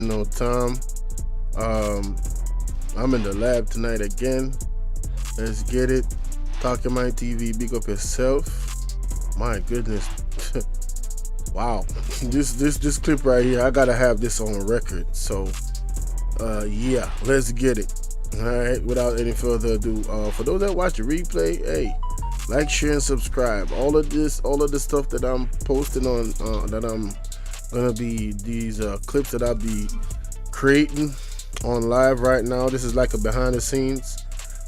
No time. I'm in the lab tonight again. Let's get it. Talking My TV, big up yourself. My goodness. Wow. This clip right here, I gotta have this on record. So yeah, let's get it. Alright, without any further ado, for those that watch the replay, hey, like, share, and subscribe. All of the stuff that I'm posting on, that I'm gonna be, these clips that I'll be creating on live right now. This is like a behind the scenes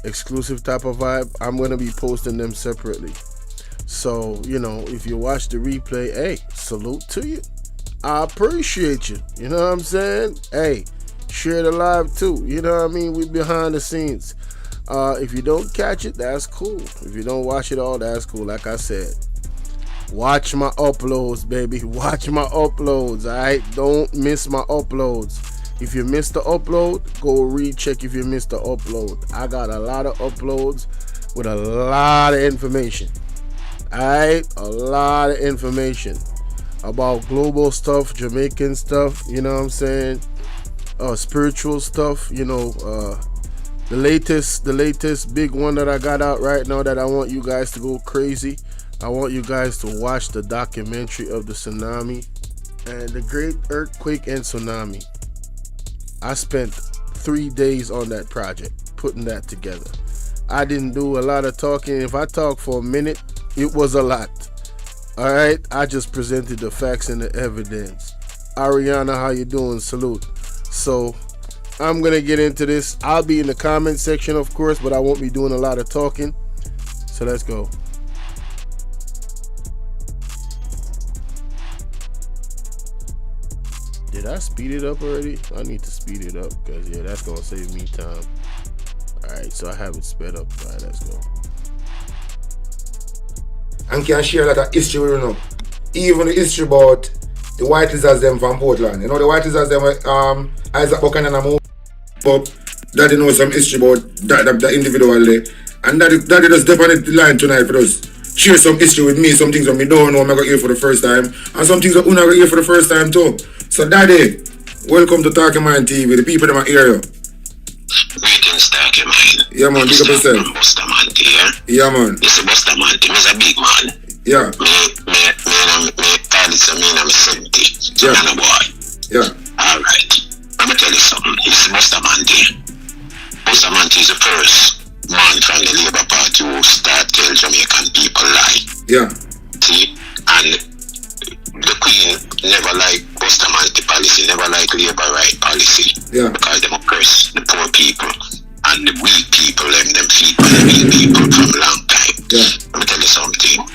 exclusive type of vibe. I'm gonna be posting them separately. So, you know, if you watch the replay, hey, salute to you. I appreciate you. You know what I'm saying? Hey, share the live too. You know what I mean? We behind the scenes. If you don't catch it, that's cool. If you don't watch it all, that's cool. Like I said, watch my uploads, baby. Watch my uploads. Alright, don't miss my uploads. If you missed the upload, go recheck if you missed the upload. I got a lot of uploads with a lot of information. Alright, a lot of information about global stuff, Jamaican stuff, you know what I'm saying? Spiritual stuff, you know, the latest big one that I got out right now that I want you guys to go crazy. I want you guys to watch the documentary of the tsunami and the great earthquake and tsunami. I spent 3 days on that project, putting that together. I didn't do a lot of talking. If I talk for a minute, it was a lot. Alright, I just presented the facts and the evidence. Ariana, how you doing? Salute. So, I'm gonna get into this. I'll be in the comment section, of course, but I won't be doing a lot of talking. So let's go. Did I speed it up already? I need to speed it up because, yeah, that's gonna save me time. Alright, so I have it sped up. Alright, let's go. And can share a lot of history with you know. Even the history about the white lizards them from Portland. You know the white lizards them Isaac Buchanan and but Daddy knows some history about that individual there. And Daddy just step on the line tonight for us. Share some history with me, some things that me don't know I'm gonna hear for the first time. And some things that I'm gonna hear for the first time too. So Daddy, welcome to Talking Man TV. The people that might hear you. Greetings, Talking Man. Yeah man, big up yourself. Bustamante here. Yeah man. This is Bustamante, he's a big man. Yeah. Me call it some man, I'm 70. So Yeah. I'm a boy. Yeah. Alright. Let me tell you something. This is Bustamante. Bustamante is the first man from the Labour Party who start tell Jamaican people lie. Yeah. See? And the Queen never liked Bustamante policy, never liked Labour right policy. Yeah. Because they oppress the poor people and the weak people, them feed by the weak people from a long time. Yeah. Let me tell you something.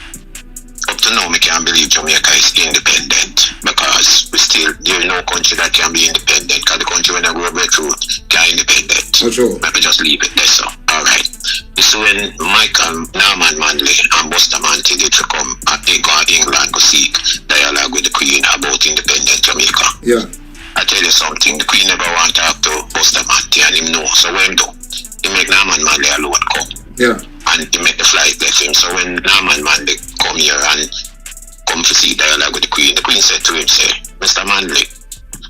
Up to now, I can't believe Jamaica is independent because there is no country that can be independent because the country when I grow breadfruit can't independent. Not sure. Let me just leave it there, so. Alright. This is when Michael Norman Manley and Bustamante did to come and they go to England to seek dialogue with the Queen about independent Jamaica. Yeah. I tell you something, the Queen never want to talk to Bustamante and him know. So what him do? He make Norman Manley alone come. Yeah. And he make the flight left him. So when Norman Manley come here and come to see dialogue with the Queen said to him, say, Mr. Manley,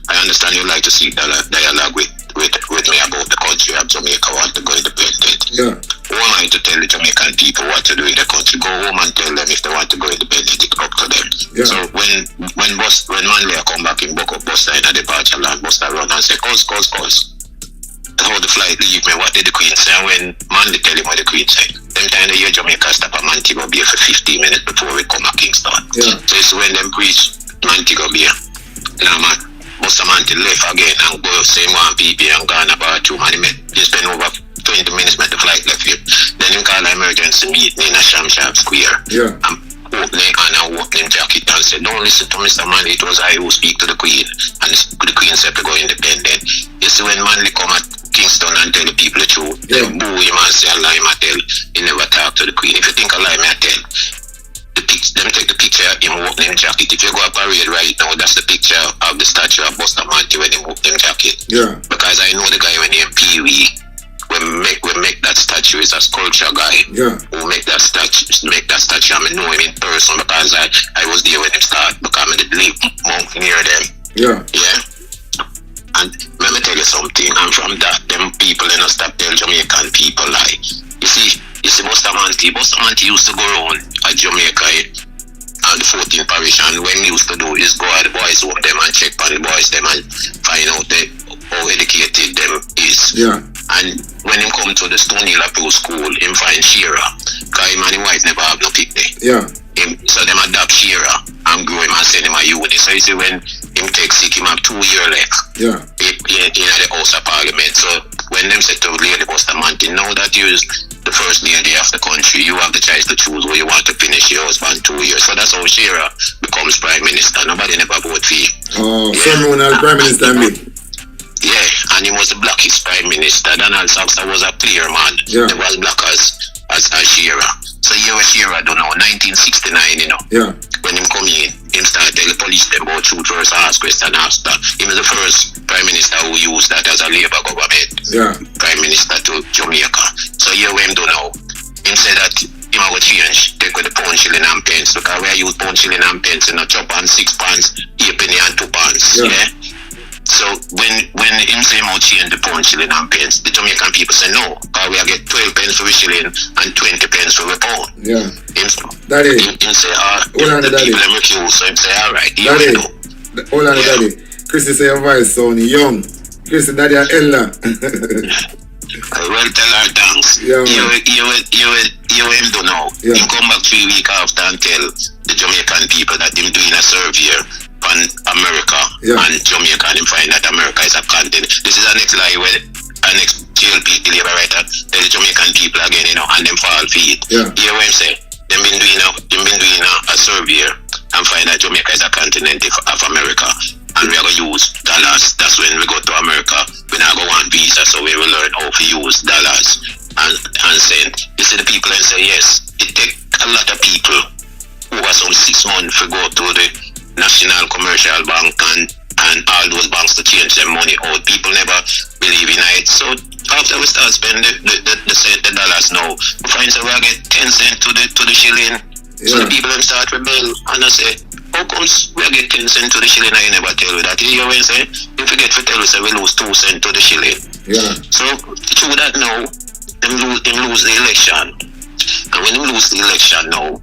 I understand you like to seek dialogue with me about the country of Jamaica want to go independent. Yeah. Who am I to tell the Jamaican people what to do in the country? Go home and tell them if they want to go independent, it's up to them. Yeah. So when Manley come back in Buck up Buster in a departure land, Buster run and say, cause. How the flight leave me, what did the Queen say? And when Manley tell him what the Queen say, them time they hear Jamaica stop at Montego Bay for 15 minutes before we come to Kingston. Yeah. So it's when them preach Montego Bay. Now man, Bustamante left again and go same one PP and gone about 2 man. He spent over 20 minutes with the flight left him. Then he called an emergency meeting in a Shamsham Square. Yeah. And opening jacket and said, don't listen to Mr. Manley, it was I who speak to the Queen. And the Queen said to go independent. You see when Manley come at Kingston and tell the people the truth, Yeah. they boo him and say a lie, I tell. He never talk to the Queen. If you think a lie, I tell. Them take the picture of him opening jacket. If you go a parade right now, that's the picture of the statue of Bustamante when he opened jacket. Yeah. Because I know the guy when he Pee Wee. We make that statue is a sculpture guy. Yeah. Who make that statue. I know him in person because I was there when he started because I did live near them. Yeah. Yeah. And let me tell you something, and from that, them people they not stop tell Jamaican people lie. You see Bustamante used to go around at Jamaica and the 14th parish, and when he used to do is go at the boys home them and check on the boys them and find out how educated them is. Yeah. And when him come to the Stone Hill Appeal School, him find Shearer, because him and his wife never have no pick there. Yeah. So them adopt Shearer and grow him and send him a uni. So you see when him take sick, him have 2 years left. Yeah. In the House of Parliament. So when them said to Lady Bustamante, now that you're the first lady of the country, you have the choice to choose where you want to finish your husband 2 years. So that's how Shearer becomes Prime Minister. Nobody never vote for him. Oh, someone as Prime Minister me. Yeah, and he was the blackest Prime Minister. Donald Saxon was a clear man. Yeah. He was black as Shearer. So you were Shearer, don't know, 1969, you know. Yeah. When him come in, him started telling the police them about truth versus ask question after. He was the first Prime Minister who used that as a Labour government. Yeah. Prime Minister to Jamaica. So you him don't know. Him said that him will change, take with the pound, shilling and pence. Because we use pound, shilling and pence in a chop and 6 pounds, 8 penny and 2 pounds. Yeah. Yeah. So when him say him change the pound, shilling and pence, the Jamaican people say no, because we get 12 pence for the shilling and 20 pence for the pound. Yeah. Him Daddy. say, Hold on, the Daddy. people them refuse, so him say, alright, you Daddy. know. Hold on, Yeah. Daddy. Chrissy say your voice sound young. Chrissy, Daddy and Ella. Well, tell her thanks. Yeah, man. You him don't know. Yeah. Him come back 3 weeks after and tell the Jamaican people that him doing a survey on America. Yeah. And Jamaica, and him find that America is a continent. This is the next lie where an next JLP deliver writer tell the Jamaican people again, you know, and them fall for it. Yeah. Hear what him say? Them been doing a survey and find that Jamaica is a continent of America. And we are going to use dollars. That's when we go to America. We now go on visa, so we will learn how to use dollars and send. You see the people and say yes. It take a lot of people over some 6 months to go to the National Commercial Bank and all those banks to change their money out. People never believe in it. So after we start spending the dollars now, we find that we get 10 cents to the shilling. Yeah. So the people them start rebel and I say, how comes we get 10 cents to the shilling? I never tell you that. You hear what I say? If we get to tell us that we lose 2 cents to the shilling. Yeah. So through that now, them lose the election. And when them lose the election now,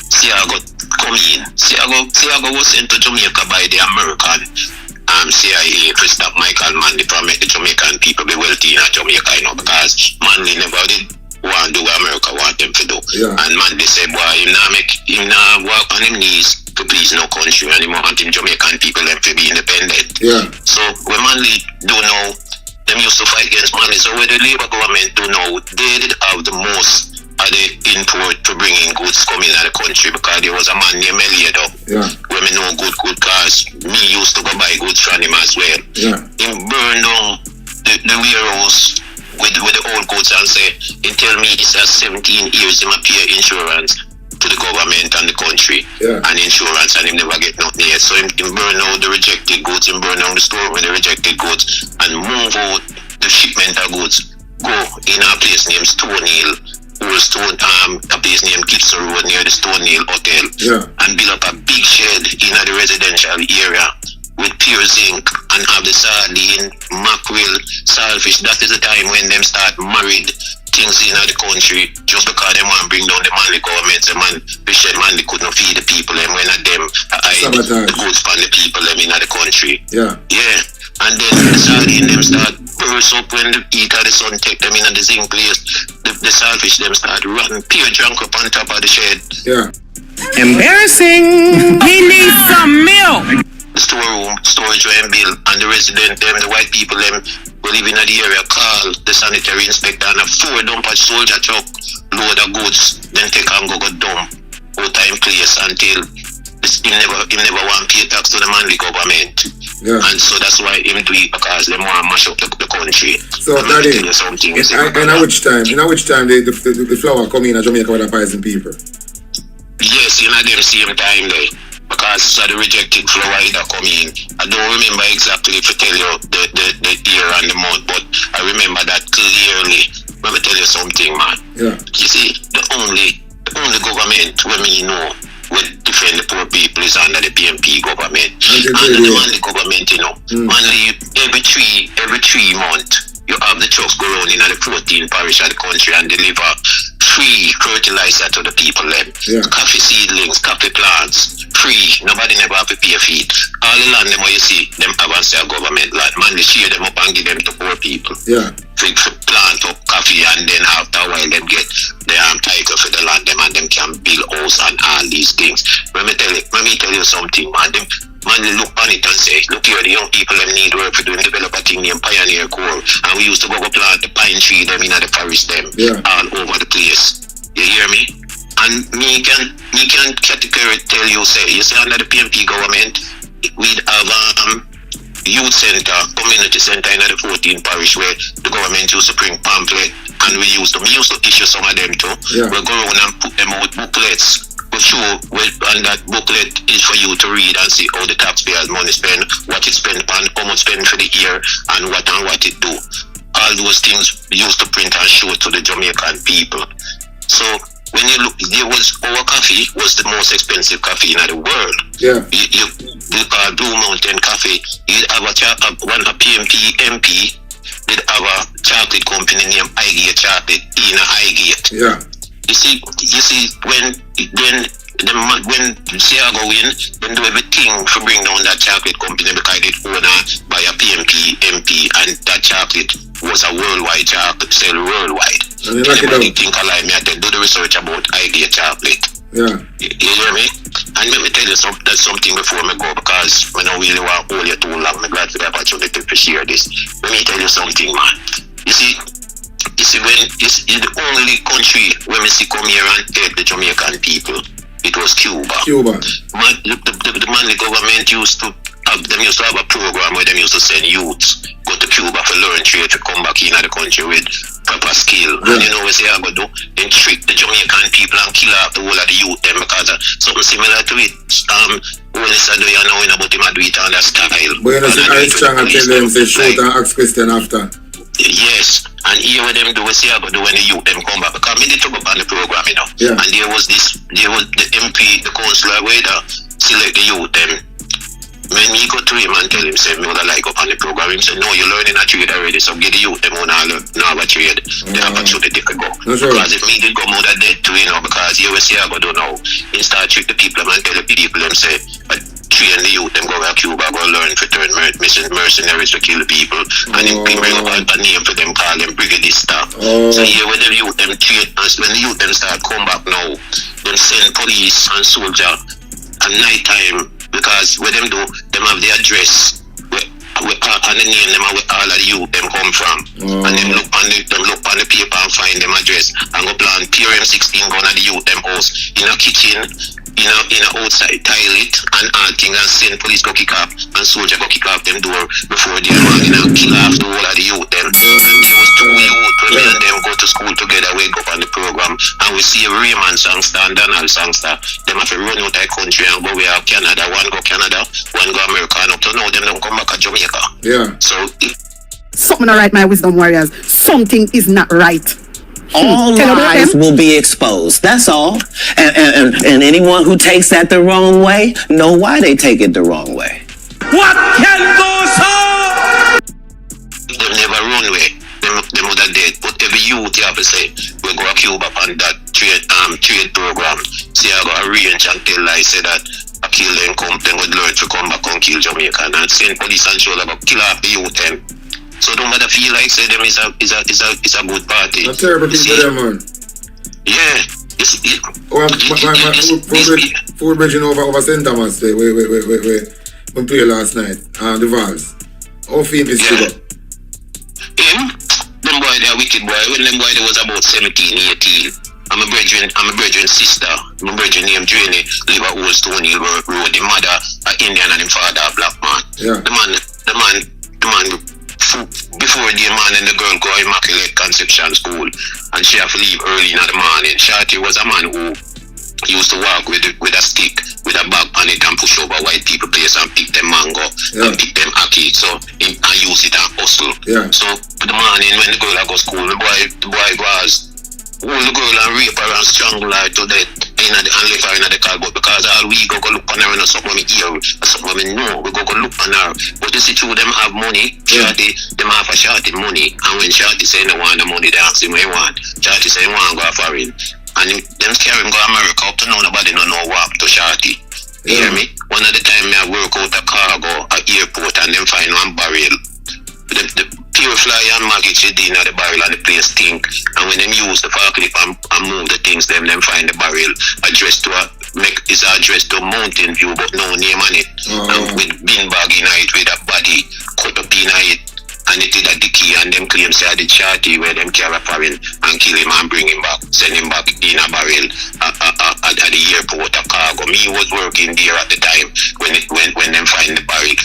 see I got come in. See I go was sent to Jamaica by the American CIA to stop Michael Manley from make the Jamaican people be wealthy in Jamaica, you know, because Manley never did want to do what America want them to do. Yeah. And Manley said, boy, him not walk on him knees to please no country, and he want him Jamaican people them to be independent. Yeah. So when Manley do now, them used to fight against Manley. So when the Labour government do now, they did have the most of the input to bring in goods coming out of the country, because there was a man named Elliot Yeah. when me know good cars. Me used to go buy goods from him as well. Yeah. Him burn down the warehouse with the old goods and say, he tell me it's 17 years him pay insurance to the government and the country. Yeah. And insurance, and him never get nothing yet. So him burn out the rejected goods, him burn down the store with the rejected goods and move out the shipment of goods. Go in a place named Stone Hill, a place named Gibson Road near the Stone Hill Hotel. Yeah. And build up a big shed in the residential area with pure zinc and have the sardine, mackerel, saltfish. That is the time when them start married things in the country, just because they want to bring down the Manley government. The shed Manley couldn't feed the people, and when them hide the goods from the people them in the country. Yeah. Yeah. And then the sardine them start burst up when the heat of the sun take them in the zinc place. The saltfish them start running pure drunk up on top of the shed. Yeah. Embarrassing. He needs some milk. The storage room bill, and the resident them, the white people them who live in the area call the sanitary inspector and a 4 dump a soldier truck load of goods, then take and go dump out time place until him never want pay tax to the Manley government. Yeah. And so that's why him do it, because they want to mash up the country. So Daddy, in which time the flower come in Jamaica with a poison people? Yes, in them same time there. Because so the rejected flower either come in. I don't remember exactly to tell you the year and the month, but I remember that clearly. Let me tell you something, man. Yeah. You see, the only government when me know would defend the poor people is under the PMP government. And the Manley government, you know. Manley, every 3 months, you have the trucks go around in the 14 parish of the country and deliver free fertilizer to the people them. Yeah. Coffee seedlings, coffee plants, free. Nobody never have to pay a fee. All the land them you see, them avance their government land. Man, they share them up and give them to poor people. Yeah. For plant up coffee, and then after a while them get their title for the land them, and them can build house and all these things. Let me tell you something, man. Man, they look on it and say, look here, the young people them need work for doing develop a thing named Pioneer Corps. And we used to go plant the pine tree them in the forest them all over the place. You hear me? And me can categorically tell you, say, you see under the PMP government, we'd have youth center, community center in the 14 parish where the government used to bring pamphlet, and we used to issue some of them too. Yeah. We go around and put them out booklets. We show, and that booklet is for you to read and see how the taxpayers' money spend, what it spend on, how much spend for the year, and what it do. All those things we used to print and show to the Jamaican people. So when you look, our coffee was the most expensive coffee in the world. Yeah. You call Blue Mountain Coffee. You have one PMP MP did have a chocolate company named Highgate Chocolate in Highgate. Yeah. You see when Siago win, then do everything to bring down that chocolate company because it owned by a PMP MP, and that chocolate was a worldwide chocolate, sell worldwide. And anybody think alike me, I do the research about Highgate Chocolate. Yeah. You hear me? And let me tell you something before me go, because when I really want to hold you too long, I'm glad for the opportunity to share this. Let me tell you something, man. You see, when it's the only country when we see come here and help the Jamaican people, it was Cuba. Man, the Manley government used to have a program where them used to send youths go to Cuba for learn trade to come back in the country with proper skill. Yeah. And you know what they are going to do? Then trick the Jamaican people and kill off the whole of the youth them, because something similar to it. When they say, you know about him, I do it on that style. But you know, I strong and tell them, say, shoot and ask question after. Yes, and here what them do is say about do when the youth them come back, because me did talk about the program, you know. Yeah. And there was the MP, the councillor, where they select the youth them. When me go to him and tell him, say, me would like up on the program, him say, no, you're learning a trade already, so get the youth them on all have a trade. The opportunity to go. That's right. Because if me did go more than dead too, you know, because here we say I go do now, he start trick the people and tell the people them say, train the youth them go to Cuba, go learn for turn mercenaries to kill people, and then bring up a name for them, call them brigadista. So here when the youth them train, when the youth them start come back now, them send police and soldier at night time, because what them do, them have the address and the name them where all of the youth them come from, and them look on the paper and find them address and go plant PRM-16 gun at the youth them house in a kitchen, in a outside toilet and all things, and send police go kick up and soldier go kick off them door before they are kill off the whole of the youth them. And there was 2 youth when me and them go to school together, wake up on the program, and we see Raymond songster and Donald songster, them have to run out of the country and go where Canada, one go Canada, one go America, and up to now them don't come back to Jamaica. Yeah. So something not right, my wisdom warriors. Something is not right. All lies will be exposed. That's all. And anyone who takes that the wrong way, know why they take it the wrong way. What can goes on? Them never run away. Them would have dead. But every youth you have to say, we go to Cuba on that trade program. See, I go arrange and tell lies, say that I kill them, then would learn to come back and kill Jamaica, and send police and show them kill off the youth them. So don't matter feel like say them is a good party. A terrible thing for them, man. Yeah. Four bridging over St. Thomas, we play last night, the Vals. How fiend is Sugar? Him? Them boy, they're wicked boy. When them boy, they was about 17, 18. I'm a brethren sister. My brethren named Janie, live at Old Stone Hill Road. The mother, an Indian, and the father, a black man. Yeah. The man, before the man and the girl go Immaculate Conception School, and she have to leave early in the morning. Shorty was a man who used to walk with a stick, with a bag on it, and push over white people place and pick them mango, and pick them ackee, so and use it and hustle. Yeah. So the morning when the girl go school, the boy was hold the girl and rape her and strangle her to death. and live her in the car, but because all we go look on her and something we hear, something we know, we go look on her. But you see, two them have money, Shorty, them have a Shorty money, and when Shorty say no want the money, they ask him what he want. Shorty say he want to go foreign, and them carry him go America up to now nobody don't know what to Shorty. You hear me? One of the time I work out a cargo at airport and them find one barrel. The pure fly and maggot shit in the barrel and the place stink. And when them use the forklift and move the things, them find the barrel addressed to a mountain view but no name on it. And with bin bag in it with a body cut up in it. And it is a dicky and them claim say the Shorty where them carry foreign and kill him and bring him back, send him back in a barrel at the airport a cargo. Me was working there at the time when them find the barrel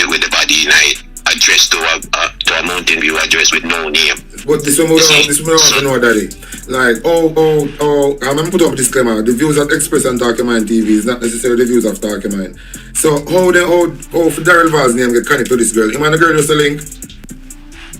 with the body in it. Address to a Mountain View address with no name. But this one we want to know, Daddy. Like, I'm going to put up a disclaimer. The views of Express and Talking Mind TV is not necessarily the views of Talking Mind. So, how for Daryl Vaz name get connected to this girl? Am I the girl just a link?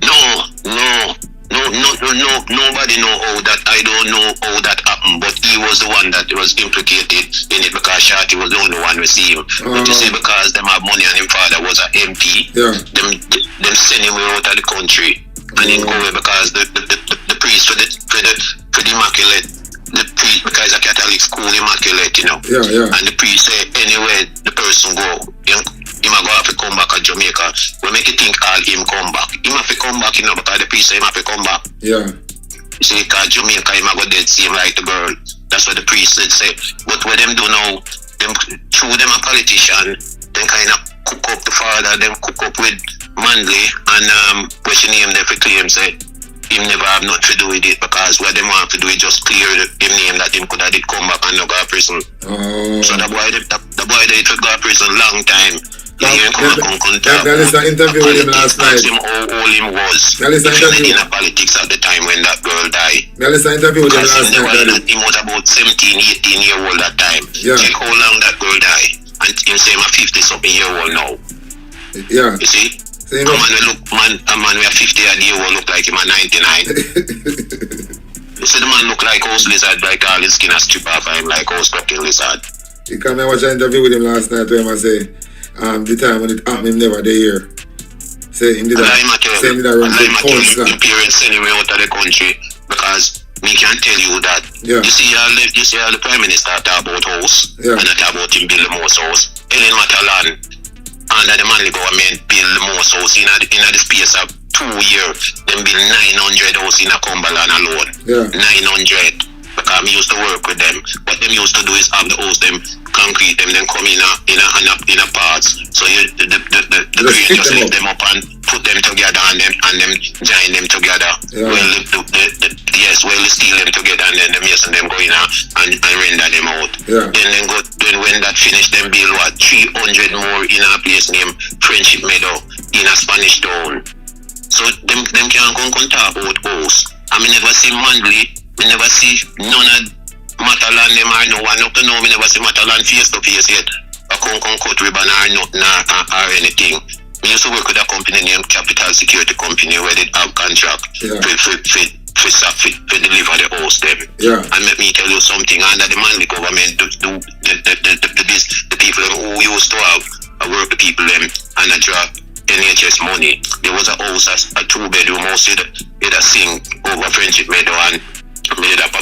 No, nobody know how that. I don't know how that happened, but he was the one that was implicated in it because Shorty was the only one we see him. But you see, because them have money and his father was an MP, them send him out of the country and him go away because the priest for the immaculate, the priest because a Catholic school immaculate, you know. And the priest say anywhere the person go, he might go have to come back to Jamaica. We make you think all him come back. He might have to come back, you know, because the priest say he might have to come back. You see, because Jamaica, he might go dead same like the girl. That's what the priest said say. But what them do now, through them a politician, them kind of cook up the father, them cook up with Manley, and what she name them for claim say, him never have nothing to do with it because what them want to do is just clear him name that him could have did come back and not go to prison. So the boy they took go to prison long time. There's an interview with him last night. Him how old him was. There's an interview in politics at the time when that girl died. There's an interview with him last night. He was about 17, 18 year old that time. Check how long that girl died. And him say I'm 50 something year old now. You see? A man we are 50 a year old look like him at 99. You see the man look like house lizard, like all his skin a strip off of him like house cracking lizard. You come and watch an interview with him last night where I say the time when it happened him never there. Say him did that run to Polska. His parents send him out of the country because me can tell you that you see all the Prime Minister talk about house and talk about him build the most house. Ellen Matalan under the Manley government build the most house in the space of 2 years. Them build 900 house in a Cumberland alone. 900. Because me used to work with them. What them used to do is have the house, them concrete, them then come in a parts. So the crane just lift them up and put them together and them join them together. The steel them together and then the mason them go in and render them out. Then when that finished, them build 300 more in a place named Friendship Meadow in a Spanish town. So them can't come talk about house. I mean never see Manley. We never see none of Matalan them or no one up to know. We never see Matalan face to face yet. A come cut ribbon or nothing or anything. We used to work with a company named Capital Security Company where they have contract for deliver the house them. And let me tell you something, under the Manley government the people who used to have work the people them and drop NHS money. There was a house, a 2-bedroom house with a sink over Friendship Meadow and made have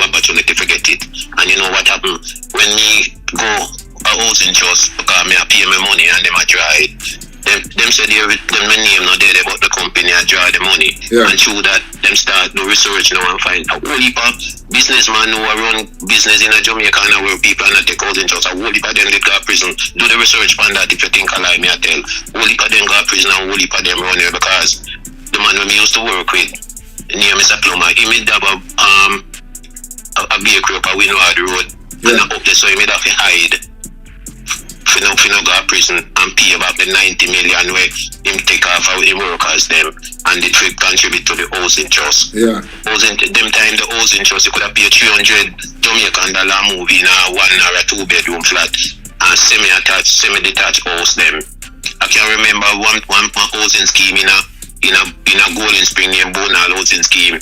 opportunity to get it. And you know what happened? When me go a housing trust because me pay my money and them a draw it. Them said them my name not there but the company a draw the money. And through that them start do research now and find a whole heap of businessman who run business in a Jamaica and where people are not take housing trust. A whole heap of them they go to prison. Do the research on that if you think I lie me I tell. Whole heap of them go to prison and whole heap of them run here because the man when me used to work with near Mr. Plummer, he made have a bakery up a Windward Road and up there, so he made have to hide for no go to prison and pay back the 90 million where him take off of the workers them and it will contribute to the housing trust. Them time the housing trust you could have paid $300 Jamaican movie in a 1 or a 2-bedroom flat and semi-detached house them. I can remember one housing scheme in a Golden Spring named Bonal housing scheme.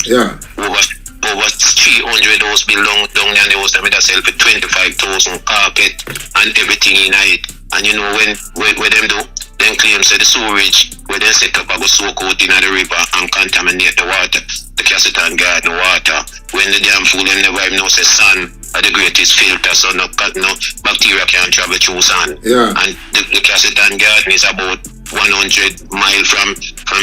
Over 300 house built down there, and the house that made sell for 25,000 carpet and everything in it. And you know when them do, them claim say the sewerage where they set up I go soak out in the river and contaminate the water, the Cassitan Garden water. When the damn fool them never even know say sun are the greatest filter, so no bacteria can travel through sun. Yeah. And the Cassitan Garden is about 100 miles from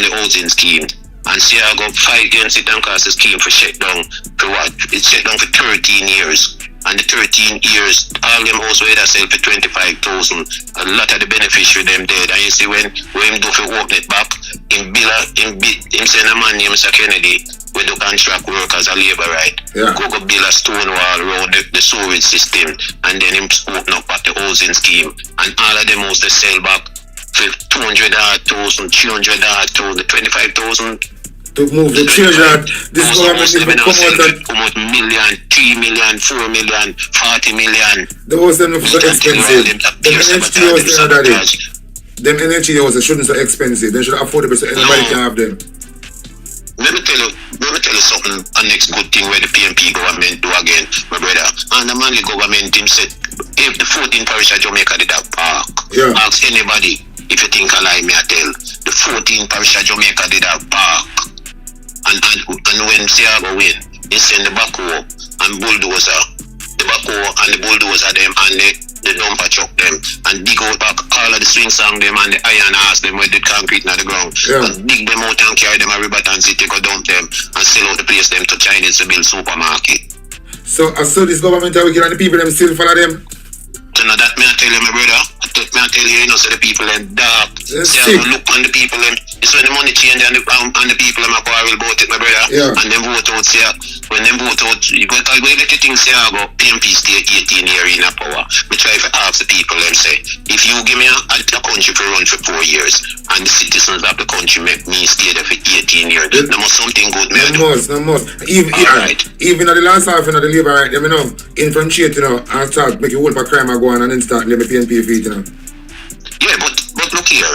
the housing scheme. And see I go 5 years it and cause the scheme for shut down for what? It's shut down for 13 years. And the 13 years, all them house where they sell for 25,000. A lot of the beneficiary them dead. And you see when him do for open it back, him send a man named Mr. Kennedy with the contract work as a labor right. Yeah. Go build a stone wall around the sewerage system, and then him open up at the housing scheme. And all of them house they sell back for 200,000, 300,000, 25,000. To move the change that this government is come out and almost million, 3 million, 4 million, 40 million. the house them so expensive. Them NHT house they are that. Them NHT house shouldn't so expensive. They should afford it so anybody can have them. Let me tell you something, a next good thing where the PNP government do again, my brother. And the Manly government him said, if the 14 parish of Jamaica did a park, ask anybody if you think I lie, me I tell. The 14 parish of Jamaica did a park. And when Siago win, he send the backhoe and bulldozer. The backhoe and the bulldozer them and the dumper truck them. And dig out back all of the swing song them and the iron ass them with the concrete in the ground. Yeah. And dig them out and carry them a Riverton City, go dump them and sell out the place them to Chinese to build supermarket. So I saw this government are wicked and the people them still follow them. So now that me I tell you, my brother, I tell you, you know, so the people them dark. Let's See, see. I go look on the people them. It's when the money change and the people them are quarrel about it, my brother. Yeah. And them vote out, say, when them vote out, you go let the thing say, I go, PMP stay 18 years in a power. We try to ask the people them say, if you give me a country for run for 4 years, and the citizens of the country make me stay there for 18 years, there must something good me do. No must. Even at the last half of the labor right, them you know, infiltrate, you know, and start make a whole for crime and go on and then start let me PNP feet, you know. Yeah, but look here.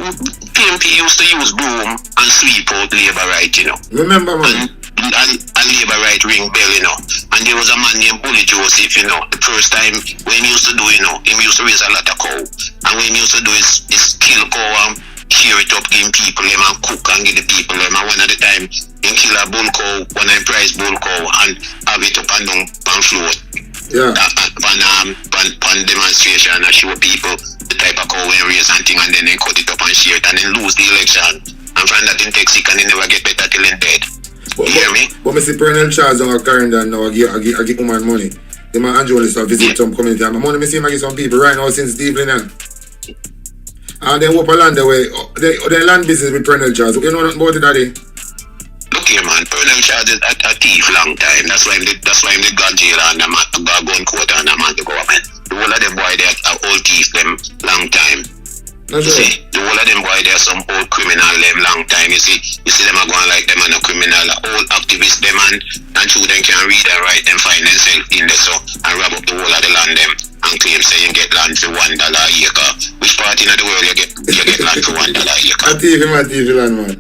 PMP used to use broom and sweep out labor right, you know. Remember, man. And labor right ring bell, you know. And there was a man named Bully Joseph, you know. The first time when he used to do, you know, he used to raise a lot of cow. And when he used to do is kill cow and shear it up, give people them and cook and give the people them. And one of the time, he kill a bull cow, one of the prize bull cow, and have it up and down and float. Yeah. On demonstration and show people the type of cow we raise and thing, and then they cut it up and share it and then lose the election. And from that, they take sick and they never get better till they dead. You hear me? But I see Pernell Charles on a calendar now, I give woman money. The man Andrew is to visit some community. And my money, I see him give some people right now since the evening. And then up a land away, they land business with Pernell Charles. You know nothing about it, daddy? Look here, man. Pernell Charles is a thief long time. That's why him they got jail and them got gun court and them and the government. The whole of them boy they are all thief them long time. That's You right. see, the whole of them boy they are some old criminal them long time. You see them are going like them and a criminal, old activists them and through them can read and write them find themselves in the so and rob up the whole of the land them and claim say you get land for $1 a acre. Which part in the world you get land for $1 a acre? A TV land, man.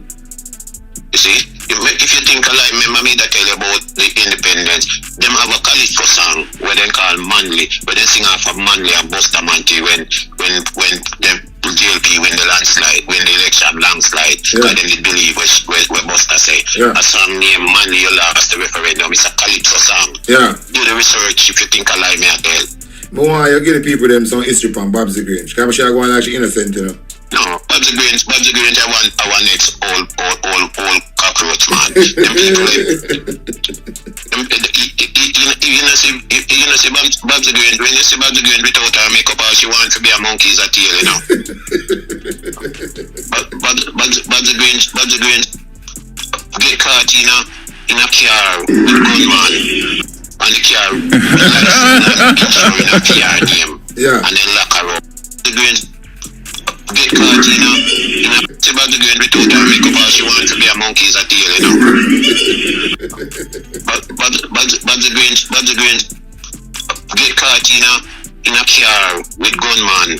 You see, if you think alike, remember me that tell you about the independence. Them have a Califo song where they call Manly, where they sing off of Manly and Bustamante when them JLP win the landslide, win the election landslide, because them did believe what Busta say. Yeah. A song named Manly, you lost the referendum. It's a Calypso song. Yeah. Do the research if you think alike, me I tell. But why you give the people them some history from Babsy Grange? Because I'm sure I go on like she innocent, you know. No, Babsy Grange, our next all cockroach man. Them people, you know see Babsy Grange, when you see Babsy Grange without her makeup, all she wants to be a monkey's a tail, you know. Babsy Grange get caught in a car with gunman, and the car showing a PR name, and then lock her up. The Grange get caught in a Babsy Grange without her makeup, all she wants to be a monkey's a tail, you know. Babsy Grange get caught in a car with gunman,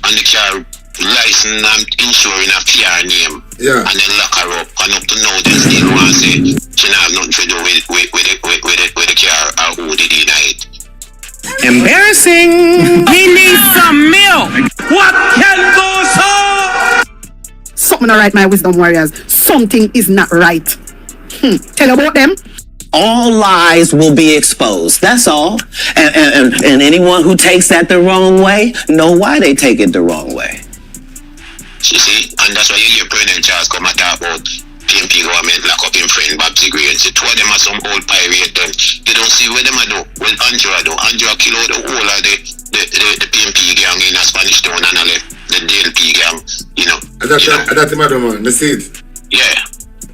and the car license and insuring a PR name, and then lock her up, and up to now they still want to say she not have nothing to do with the car or who did deny it. Embarrassing. We need some milk. What can goes on? Something not right, my wisdom warriors. Something is not right. Tell about them. All lies will be exposed. That's all. And anyone who takes that the wrong way, know why they take it the wrong way. You see, and that's why you hear President Charles come and talk about PMP government lock up in friend Babsy Green. See, two of them are some old pirate them. You don't see what them do. Well, Andrew do. Andrew kill out the whole of the PMP gang in a Spanish town and all the DLP gang, you know. That's the matter, man. That's it. Yeah.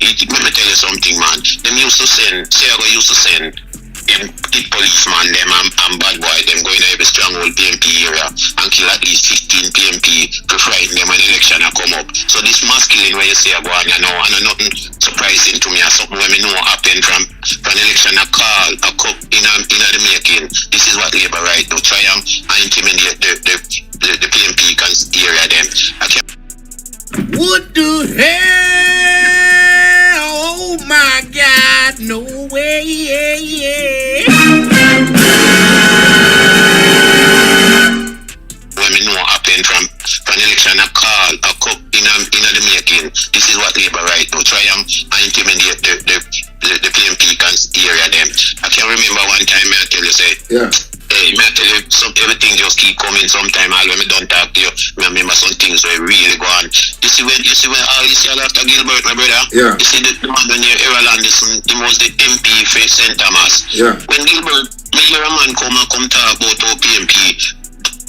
Let me tell you something, man. Them used to send, Seago used to send the policeman, them and bad boy, them going to every stronghold PMP area and kill at least 15 PMP to frighten them when election come up. So this mass killing where you say go on, you know, and nothing surprising to me, or something where me know happen from election a call, a cup in the making. This is what Labour right now. Try and intimidate the PMP area them. What the hell? Oh my God, no way. When me know happen from election a call, a cup in the making. This is what Labour right now. Try and intimidate the PMP area them. I can remember one time I tell you say, yeah. Hey, I tell you, everything just keep coming sometime. All when me don't talk to you, I remember some things were really go on. You see when all this year after Gilbert, my brother. Yeah. You see the man when you Errol Anderson, he was the MP for St. Thomas. Yeah. When Gilbert, me hear a man come talk about how PMP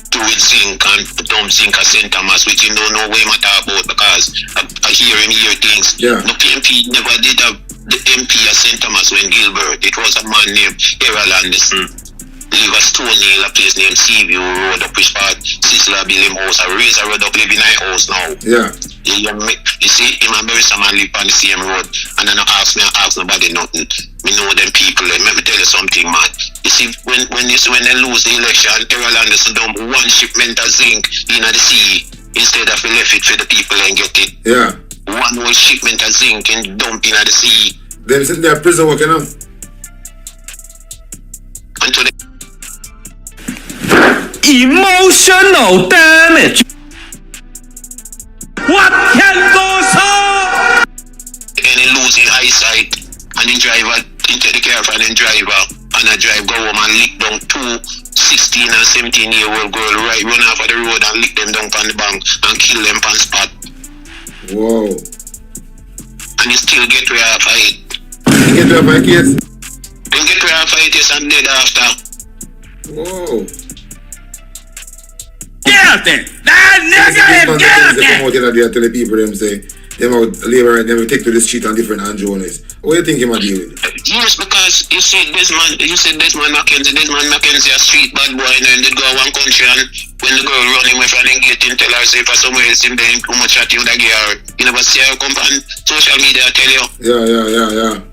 do with zinc and dump zinc at St. Thomas, which he don't know what he talk about because I hear him hear things. Yeah. No PMP never did have the MP at St. Thomas when Gilbert. It was a man named Errol Anderson. Live a Stone Hill, a place named Seaview Road, up which part Sisla build him house, a Razor Road up live in my house now. Yeah. You see, him and Barry Saman live on the same road, and I don't ask nobody nothing. Me know them people, let me tell you something, man. You see, when they lose the election, Errol Anderson dump one shipment of zinc in the sea, instead of left it for the people and get it. Yeah. One whole shipment of zinc and dump in the sea. Them sitting there prison working on. And to the Emotional damage. What can goes on? and he losing eyesight, and the driver take the car from the driver, and the driver go home and lick down two 16 and 17-year-old girl right run off of the road and lick them down on the bank and kill them on spot. Whoa. And he still get rid of it. You get rid of my case? He get rid of it, yes, and dead after. Whoa. Get out there! That nigga, get out They there! come out there and tell the people them say, them out labor and them will take to the street on different Andrones. What do you think him a deal with? Yes, because you said Desmond Mackenzie a street bad boy and they go one country and when the girl run him away from the gate and tell her say for somewhere else him then come chat you that girl. You never see her come on social media tell you. Yeah.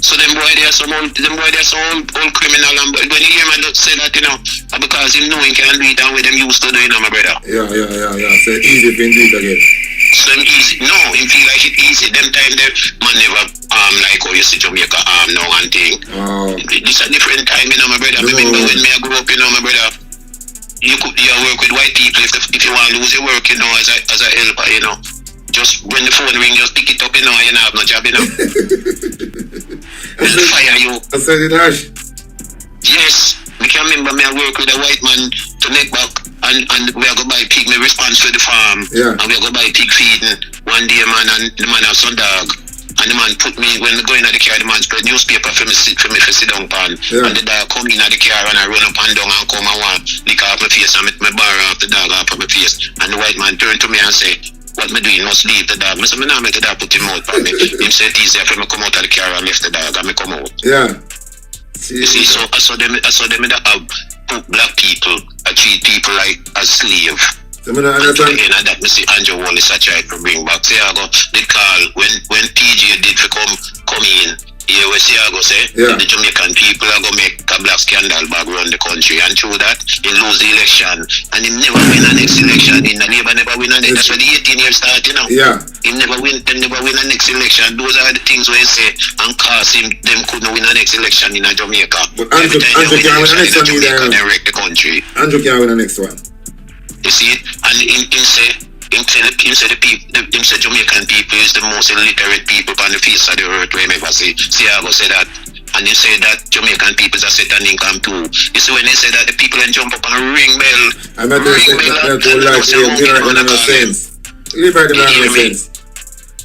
So them boy they are some old criminal and when you hear me say that, you know, because him know he can do it and what them used to do, you know, my brother. Yeah. So it's easy for him to do it again. So him easy. No, him feel like it easy. Them time them man never like how you see Jamaica now and thing. This a different time, you know, my brother. No. Remember when me I grew up, you know, my brother. You work with white people if you want to lose your work, you know, as a helper, you know. Just when the phone ring, just pick it up, you know, you don't have no job, you know. They'll fire you. I said it, Ash. Yes, we can remember me I work with a white man to make back and we are going to buy pig, me response to the farm. Yeah. And we are going to buy pig feeding. One day man and the man have some dog. And the man put me, when we go in the car, the man spread newspaper for me sit down pan. Yeah. And the dog come in the car and I run up and down and come and want lick off my face and me bar off the dog off of my face. And the white man turned to me and say, what me doing must leave the dog. I said, me not make the dog put him out for me. Him said it's easier for me come out of the car and left the dog and me come out. Yeah. You see, so I saw them that have put black people, treat people like as slave. So me not And to the understand. end of that, me see Andrew Wallace a try to bring back. Say I go the call when PJ did for come in, Yeah, we see I go say Yeah. the Jamaican people are gonna make a black scandal back around the country, and through that he lose the election, and he never win the next election. In the Labour never win the next. That's where the 18 years start, you know. Yeah. He never win the next election. Those are the things where he say and cause him them couldn't win the next election in Jamaica. But Andrew can't win the next one either. They wreck the country. Andrew can't win the next one. You see it, and him say Jamaican people is the most illiterate people on the face of the earth. We ever say I go say that, and he say that Jamaican people are set an income too. You see when they say that, the people then jump up and ring bell. I'm not going to say that whole life here. You don't have no sense. You don't have no sense.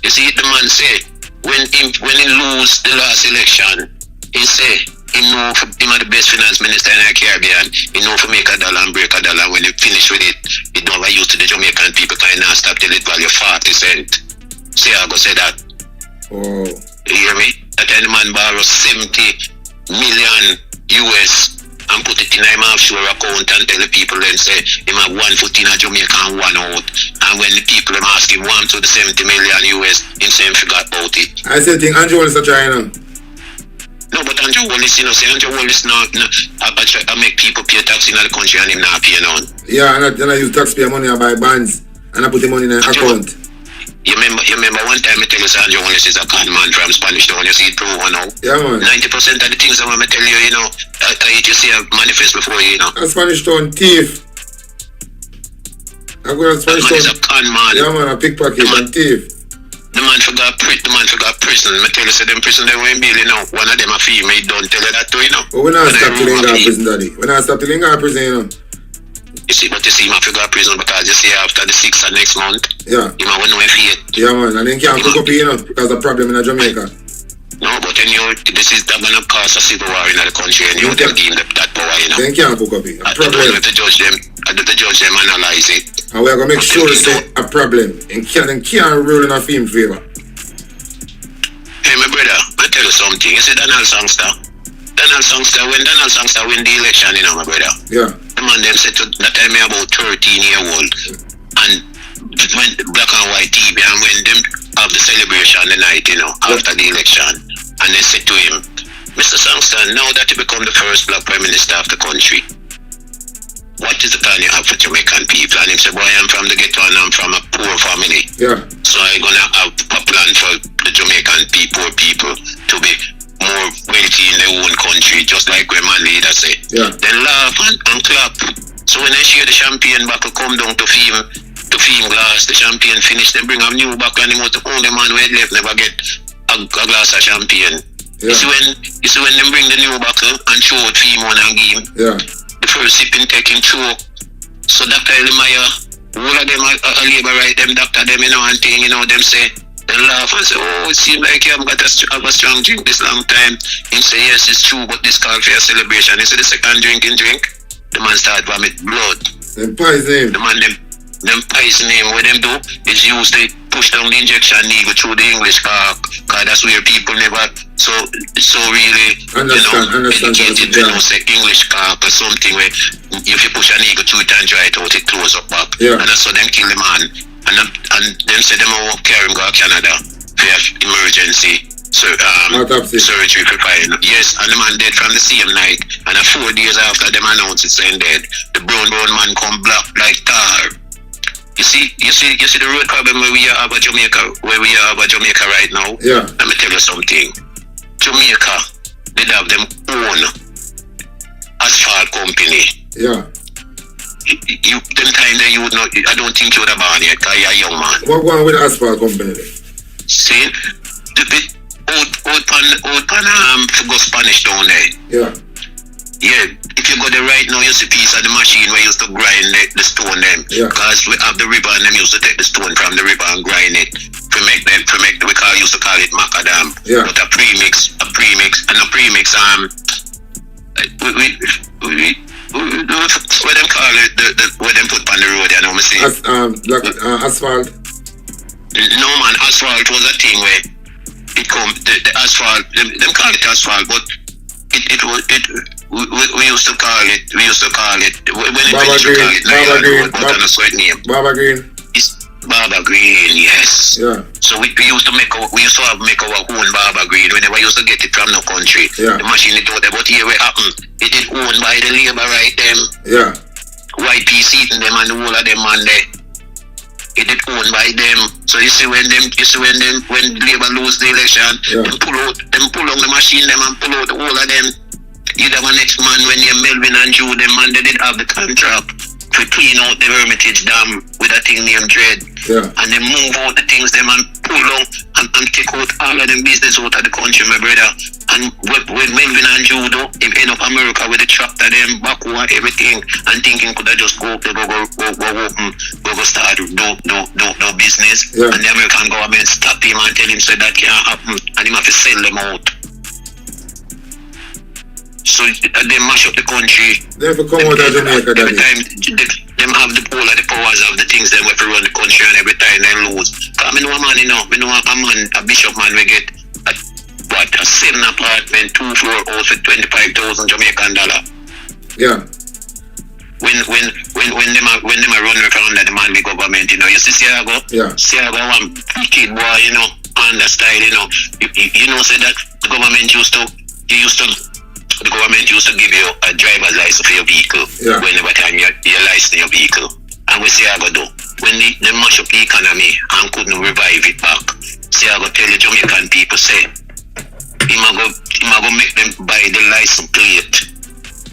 You see the man say when he lose the last election, he say he know him are the best finance minister in the Caribbean. He know for make $1 and break $1. When he finish with it, he don't ever use to the Jamaican people kind of stop till it value 40 cents. See I go say that. Oh. You hear me? That any man borrow 70 million US and put it in a offshore account and tell the people then say him have 1 foot in a Jamaica and 1 out. And when the people them ask him 1 to the 70 million US, him say him forgot about it. I still think Andrew Wallace is trying now. No, but Andrew Wallace, you know, say Andrew Wallace I make people pay tax in the country and him not pay none. Yeah, and I use taxpayer money, I buy bonds, and I put the money in an account. You remember one time I tell you Andrew Wallace is a con man from Spanish Town, you see it proven now. Yeah, man. 90% of the things that I tell you, you know, you see a manifest before you know. A Spanish Town thief. I go to Spanish That man is a Town. con man. Yeah, man, a pickpocket and thief. The man forgot prison. I tell you, say them prison they won't bail, you know. One of them a female, don't tell you that too, you know. But we're not stop till in prison, daddy. We're not stop till in prison, you know. You see, but you see, I forgot prison because you see after the 6th of next month, Yeah. you might know if he Yeah, man, and then can't cook up, you know, because the problem in Jamaica. No, but then this is that gonna cause a civil war in the country, and you Okay. them give them that power, you know. Then can't cook up, a I problem. have to judge them. I have to judge them, analyze it. And we're going to make sure say a problem. And can't rule in a film favor. Hey, my brother, I tell you something. You see Donald Sangster? When Donald Sangster win the election, you know, my brother. Yeah. The man them said to that time me about 13-year-old, and it went black and white TV, and when them have the celebration the night, you know, after the election, and they said to him, Mr. Sangster, now that you become the first black prime minister of the country, what is the plan you have for Jamaican people? And he said, boy, I'm from the ghetto and I'm from a poor family. Yeah. So I'm gonna have a plan for the Jamaican poor people to be more wealthy in their own country, just like when my leader say. Yeah. Then laugh and clap. So when I share the champagne bottle come down to film glass, the champagne finish, they bring a new bottle and the only man who had left never get a glass of champagne. Yeah. You see when they bring the new bottle and show it film one and give him. Yeah. The first sipping taking choke. So Dr. Elimaya, all of them are labor right, them doctor them, you know, and thing, you know, them say, they laugh and say, oh, it seems like you haven't got a strong drink this long time. He say, yes, it's true, but this called for a celebration. He say, the second drink, the man start vomit blood. Then poison him. The man, them poison him, what them do is use the push down the injection needle through the English park, because that's where people never so really Understand, educated to know say English park or something where if you push a needle through it and dry it out, it close up back. Yeah. And that's how them kill the man. And them say them will carry him go to Canada for emergency surgery for fine. Yes, and the man dead from the same night. And 4 days after them announced it saying dead, the brown man come black like tar. You see the road problem where we have a Jamaica right now. Yeah. Let me tell you something. Jamaica, they have them own asphalt company. Yeah. Them time that you would not, I don't think you would have born yet, because you're a young man. What going with the asphalt company? See, old pan to go Spanish down there. Yeah. Yeah, if you go there right now, you see piece of the machine where you used to grind the stone them. Yeah. Because we have the river and them used to take the stone from the river and grind it. We used to call it macadam. Yeah. But a premix, what them call it, what them put on the road, you know what I'm saying? Asphalt. No man, asphalt was a thing where it come, the asphalt, them call it asphalt, but we used to call it, when it Baba finished we call it Green. nylon road, but on a certain name. Baba Green. Barber Green, yes. Yeah. So we used to make our own Barber Green. We never used to get it from no country. Yeah. The machine it out there, but here what happened? It is owned by the labor right them. Yeah. YPC and them and all of them and there. It is owned by them. So you see when labor lose the election, them pull out the machine them and pull out all of them. You have a next man when you're Melvin and Jew, them man they did have the contract to clean out the Hermitage Dam with a thing named Dread. Yeah. And they move out the things them and pull out and take out all of them business out of the country, my brother. And with Melvin and Jew though, they end up America with the tractor them, backhoe, everything, and thinking could I just go up there, go start do business. Yeah. And the American government stop him and tell him so that can't happen and him have to sell them out. So they mash up the country. They have to come out of Jamaica, every Daddy. time them have all of the powers of the things them have to run the country, and every time they lose. Cause I know a man, I know a bishop man we get a 7 apartment, 2 floor house for $25,000 Jamaican dollar. Yeah. When them a run around under the manly government, you see Siago? Yeah. Siago one wicked boy, understyle, you know, say that the government used to give you a driver's license for your vehicle. Yeah. Whenever time you license your vehicle. And we say I go do. When they mash up the economy and couldn't revive it back, say I go tell the Jamaican people say, he go make them buy the license plate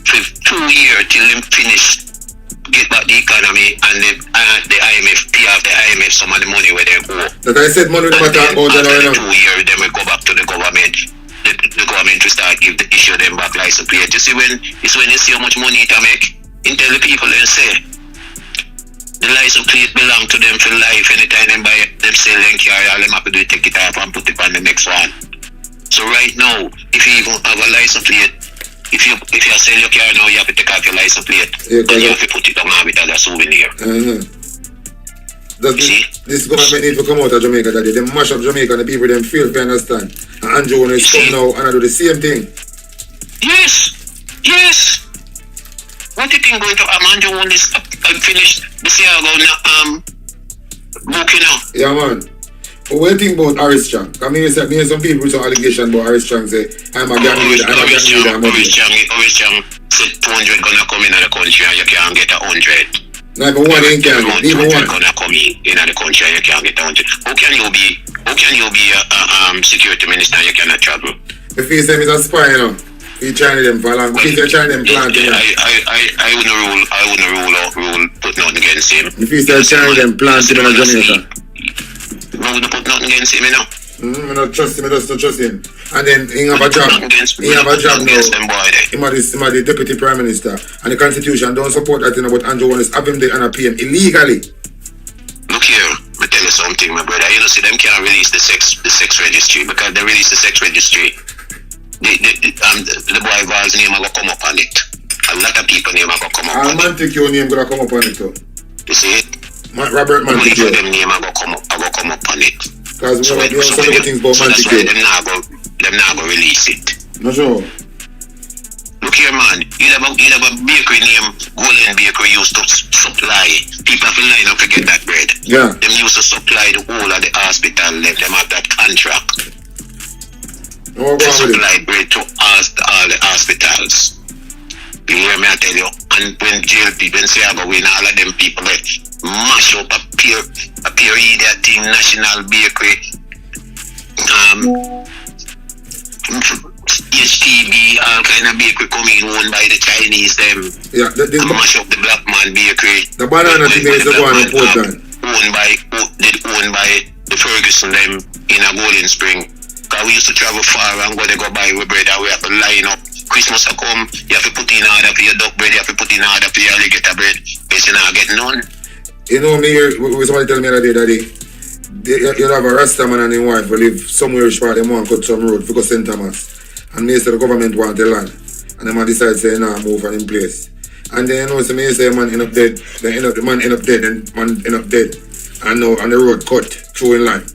for 2 years till them finish get back the economy and the IMF pay off the IMF some of the money where they go. That I said money never talk about that right now. 2 years then we go back to the government. The government will start issue them back license plate. You see when you see how much money to make, and tell the people and say the license plate belong to them for life. Anytime them buy them sell them car, all them have to do is take it off and put it on the next one. So right now, if you even have a license plate, if you sell your car now, you have to take off your license plate and you have to put it on with as a souvenir. This government need to come out of Jamaica, Daddy. They mash up Jamaica and the people them feel, if you understand. And Andrew is come now and I do the same thing. Yes. What do you think going to Andrew when this finish this year ago book, Yeah, man. But what do you think about Harris Chang? I mean, some people with some allegation about Harris Chang say, I'm a gang leader, Harris Chang said 200 gonna come in the country and you can't get 100. No, but one ain't can get, even one. Gonna come in the country and you can't get 100. How can you be a security minister and you cannot travel? If you say he's a spy, he's trying them for long. He's trying them plant. I wouldn't rule put nothing against him. If he's trying them plant in Jamaica. I wouldn't put nothing against him, I don't trust him, I just don't trust him. And then he have a job. He have a job now. He's the deputy prime minister. And the constitution don't support that, but Andrew wants to have him there and pay him illegally. Look here, I tell you something, my brother. You see, them can't release the sex registry because they release the sex registry. The boy Val's name will come up on it. A lot of people name will come up on it. Mantico name gonna come up on it too. You see it? Robert Mantico. Them name will come up on it. Because we know so many things about Mantico. That's why them not go release it. No sure. Look here, man. You have a bakery named Golden Bakery used to supply. People have to line up to get that bread. Yeah. Them used to supply the whole of the hospital. Them have that contract. They supply bread to all the hospitals. You hear me? I tell you. And when say I go win, all of them people mash up a pure idiot thing, National Bakery, HTB, all kind of bakery coming owned by the Chinese them. Yeah, and mash up the Black Man Bakery. The banana thing is the one in Portland. Owned by the Ferguson them in a Golden Spring. Because we used to travel far and go buy with bread and we have to line up. Christmas will come, you have to put in order for your duck bread, you have to put in order for your alligator bread. Because you not get none. You know me, somebody tell me the other day, you have a Rasta man and his wife who live somewhere part, they want to cut some road for St. Thomas. And me say the government want the land. And the man decide say nah move and in place. And then so me say man end up dead, the man end up dead and man end up dead. And now on the road cut through in line.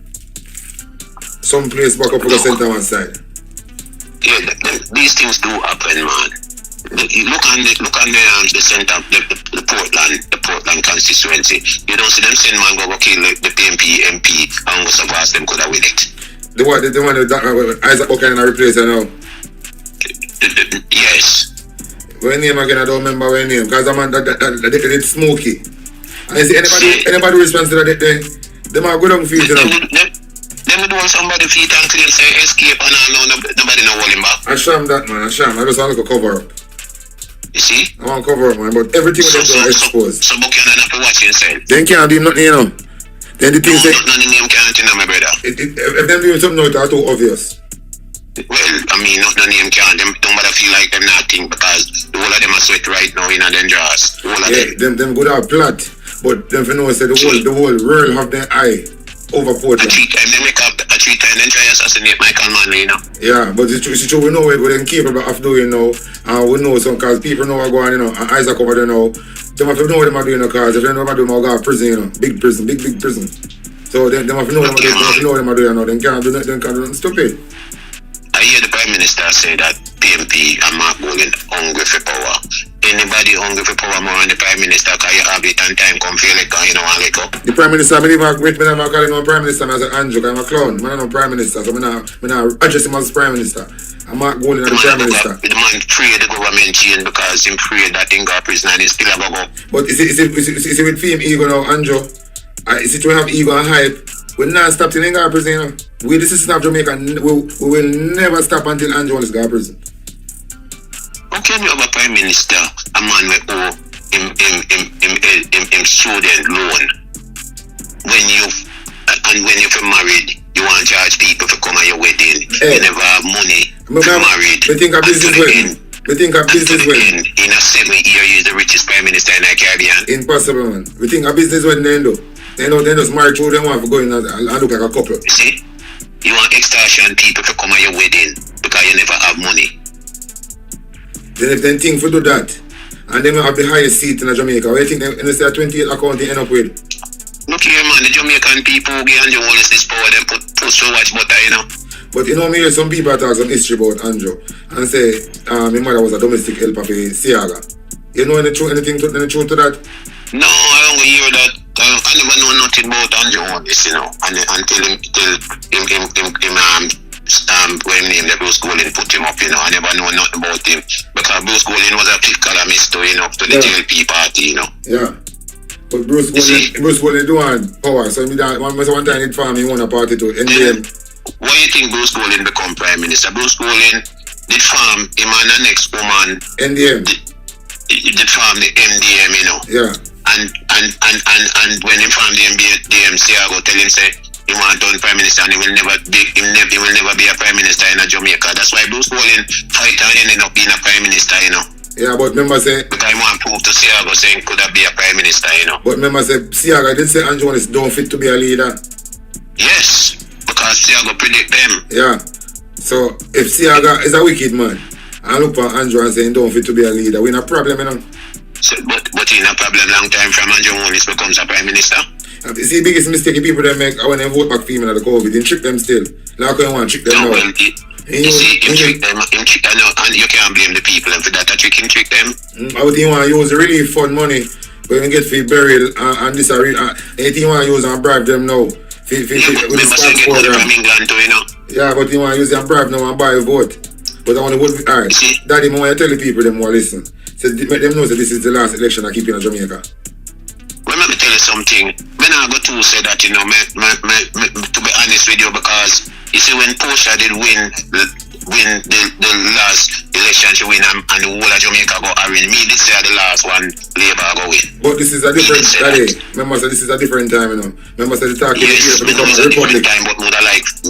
Some place back up for the St. Thomas side. Yeah, these things do happen, man. Look on the center, the Portland constituency. You don't see them send man go kill the PMP MP and go surpass them could have win it. The one that Isaac Buchanan replace now. Yes. When name again, I don't remember when name. Because the man that did Smokey. And you see anybody responds to that day, they might go down feet, you know. Them do somebody feet and clean say escape and all nobody know hold him back. I sham that man, I sham. I just want to cover up. You see? I want to cover up, man, but everything with them are exposed. So Buchanan have to watch himself. Then can't do nothing, you know. Then the thing say none of them can't, you know, my brother. if them doing something now, it's too obvious. Well, I mean, not none of them can't. Them don't matter feel like them nothing because the whole of them are sweat right now in them jaws. The whole of them good are plot, but them for know say the whole world have their eye over Portland. A 3 time then try assassinate Michael Manley, you know. Yeah, but it's true we know what we're capable of doing now, and we know some cause people know what going, you know, and Isaac over there now. Them have to know what them are doing, cause if they know what they're doing, they'll go to prison, you know, big prison. So them have to know what them are doing now. They can't do nothing stupid. I hear the Prime Minister say that PMP and Mark Golding hungry for power. Anybody hungry for power more than the Prime Minister, because you have it and time come feel like you know and like up. The Prime Minister, I never call him no Prime Minister, I say Andrew, I'm a clown. I'm no Prime Minister, so I'm not address him as Prime Minister. I'm Mark Golding as the Prime Minister. The man prayed the government change because he prayed that he got prison and he still have a go. But is it with him ego now, Andrew? Is it we have ego and hype? We're not stop till he got prison, you know. We the system of Jamaica, we will never stop until Andrew is got prison. How can you have a Prime Minister, a man with owe him student loan when you're married, you want to charge people to come at your wedding, you never have money to married. We think of business wedding. In a 7 year, you're the richest Prime Minister in the Caribbean. Impossible, man. We think of business wedding then though. They just marry through them want to go in and look like a couple. You see? You want extortion people to come at your wedding because you never have money. Then if they think to do that, and they have the highest seat in Jamaica, what do you think they say 28 account they end up with? Look here, man, the Jamaican people who give Andrew Wallace this power, them put so much butter, you know. But you know, me hear some people talk some history about Andrew and say my mother was a domestic helper for Siaga. You know anything to that? No, I don't hear that. I never know nothing about Andrew Wallace, you know, until him when him named Bruce Golding put him up, you know. I never know nothing about him because Bruce Golding was a big columnist, you know, to the JLP party, you know. Yeah. But Bruce Golding do want power, so one time he farm he won a party to NDM. Why do you think Bruce Golding become Prime Minister? Bruce Golding did farm him and the next woman. NDM. Did farm the MDM, you know. Yeah. And when he farm the MDM, I go tell him say he want to turn Prime Minister and he will never be a Prime Minister in Jamaica. That's why Bruce Golding fight and ended up being a Prime Minister, you know. Yeah, but remember say because he want to prove to Siago saying could have be a Prime Minister, you know. But remember say Siago did say Andrew is don't fit to be a leader. Yes, because Siago predict them. Yeah. So if Siago is a wicked man and look for Andrew and say don't fit to be a leader, we in a problem, you know. So, but in a problem long time from Andrew Wallace becomes a Prime Minister. You see the biggest mistake people they make when they vote back female at the COVID, they trick them still. Like you want to trick them now. Well, you see, him trick them, and you can't blame the people for that. Trick them. But you want to use relief fund money when you get for burial and this anything you want to use and bribe them now. Remember saying get money from England too, you know. Yeah, but you want to use and bribe now and buy a vote. But I want to vote for alright. Daddy, I want to tell the people them more listen. So make them know that this is the last election I keep in Jamaica. Well, let me tell you something. When I go to say that, you know, to be honest with you, because you see when Portia did win the last election, she win and the whole of Jamaica go arrange. Me did say the last one, Labour go win. But this is a different day. Remember, this is a different time, you know. Remember, the talk yes, here become it's a a republic. different time, but me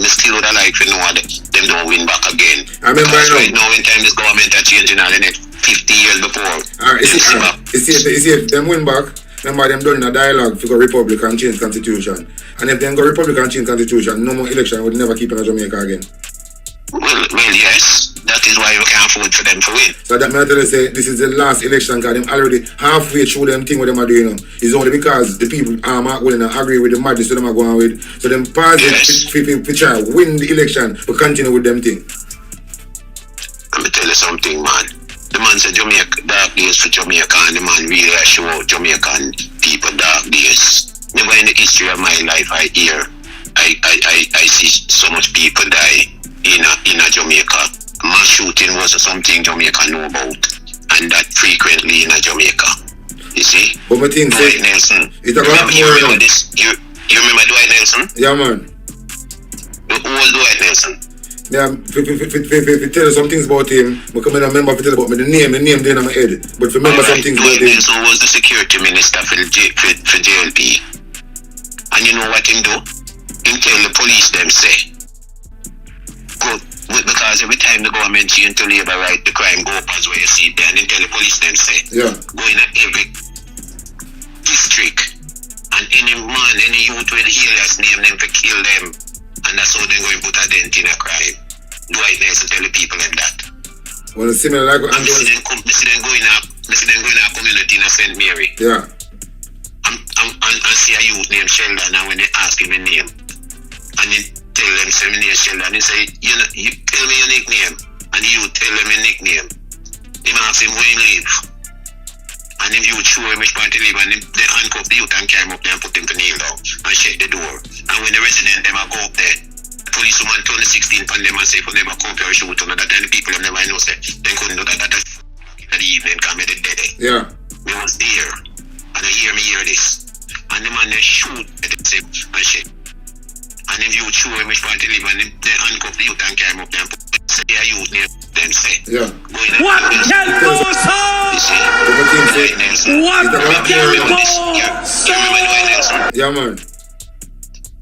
still would have liked to know that them don't win back again. I remember, because right now, in time this government are changing all the next 50 years before. You see if them win back, remember them done in a dialogue to go Republic and change constitution. And if them go Republic and change constitution, no more election would never keep in Jamaica again. Well, yes. That is why you can't vote for them to win. So that means to say this is the last election because them already halfway through them thing what them are doing. It's only because the people are not willing to agree with the madness that them are going with. So them pass it to try win the election but continue with them thing. Let me tell you something, man. The the man said Jamaica, dark days for Jamaica, and the man really show out Jamaican people dark days. Never in the history of my life I see so much people die in a Jamaica. Mass shooting was something Jamaica know about, and that frequently in a Jamaica. You see? But my thing Dwight Nelson. It's a lot You more remember now. this? You remember Dwight Nelson? Yeah, man. The old Dwight Nelson. Yeah, if tell you some things about him, I come in and remember to tell about me, the name there in my head. But remember some things about Dwight him. Nelson was the security minister for JLP. And you know what him do? Him tell the police them say, go, because every time the government change to labor right, the crime go up as where you see it there. And him tell the police them say, Yeah. go in every district. And any man, any youth with alias name them for kill them. And that's how they go and put a dent in a crime. Dwight Nelson tell the people them that. Well, similar like what And me see them go in a community in a St. Mary. Yeah. And see a youth named Sheldon, and when they ask him a name, and he tell them say my name is Sheldon, he say, you tell me your nickname, and you tell them your nickname. He ask him where he live. And if you show him which part he live, and they handcuff the youth and carry him up there and put him to kneel down and shut the door. And when the resident them go up there, the police woman turn the 16 on them and say if you never come here shoot on that, and the people them never know say they couldn't do that at the evening come in the dead. Yeah. We was there. And they hear this. And the man they shoot at the same and shit. And if you show him which part he live, and they handcuff the youth and carry him up there and put say a youth name them say. Yeah. Go in What can go you on? see? But my thing say, Dwight Nelson. What It's a lot can more You go remember this? You remember Dwight Nelson? yeah, man.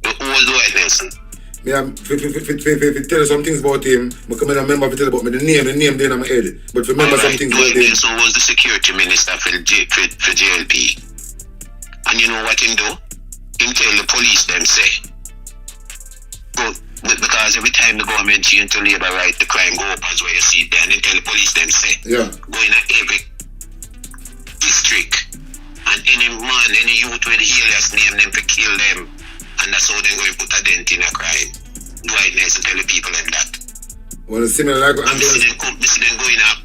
The old Dwight Nelson. Yeah, if tell you some things about him, I come in and remember to tell about me, the name there in my head. But remember some things about Dwight him. Nelson was the security minister for JLP. And you know what him do? Him tell the police them say, go, because every time the government change to labor right, the crime go up as where you see it there. And him tell the police them say, Yeah. go in every district. And any man, any youth with alias name them to kill them. And that's how they go and put a dent in a crime. Dwight Nelson tell the people them that. Well, similar like what And me see them go in a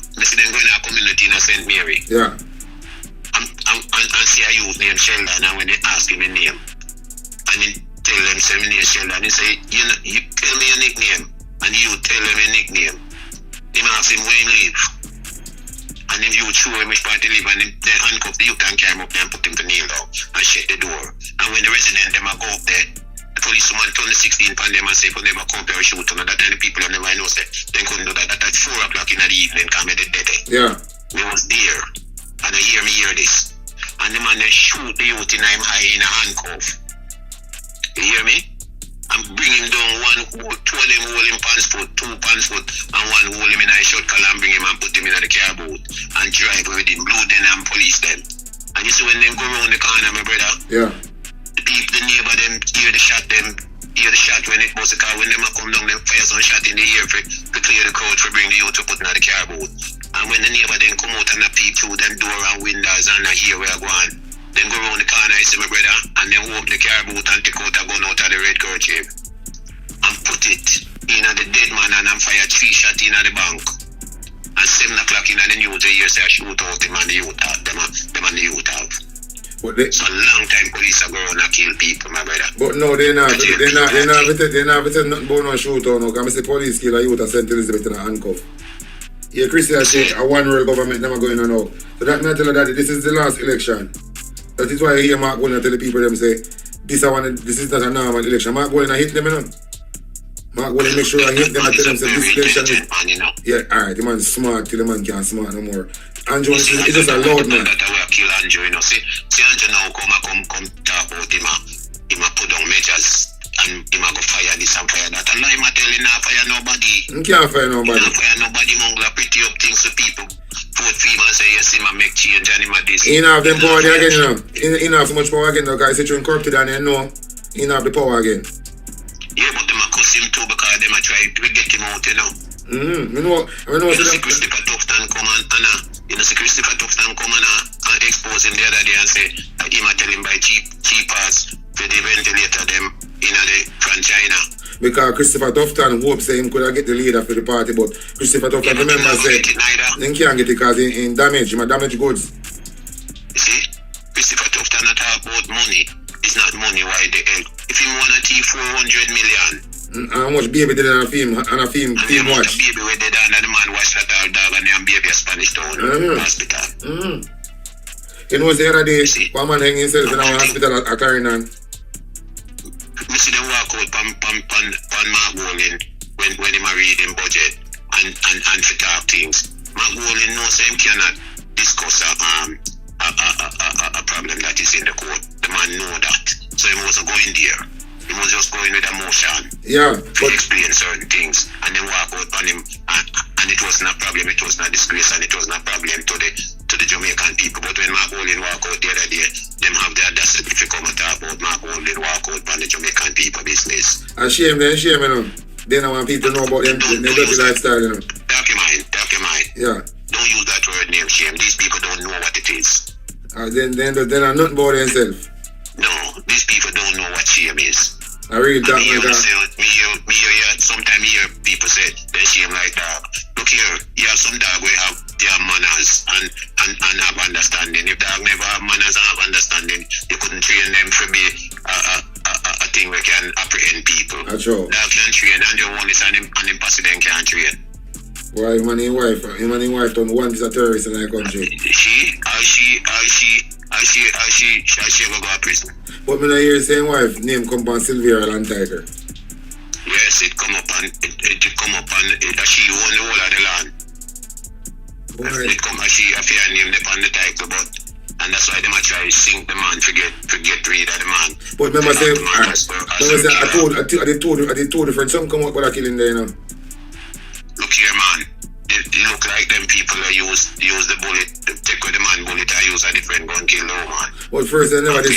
community in a St. Mary. Yeah. And see a youth named Sheldon, and when they ask him a name, and he tell them say my name is Sheldon, he say, you tell me your nickname, and you tell them your nickname. He ask him where he live. And if you show him which part he live, and they handcuff the youth and carry him up there and put him to kneel down and shut the door. And when the resident them go up there, the police woman turn the 16 on them and say if you never come here shoot on that, and the people never know say they couldn't do that at 4 o'clock in the evening come at the dead. Yeah. We was there. And I hear this. And the man they shoot the youth in him high in a handcuff. You hear me? And bring him down one hole, 2 of them hold him pants foot, 2 pants foot, and 1 hold him in a short collar and bring him and put him in the car boat and drive with him, blow them and police them. And you see when them go around the corner, my brother, Yeah. the people, the neighbor them hear the shot when it was the car, when them come down, them fire some shot in the air to clear the crowd for bring the youth to put in the car boat. And when the neighbor then come out and peep through them door and windows and hear where I go on, then go around the corner, I see my brother, and then open the car boot and take out a gun out of the red kerchief and put it in the dead man and fire 3 shots in the bank. And 7 o'clock in the news, you hear say I shoot out him and the youth have them and the youth have. But they, So long time police are going to kill people, my brother. but no, they're not nothing about no shootout no, because I say police kill a youth at St. Elizabeth in a handcuff. Yeah, Christian say a one world government never going on now. So that me tell you that this is the last election. That is why I hear Mark going to tell the people them say this is not a normal election. Mark going to hit them, you know. Mark going to make sure I hit them and tell them say this election is. Man, you know. Yeah, alright, the man's smart till the man can't smart no more. Andrew is just a loud man. That I will kill Andrew, you know. See Andrew now come talk about him a put down measures and him a go fire this and fire that. And lie him a tell him not fire nobody. He can't fire nobody. Not fire nobody, mongla pretty up things to people. Vote for him and say yes, him a make change and him a this. He don't have them power there again, you know. He don't have so much power again though, because he's corrupted and you know he don't have the power again. Yeah, but them a cuss him too because them a try to get him out, you know. I know. You know, see Christopher Tufton come and expose him the other day and say him a tell him buy cheap ass for the ventilator them in the from China. Because Christopher Tufton hopes that him could get the leader for the party, but Christopher Tufton remember said he can't get it because in damage, him damage goods. You see, Christopher Tufton not talk about money. It's not money, why the hell? If he want to take 400 million. How much baby did on a film watch? Baby where they done and the man watch that all dog and then baby a Spanish town hospital. You know the other day, one man hang himself in our hospital at Carrinan. We see them walk out pan Mark Golin when he read him budget and to talk things. Mark Golin knows him cannot discuss a problem that is in the court. The man know that. So he wasn't going there. He was just going with emotion. Yeah. To explain certain things and then walk out on him and it wasn't a problem, it wasn't a disgrace and it wasn't a problem to the Jamaican people. But when Mark Golin walk out the other day, them have the audacity to come and talk about Mark Golin walk out on the Jamaican people business. And shame, you know. They don't want people to know about them dirty lifestyle, you know. Talk your mind. Yeah. Don't use that word name shame. These people don't know what it is. Then are nothing about themselves. No, these people don't know what shame is. I really don't know that. Sometimes you hear people say they shame like dog. Look here, you have some dog where have their manners and have understanding. If dog never have manners and have understanding, you couldn't train them to be a thing where can apprehend people. That's true. Dog can train and the one is an impossible can't train. Why him and his wife done one piece of terrorist in our country. She ever go to prison? But me not hear saying wife name come on Sylvia and Tiger. Yes, it come up and she own the whole of the land. Boy. It come she a fair name upon the title, but and that's why they might try to sink the man to get rid of the man. But remember say I told the friend some come out but I killing there, you know. Look here, man. It look like them people that use the bullet, take with the man bullet and use a different gun kill the woman. But first they never did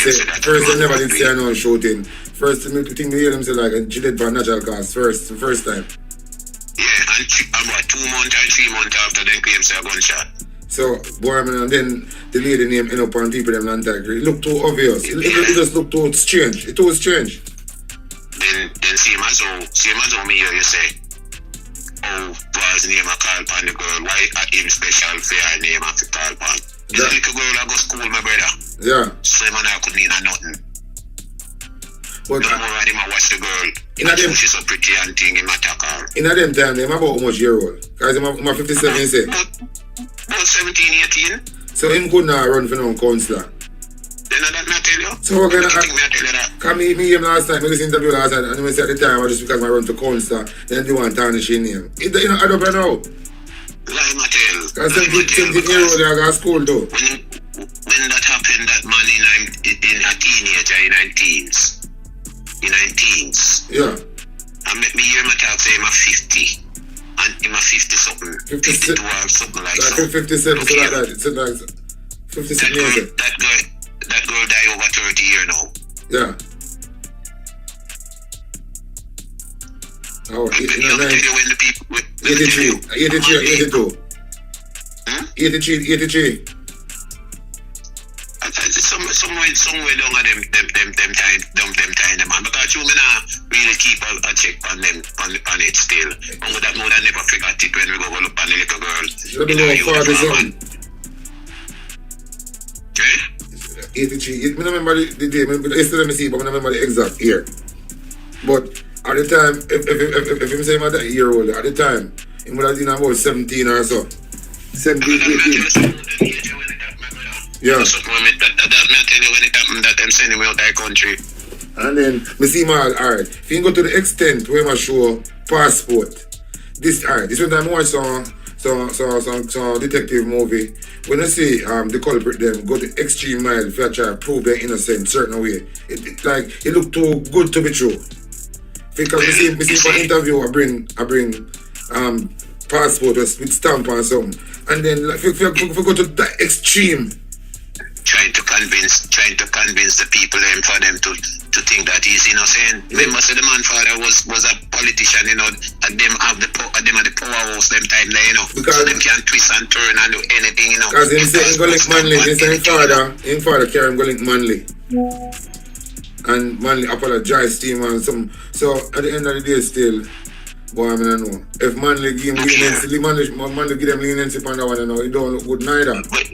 say no shooting. First the thing they hear them say like she did for natural cause the first time. Yeah, and what 2 months and 3 months after them claim say a gunshot. So boy, and then the lady name end up on people them Lantagra. It looked too obvious. It just looked too strange. It was strange. Then same as how me hear you say. Oh, was name a call upon the girl. Why him special for her name of the call upon? It's a little girl that go school, my brother. Yeah. So man I could mean a nothing. But no more than him I watch the girl. She's so pretty and thing him attack her. In them time, them about how much year old? Because him 57 he say. About 17, 18. So him could not run for no councillor. Then I don't tell you. So we're gonna think me I tell you that. Come me him last time, I listen to interview last time, and he said at the time, just because I run to councillor, then they want to tarnish his name. It you know, I don't know. Like I tell. Because 17-year-old they are going to school too. When that happened, that man in a teenager in 19s. In 19s. Yeah. And me hear my talk say him a 50. And him a 50 something. 52 or something like that. 57, so like that. It's like 57 years. That girl died over 30 years now. Yeah. Oh, you know, tell you when the people... 82. 83. Somewhere down at them time, man. Because you may not really keep a check on them, on it still. And we that know that never forgot it when we go look on the little girl. Should be no father son. Okay? 83. I remember the day, yesterday let me see, but I remember the exact year. But at the time, if him say my year old, at the time, he would have been about 17 or so. 17, 18. Yeah. So that may tell you when it happened that them sending me out that country. And then me see my alright. If you go to the extent where I show passport, this one time I watch some detective movie. When I see the culprit them go the extreme mile if you try to prove their innocent certain way. It look too good to be true. Because me see for interview I bring passport with stamp and something. And then if you go to that extreme. Trying to convince the people for them to think that he's innocent. Yeah. Remember, the man father was a politician, you know, and them have the powerhouse them time there, you know. Because so them can twist and turn and do anything, you know. Because him say him go link Manly, him say him father carry him go link Manly. And Manley apologized to him and some. So at the end of the day, still, boy, I don't know. If Manley give him leniency, Manley give them leniency on that one, you know, it don't look good neither. But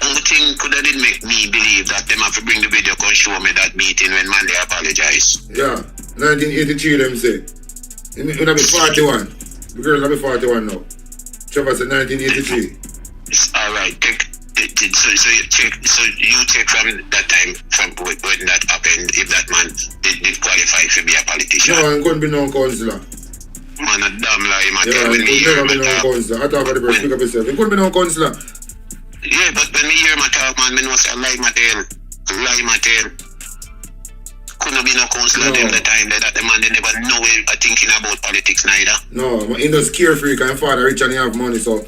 only thing could have did make me believe that them have to bring the video and show me that meeting when Manley apologized. Yeah, 1983 them say. It would have been 41. The girl will be 41 now. Trevor said 1983. It's alright. So you take from that time, from when that happened, if that man did qualify to be a politician. No, he couldn't be no councillor. Man, a damn lie, man. Yeah, When he me hear couldn't be him no talk, councillor. I thought about the person, pick up yourself. He couldn't be no councillor. yeah, but when me hear him talk, man, me know say lie my tail. Lie my tail. Couldn't be no councillor them the time that the man they never know thinking about politics neither. No, he does carefree because his father rich and he have money, so.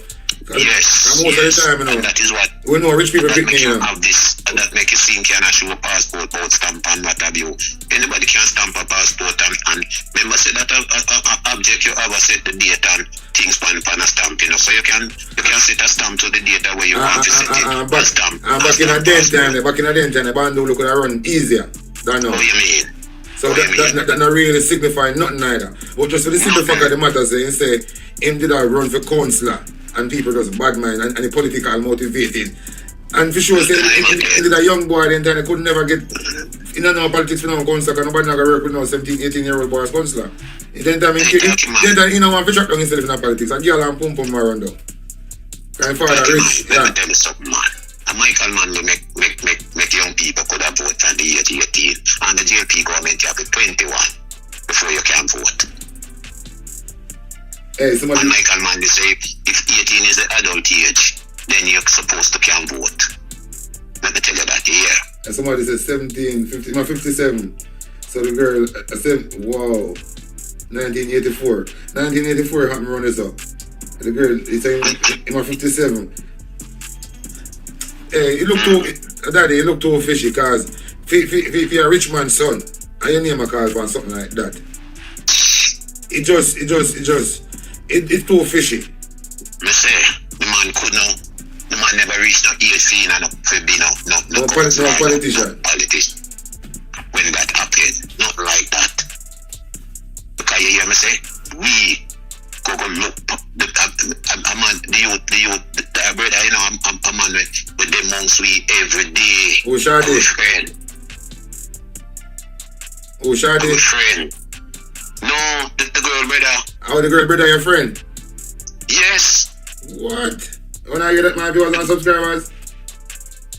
Yes, most of the time, you know, and that is what we know rich people that pick make me. you have this, and that make you think can show a passport, both stamp and what have you. Anybody can stamp a passport and remember say that object you have set the date and things pan a stamp, you know. So you can set a stamp to the date where you want to set it. Back in the day time, the band do look at run easier than now. What you mean? So that not really signify nothing neither. But just for the simple fact of the matter, say you say him did a run for councillor. And people just bad mind and the political motivated. And for sure, say, he did a young boy then he could never get in no politics for no councillor because nobody not going to work with no 17, 18-year-old boy as councillor. Then time he don't want to track down himself in politics and girl and pum around though. And father rich, Let me tell you something, man. A Michael man will make young people could have voted from the age 18 and the JP government you have to 21 before you can vote. Hey, somebody. And Michael Manley say if 18 is the adult age, then you're supposed to can vote. Let me tell you that here. And somebody said 17, 50, no, 57. So the girl said, wow, 1984. 1984 happened around this up. The girl, it's in my 57. Hey, Daddy, it look too fishy because if you're a rich man's son, and your name a call for something like that, it's too fishy. Me say, the man could know. The man never reached no 18 and could be no politician. When that happened, not like that. Because you hear me say, we go look a man, the youth, the brother, you know, a man with the monks we every day. Who Shadi? Our friend. Who Shadi? Our friend. No, the girl brother. How the girl brother your friend? Yes. What? When I get that my viewers and subscribers?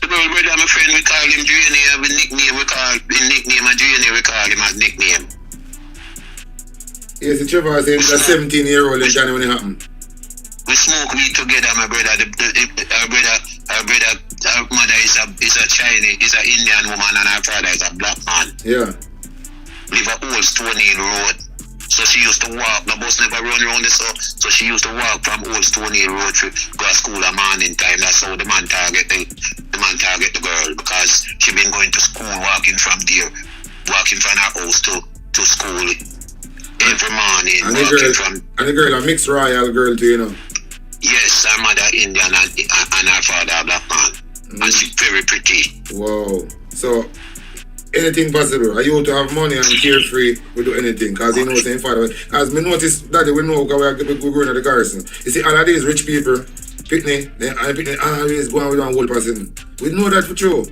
The girl brother, my friend, we call him Drainy, have a nickname, we call him nickname, and Drainy, we call him as nickname. Yes, the Trevor said he's a 17-year-old in China when it happened. We smoke weed together, my brother. Our mother is a Chinese, is an Indian woman, and our father is a black man. Yeah. Live a old Stone Hill Road. So she used to walk, the bus never run around this, so she used to walk from Old Stone Hill Road to go to school at morning time. That's how the man target the girl, because she been going to school, walking from her house to school every morning. And the girl a mixed royal girl too, you know. Yes, her mother Indian and her father a black man. And she's very pretty. Wow. So anything possible. I used to have money and carefree, we do anything. Because he knows his father. Because me notice that we know because we're going to the garrison. You see, all of these rich people, Pitney, they always go on with one whole person. We know that for true.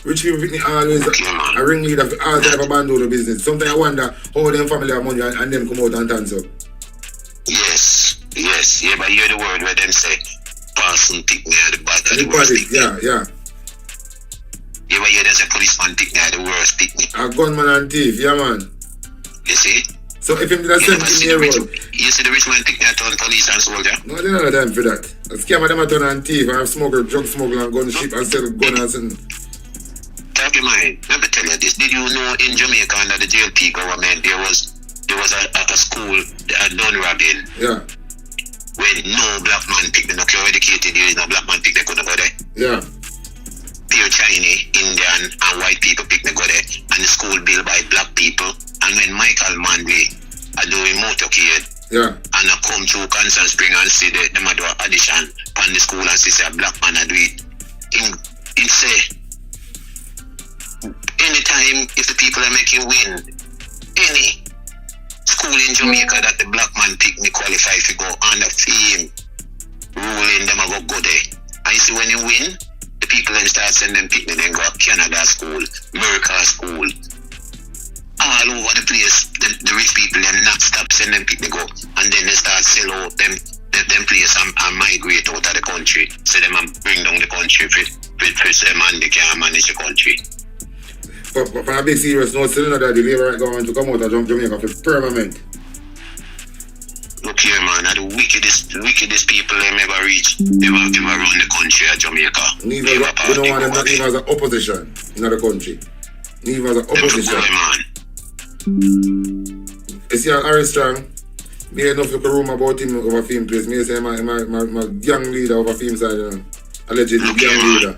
Rich people, Pitney, always a ringleader for all type of bandolo business. Sometimes I wonder how them family have money and them come out and dance up. Yes. Yeah, but you hear the word where them say, person pick me at the worst pick me. Yeah. Yeah, but you hear them say, policeman pick me at the worst pick me. A gunman and thief, yeah man. You see? So if him did a 17-year-old. You see the rich man pick me at turn police and soldier? No, they don't have time for that. A scammer them a turn and thief and have smuggler, drug smuggler and gun ship and sell gunners and... Talk your mind. Let me tell you this. Did you know in Jamaica under the JLP government there was a school done robbing? Yeah. When no black man picked, no care educated, there is no black man picked, they couldn't go there. Yeah. Pure Chinese, Indian, and white people picked, they go there. And the school built by black people. And when Michael Manley are doing motorcade, yeah, and I come to Constant Spring and see them do an audition on the school and see a black man do it. He say, anytime if the people are making win, any school in Jamaica that the black man pick me qualify to go under fame ruling, them I go there. And you see when you win, the people then start sending them pick me, then go Canada school, America school, all over the place. The rich people them not stop sending them pick me go, and then they start sell out them place and migrate out of the country. So them and bring down the country for them and they can't manage the country. But a big serious note, still that the Labour government to come out of Jamaica for permanent. Look here, man, the wickedest people them ever reach, ever run the country of Jamaica. Neither we don't want them not even as an opposition in the country. Neither as an opposition. You see, Harry Strong, me enough look a room about him over film place. Me say my young leader over film side, you know. Allegedly young leader.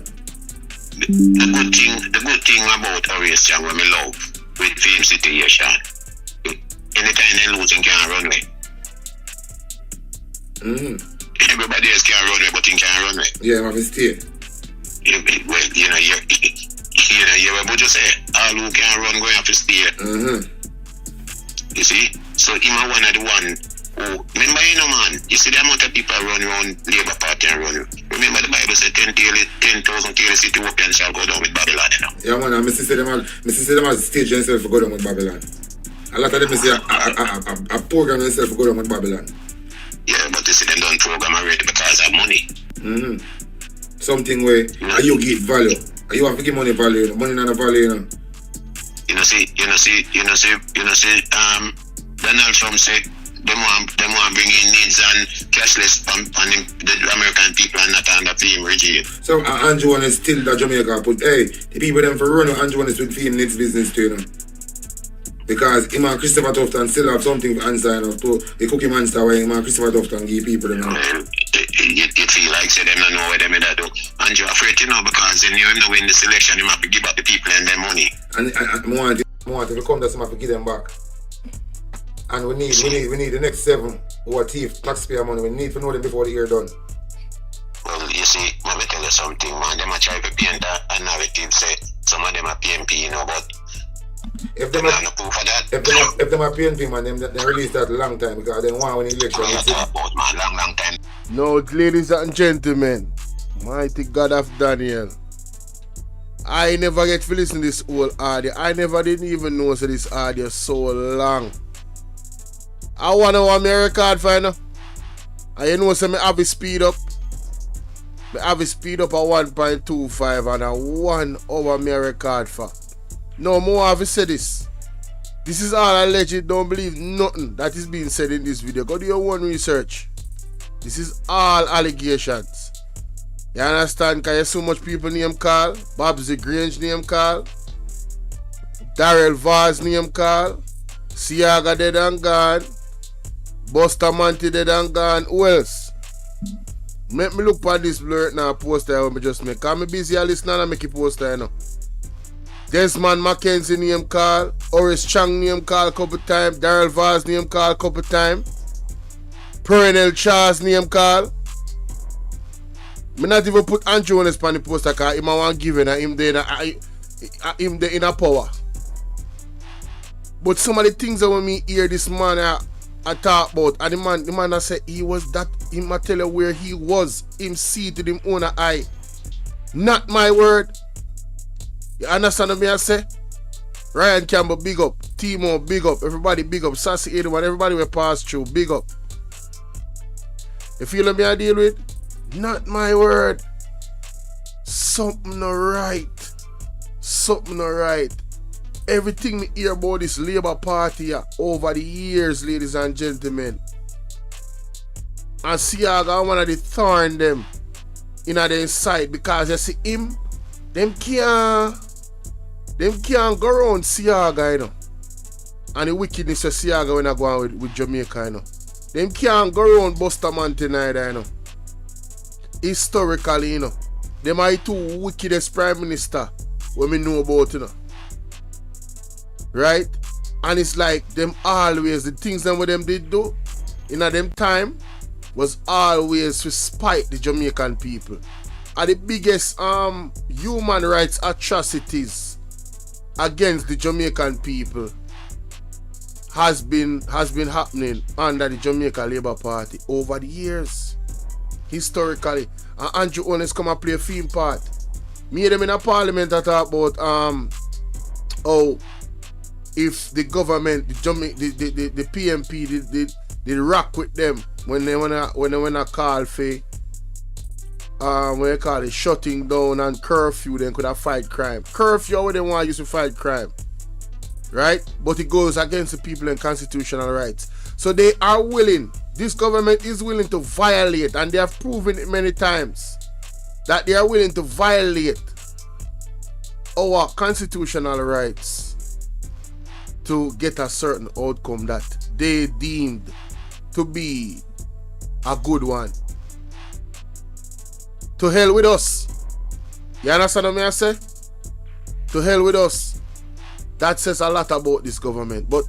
The good thing about Harry Strong, what me love with film situation, anytime they losing can't run away. Everybody else can run away, but he can't run away. Yeah, man, stay. Well, you what you say? All who can run going have to stay. You see? So him one of the one who, remember man, you see the amount of people run around Labour Party and run. Remember the Bible said 10,000 tails Ethiopians shall go down with Babylon, you know. Yeah man, I see them as stage themselves for go down with Babylon. A lot of them say a program themselves for go down with Babylon. Yeah, but you see them don't program already because of money. Something where you give value. You have to give money value, money not a value, you know. You know see, Donald Trump said they want bring in needs and cashless on the American people and not under film regime. So Andrew one is still that Jamaica put, hey, the people them for run Andrew one is with film needs business too, you know. Because him and Christopher Tufton still have something to answer, you know, to the cookie monster where him and Christopher Tufton give people, you know. Well, it feel like say them don't know what them do. And you're afraid to know because then you know win the selection, you have to give back the people and their money. And I want to come to some to give them back. And we need the next 7 who are thief taxpayer money. We need to know them before the year done. Well, you see, let me tell you something, man. Them are trying to paint a narrative, say some of them are PNP, you know, but if them are no proof of that. If them are PNP, man, they released that a long time because they want win the election. What you talk about, man, long time. No, ladies and gentlemen, mighty God of Daniel, I never get to listen to this whole audio. I never didn't even know so this audio so long. I want to know my record for now. And you know so I have it speed up. I have it speed up at 1.25 and a 1 hour my record for. No more have to say this. This is all alleged. Don't believe nothing that is being said in this video. Go do your own research. This is all allegations. You understand? Because you so much people name call. Babsy Grange name call. Darrell Vaz name call. Siaga dead and gone. Bustamante dead and gone. Who else? Make me look at this blur now poster I just make. Because I'm busy listening and make a poster, you know. Desmond Mackenzie name call. Horace Chang name call a couple times. Darrell Vaz name call a couple times. Perennial Charles name call. Me not even put Andrew on the poster because him I want giving him there in a power. But some of the things that when me hear this man I talk about, and the man that said he was that, him I tell you where he was, him see to him own eye. Not my word. You understand what I say? Ryan Campbell, big up. Timo, big up. Everybody, big up. Sassy 81, everybody will pass through, big up. You feel what I deal with? Not my word. Something not right. Something not right. Everything me hear about this Labour Party over the years, ladies and gentlemen. And Siaga one of the thorn them in their side because you see him, them can't go around Siaga, you know. And the wickedness of Siaga when I go on with Jamaica, you know. Them can't go around Bustamante neither, you know. Historically, you know. Them are the 2 wickedest prime minister when we know about, you know. Right? And it's like them always, the things them what them did do in them time was always to spite the Jamaican people. Are the biggest human rights atrocities against the Jamaican people has been happening under the Jamaica Labour Party over the years. Historically. And Andrew Honest come and play a film part. Me and them in a parliament that talk about if the government, the PMP they rock with them when they wanna call for when they call it shutting down and curfew, then could have fight crime. Curfew what they want use to fight crime. Right? But it goes against the people and constitutional rights. So they are willing, this government is willing to violate, and they have proven it many times, that they are willing to violate our constitutional rights to get a certain outcome that they deemed to be a good one. To hell with us. You understand what I say? To hell with us. That says a lot about this government. But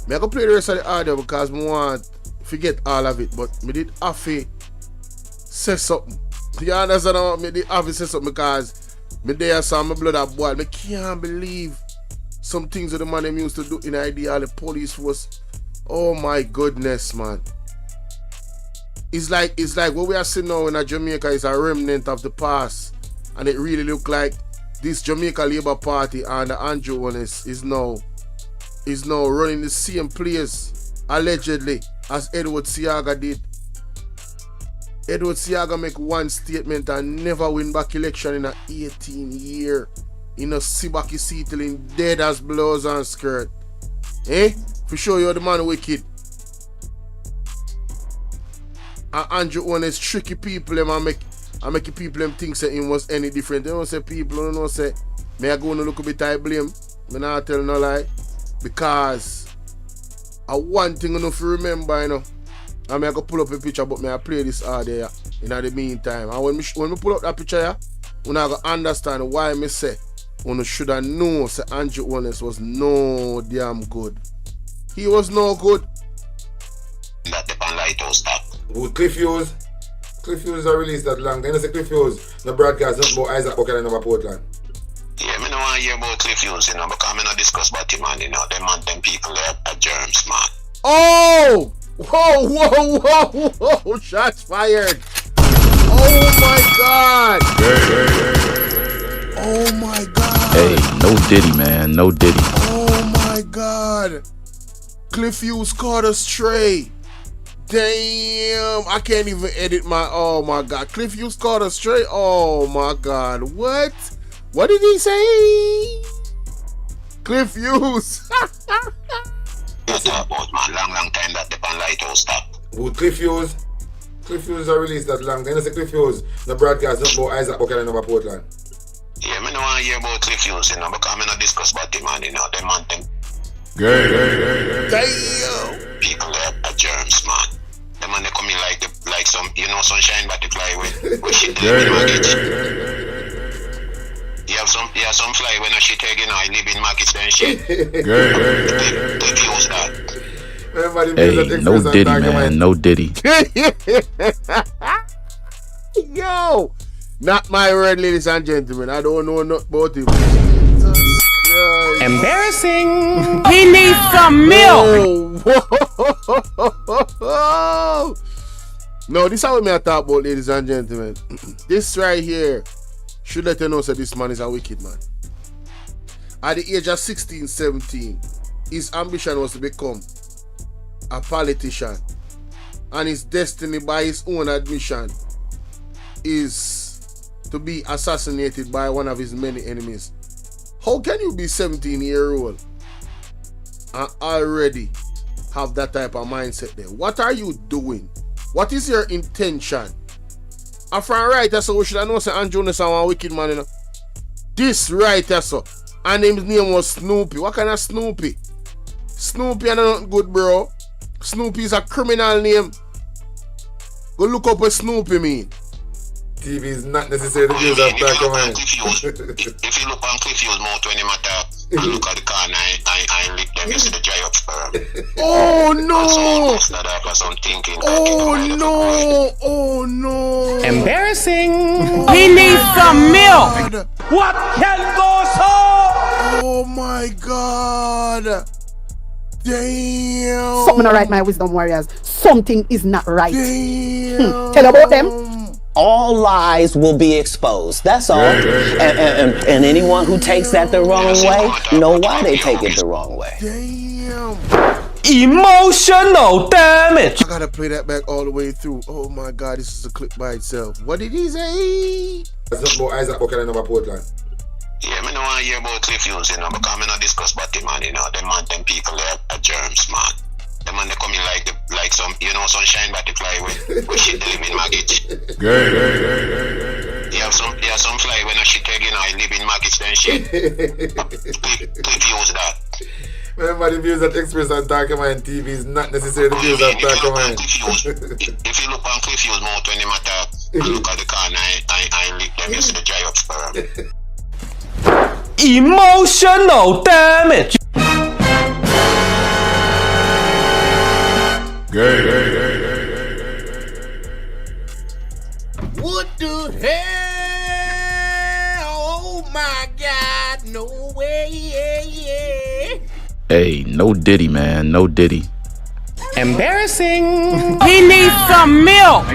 I go play the rest of the audio because I want to forget all of it. But I did have to say something. You understand what I did have to say something because I there saw my blood that boil. I can't believe some things that the man them used to do in the idea the police was. Oh my goodness, man. It's like what we are seeing now in Jamaica is a remnant of the past. And it really look like this Jamaica Labour Party and the Andrew Honest is now running the same place, allegedly, as Edward Seaga did. Edward Seaga make one statement and never win back election in a 18 year. In a Sibaki settling dead as blouse and skirt. Eh? For sure you're the man wicked. And Andrew Honest tricky people them and make people them think that him was any different. They don't say people don't know say may I go and look a bit I blame. Me not tell no lie. Because one thing enough to remember, you know. I may go pull up a picture, but may I play this audio in the meantime. And when me pull up that picture here, you go understand why me say you should have known say Andrew Honest was no damn good. He was no good. That the lighthouse stop. With Cliff Hughes are released that long. Then I say Cliff Hughes, no broadcast, not about Isaac Buchanan over Portland. Yeah, me no want to hear about Cliff Hughes, you know, because me not discuss about him, man, you know, them people there are germs, man. Oh! Whoa! Shots fired! Oh my God! Oh my God! Hey, no Diddy, man, no Diddy. Oh my God! Cliff Hughes caught a stray. Damn, I can't even edit my. Oh my God, Cliff Hughes caught a stray. Oh my God, what? What did he say? Cliff Hughes. You talk about, man, long time that the lighthouse stop. With Cliff Hughes are released that long. Then I say Cliff Hughes, no broadcast, not about Isaac Buchanan over Portland. Yeah, me no want to hear about Cliff Hughes, you know, because me not discuss about him, man, you know, them. Damn. People there are germs, man. Them man they come in like some, you know, sunshine butterfly with shit live in You have some fly when a shit egg, you know, I live in markets and shit. They close that. Hey, no Diddy, man, no Diddy. Yo, not my word, ladies and gentlemen. I don't know nothing about him. Embarrassing. He needs some milk. Whoa. No, this is how me I talk about, ladies and gentlemen. This right here should let you know that this man is a wicked man. At the age of 16, 17, his ambition was to become a politician. And his destiny, by his own admission, is to be assassinated by one of his many enemies. How can you be 17-year-old and already have that type of mindset there? What are you doing? What is your intention? A friend writer, so we should have known say Andrew Honest is a wicked man, you know. This writer, so, and his name was Snoopy. What kind of Snoopy? Snoopy is not good, bro. Snoopy is a criminal name. Go look up what Snoopy mean. TV is not necessarily the use of black and white. If you look on Cliff Hughes' mouth when he matter and look at the corner and lick them, you see the dry up sperm. Oh no! Oh no! Embarrassing. Oh, he needs some milk. God. What can go so? Oh my my God. Damn. Something not right, my wisdom warriors. Something is not right. Damn. Tell about them. All lies will be exposed. That's all. And anyone who takes that the wrong way know why they take it the wrong way. Damn. Emotional damage. I gotta play that back all the way through. Oh my God, this is a clip by itself. What did he say? That's not about Isaac Buchanan over Portland. Yeah, me no want to hear about Cliff Hughes, because me not discuss about him, man, them people are germs, man. Them man, they come in like some, sunshine butterfly with shit living maggots. You have some fly when a shit egg, living maggots, then shit. Cliff Hughes that. Remember, the views that express on Darkerman TV is not necessarily the views of Darkerman. If you look on Cliff Hughes mouth when him attack, and look at the corner, I lick them, you see the dry up sperm. Emotional damage. What the hell? Oh my God, no way. Hey, no Diddy, man. No Diddy. Embarrassing. He needs some milk.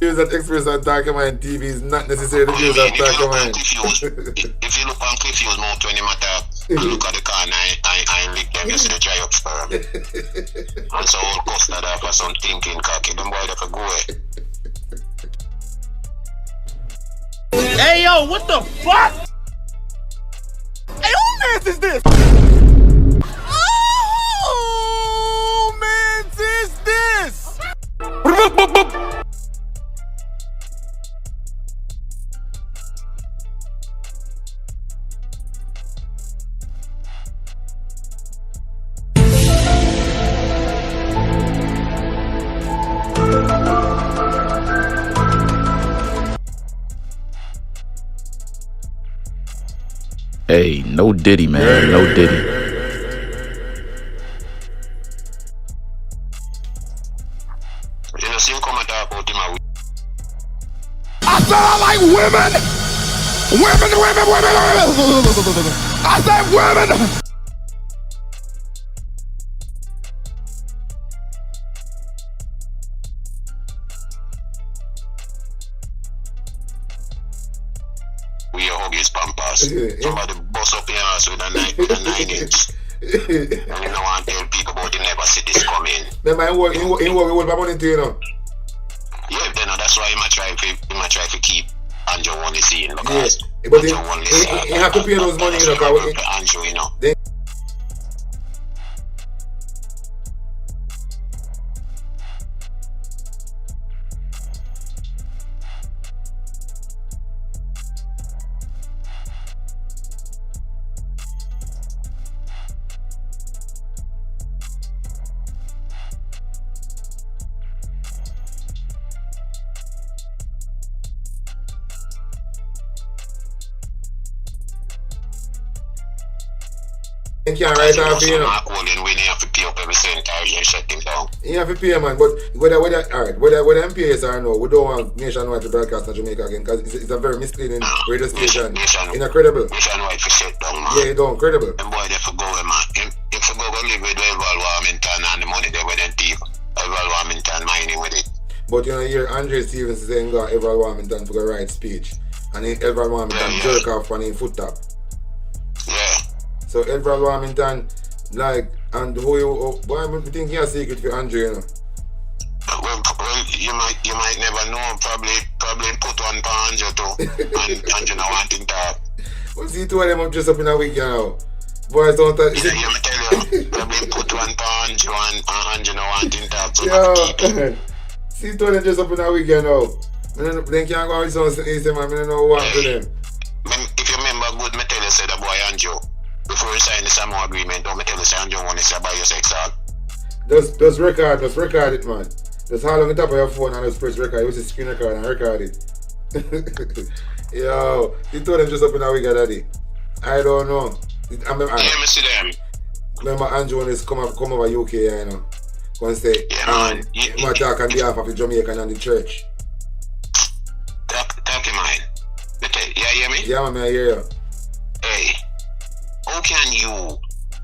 Views that express on Darkerman TV is not necessarily the views of Darkerman. If you look on Cliff Hughes mouth when him attack, and look at the corner, I lick them, you see the dry up sperm. And so all custard after some thinking cocky, them boy they for go away. Hey yo, what the fuck? Hey, who man is this? Oh man, is this? Hey, no Diddy, man. No Diddy. You know, see him come and talk about him. I said I like women. Women. I said women. We hug his pampas. Somebody bust up your ass with a 9-inch. And you don't want to tell people about him never see this coming. Remember, he work my money too, Yeah, then that's why he might try to keep Andrew only seeing because but Andrew only seeing. he have to pay those money, Andrew, He can't write off, When you have to pay up every cent, you shut him down. He have to pay, man, but whether MPS or no, we don't want nationwide to broadcast in Jamaica again because it's a very misleading radio station. Incredible. Nationwide for shut down, man. Yeah, you don't, credible. Them boy, they for go, man. If you go live with Edward Warmington and the money they with them people, Edward Warmington mining with it. But you know, here Andre Stevens saying got Edward Warmington for the right speech. And Edward Warmington jerk off on his foot top. Yeah. So Edward Warmington, like, and why I think he has a secret for Andre, you know? Well, you might never know. Probably put one for Andrew too, and Andrew not wanting that. Well, see, two of them up just up in a week, you know. Boys don't touch. Yeah, me tell you, probably put one for Andrew and Andrew not wanting that. So yo, see, two of them just up in a week, you know. Then can't go out with some easy, man. I don't know what to them. If you remember good, me tell you, say the boy Andrew. Before you sign the Samoa agreement, don't me tell you, say Andrew want to say buy your sex all. Just record it, man. Just hold on the top of your phone and just press record. Use the screen record and record it. Yo, you told them just up in a week, daddy. I don't know. Let me see them. Remember Andrew when come over UK, you know. When say, Yeah, man. you talk on behalf of the Jamaican and the church. Talk your mind. You hear me? Yeah, man, I hear you. Hey, how can you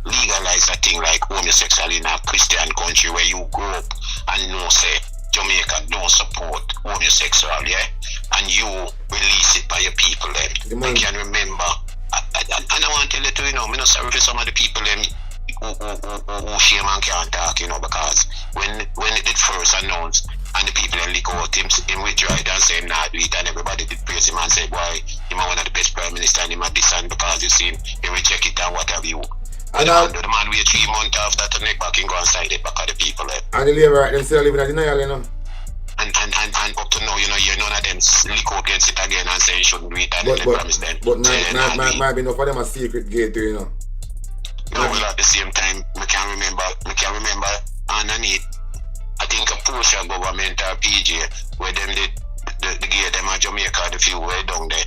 legalize a thing like homosexual in a Christian country where you grow up and know, say, Jamaica don't support homosexual, yeah? And you release it by your people, then. I can remember, and I want to tell you too, I'm not sorry for some of the people, who shame and can't talk, because when it did first announced, and the people in lick out him withdraw it and say him not do it, and everybody did praise him and say, boy, him one of the best prime minister and him a this, and because you see him, he reject it and what have you. And the man wait 3 months after to make back and go and sign it back at the people. And the labor right, them still living in denial, And up to now, you're none of them lick out against it again and say you shouldn't do it and then promise them. But might be enough for them a secret gate too, No, well at the same time, we can remember underneath, I think a portion government or PJ where them did the gate them at Jamaica the few way down there.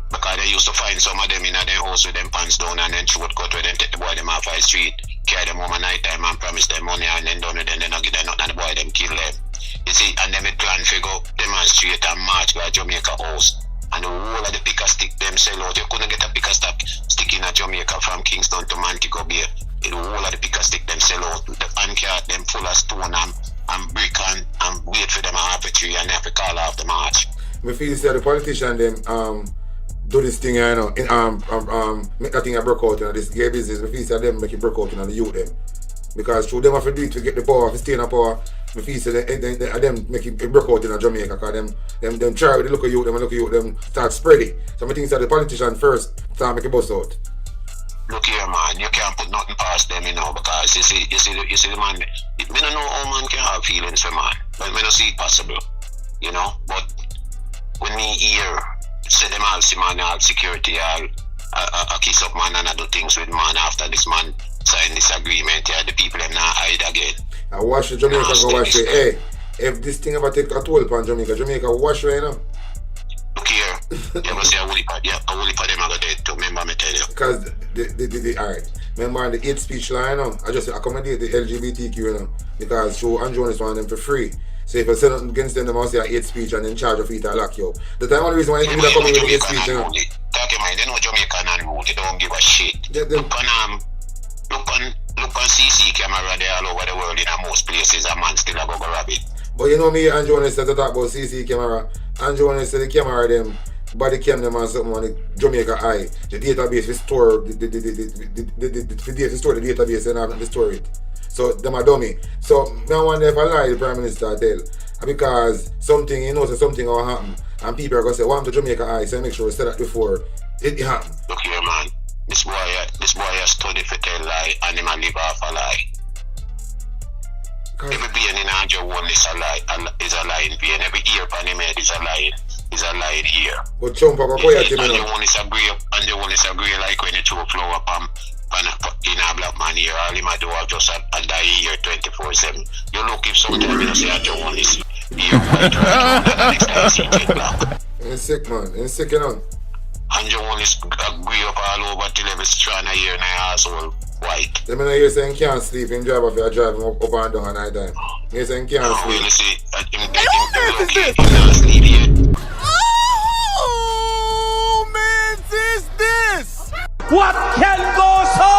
Because they used to find some of them in their house with them pants down and then throat cut where them take the boy them off the street, carry them home at night time and promise them money and then done it and then not give them nothing and the boy them kill them. You see, and them it plan figure demonstrate and march by Jamaica house. And the whole of the picker stick them sell out. You couldn't get a picker stick in Jamaica from Kingston to Montego Bay. The whole of the picker stick them sell out. The handcart them full of stone and brick and wait for them to have a tree and have to call off the march. Me feel say the politician them do this thing, make that thing a broke out, this gay business. Me feel say them make it broke out, the youth them. Because through them have to do it to get the power, to stay in the power. Me feel say them make it broke out in Jamaica, because them try with the local youth, them start spreading. So I think that the politician first start make it bust out. Look here, man, you can't put nothing past them, because you see the man. Me don't know how man can have feelings for man, but me don't see it possible, But when me hear say them all see man, all security, all kiss up man and do things with man after this man sign this agreement, the people them not hide again. I watch the Jamaica go watch it. Hey, if this thing ever take a toll upon Jamaica watch right now. Look here, you ever see a whole heap of them are dead too, remember me tell you. Because alright. Remember the hate speech line, I just accommodate the LGBTQ, because Joe and Jonas want them for free. So if I say nothing against them, they must say hate speech and in charge of it and lock you up. The time only reason why you need to come in with hate speech, Talk your mind, they know Jamaican and rude, they don't give a shit. Look on CC camera there all over the world in most places, a man still a go grab it. But me and Jonas said to talk about CC camera, and Jonas said the camera them, body cam them and something on the Jamaica eye. The database will store the database and have to store it. So them a dummy. So I wonder if I lie the Prime Minister tell. Because something, so something will happen. And people are going to say, well, I'm to Jamaica eye, so make sure we say that before it happen. Look here, man. This boy has studied for tell lie and him a live off a lie. Every being in Andrew one is a lying being. Every ear upon him head is a lying ear. But Chumpa go quiet him, and one is a grey like when you throw flower palm in a black man here. All him a do just a die here 24/7. You look if sometimes you say Andrew one is here white right next time see jet black. He's sick, man. He's sick, Andrew one is grey up all over till every strand of hair in the asshole white. Let me know you saying can't sleep in drive if you're driving up and down at night time. You saying can't sleep. You see, him can't sleep yet. Oh, man, this? What can go so?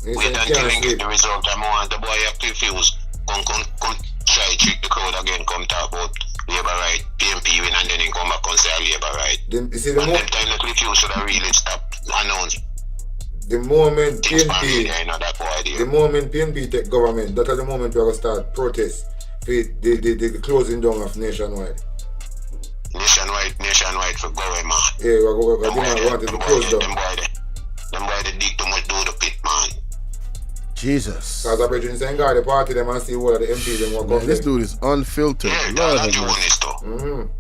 Wait until he get the result. I want the boy have confused. Come try trick the crowd again. Come talk about labor right, PMP win, and then he come back and say labor right. You see and them time the confused should have really stopped announcing. The moment PNP take government, that is the moment we are going to start protest for the closing down of nationwide. Nationwide for government. Yeah, we wanted to close down. Them boy they dig too much do the pit, man. Jesus. Because I bet you saying God, the party them and see what the MP them want to come. This dude is unfiltered. Yeah, that's what you too.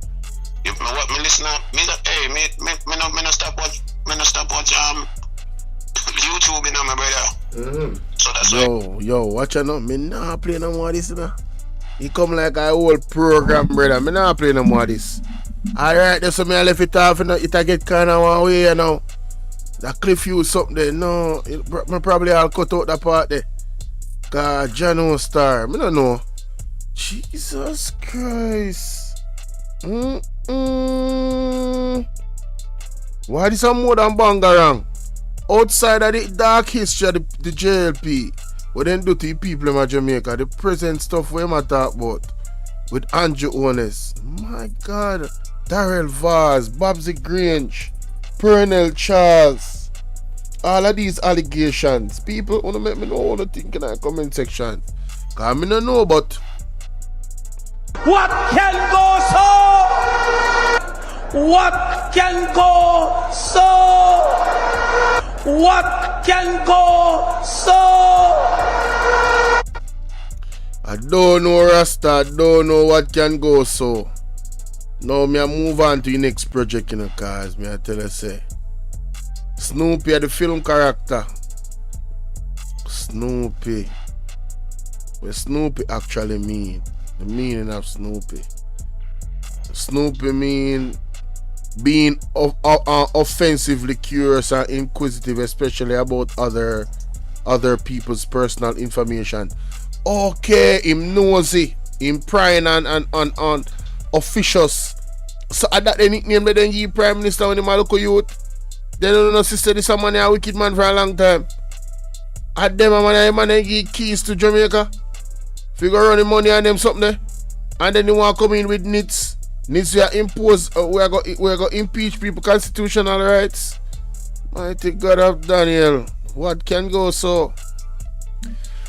You know what, me listen up, me no stop watch YouTube, my brother. So that's Yo, watch out now. Me nah play no more of this, He come like a whole program, brother. Me nah play no more of this. Alright, that's what me I left it off, it a get kind of one way, That cliff use something there. No, me probably I'll cut out that part there. God, Jano Star. I don't know. Jesus Christ. Why this a more than Bangarang? Outside of the dark history of the JLP, what then do to the people in Jamaica, the present stuff we might talk about with Andrew Ones. My God. Darrell Vaz, Babsy Grange, Pernell Charles. All of these allegations. People want to make me know what they think in the comment section. Because I don't know, but What can go so? What can go so? What can go so? I don't know, Rasta. I don't know what can go so. Now me I move on to the next project, you know, cause me I tell you say Snoopy are the film character. Snoopy. What Snoopy actually mean? The meaning of Snoopy. Snoopy mean being offensively curious and inquisitive, especially about other people's personal information. Okay, him nosy, him prying on officials. So that the nickname that then give Prime Minister when he look at youth. They don't know sister this a man a wicked man for a long time. At them a man give keys to Jamaica. Figure run the money and them something there. And then they want to come in with NITs. NITs we are impose we're going to impeach people constitutional rights. Mighty God of Daniel. What can go so?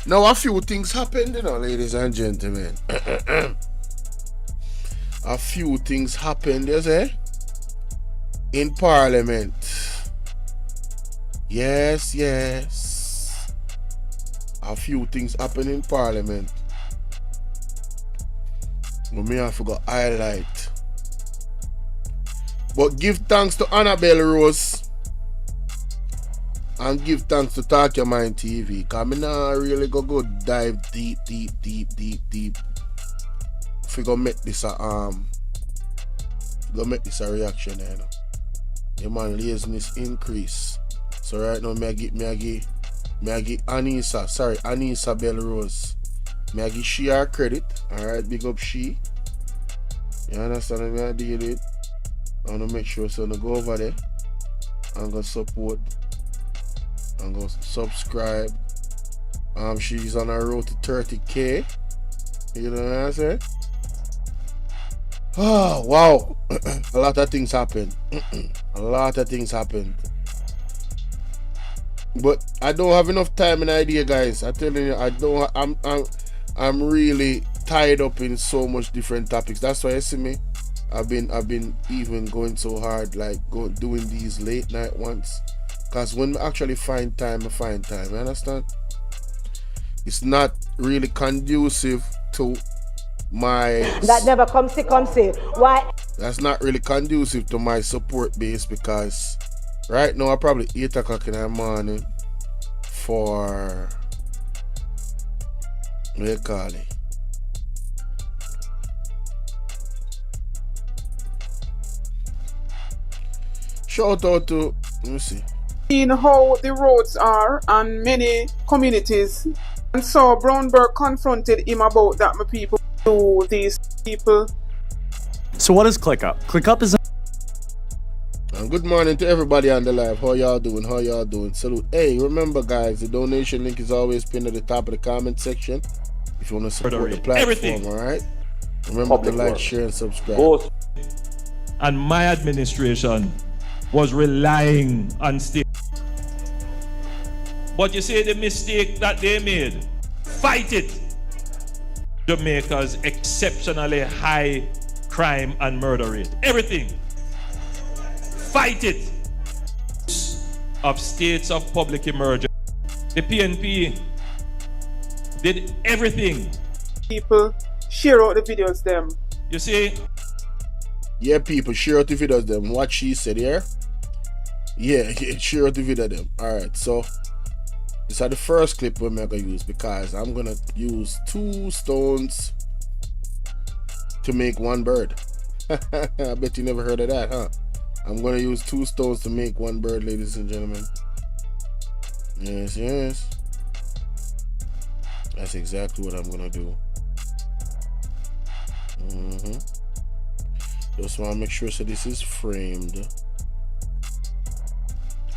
Now a few things happened, you know, ladies and gentlemen. A few things happened, you see, in Parliament. Yes. A few things happened in Parliament. But me I forgot highlight. But give thanks to Annabelle Rose. And give thanks to Talk Your Mind TV. Because I not really go dive deep. If we go make this a reaction, you know. The man laziness increase. So right now me I give Anissa Belrose. Me I give she her credit. Alright, big up she. You understand what I deal with? I wanna make sure so I go over there and go support and go subscribe. She's on her road to 30k. You know what I'm saying? Oh wow. A lot of things happened. But I don't have enough time and idea, guys. I tell you, I'm really tied up in so much different topics. That's why you see me. I've been even going so hard, like doing these late night ones. Cause when I actually find time, I find time. You understand? It's not really conducive to my. That never comes to why? That's not really conducive to my support base because right now I'm probably 8 o'clock in the morning for what do you call it? Shout out to, let me see. In how the roads are and many communities, and so Brownberg confronted him about that. My people do these people. So what is ClickUp? ClickUp is and good morning to everybody on the live. How y'all doing? Salute. Hey, remember guys, the donation link is always pinned at the top of the comment section if you want to support the platform. Alright, remember to like, share and subscribe. And my administration was relying on state. But you see the mistake that they made, fight it. Jamaica's exceptionally high crime and murder rate. Everything. Fight it. Of states of public emergency. The PNP did everything. People share out the videos them. You see? Yeah, people share out the videos them. What she said here? Yeah, share out the video them. Alright, so this is the first clip we're gonna use because I'm gonna use 2 stones to make 1 bird. I bet you never heard of that, huh? I'm gonna use 2 stones to make 1 bird, ladies and gentlemen. Yes. That's exactly what I'm gonna do. Just want to make sure so this is framed.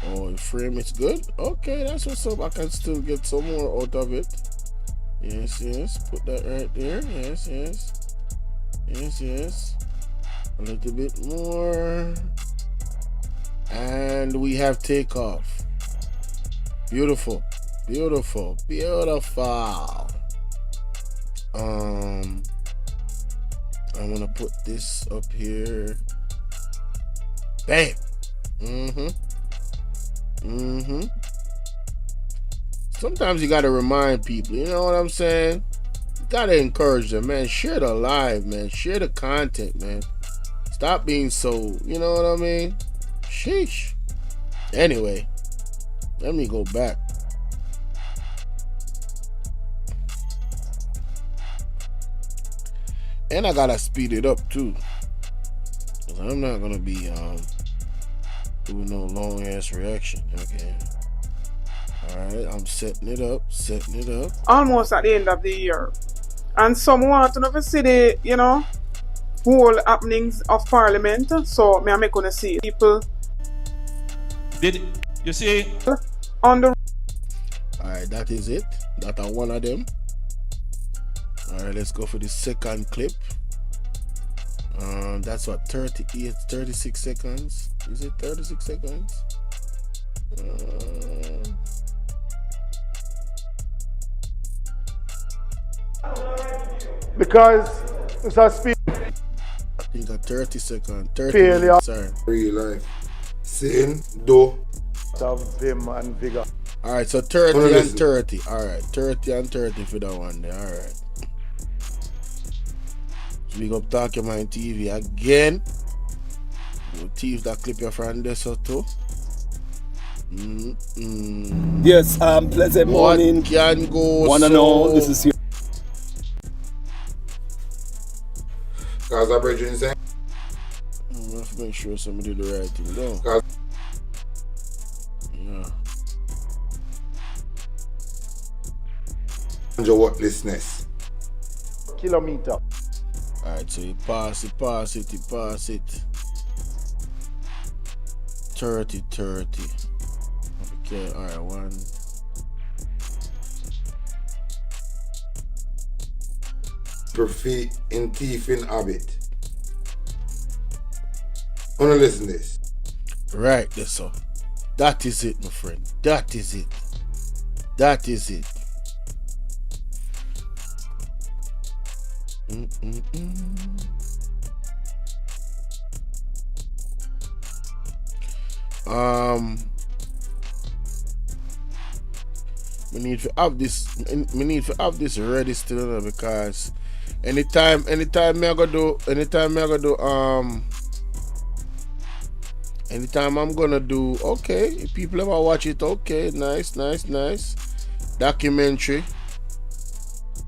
Oh, frame is good. Okay, that's what's up. I can still get some more out of it. Yes, yes. Put that right there. Yes, yes. Yes, yes. A little bit more. And we have takeoff. Beautiful. Beautiful. Beautiful. I'm gonna put this up here. Bam. Sometimes you gotta remind people, you know what I'm saying? You gotta encourage them, man. Share the live, man. Share the content, man. Stop being so, you know what I mean? Sheesh. Anyway, let me go back. And I gotta speed it up too, cause I'm not gonna be doing no long ass reaction. Okay. All right, I'm setting it up. Almost at the end of the year, and some want to never see the, you know, whole happenings of Parliament. So me I make gonna see people. Did you see on the? All right, that is it. That are one of them. All right, let's go for the second clip. That's what 36 seconds. Is it 36 seconds? Because it's a speed. I think a 30 second. 30 failure. minutes, sorry. Real life. Sitting, do. Of vim and vigor. All right, so 30 and 30. All right, 30 and 30 for that one there. All right. So we go Talking Mind TV again. We'll tease that clip your friend this or two. Yes, pleasant morning. What can go Wanna so? know, this is your Cause I bridge insane. I have to make sure somebody do the right thing though. Yeah. Your worthlessness. Kilometer. Alright, so you pass it. 30. Okay, alright, one. Profit in thief in habit. Wanna listen to this? Right, that's all. That is it, my friend. That is it. We need to have this. We need to have this ready still because anytime me I go do anytime I'm gonna do, okay, if people ever watch it, okay, nice. Documentary.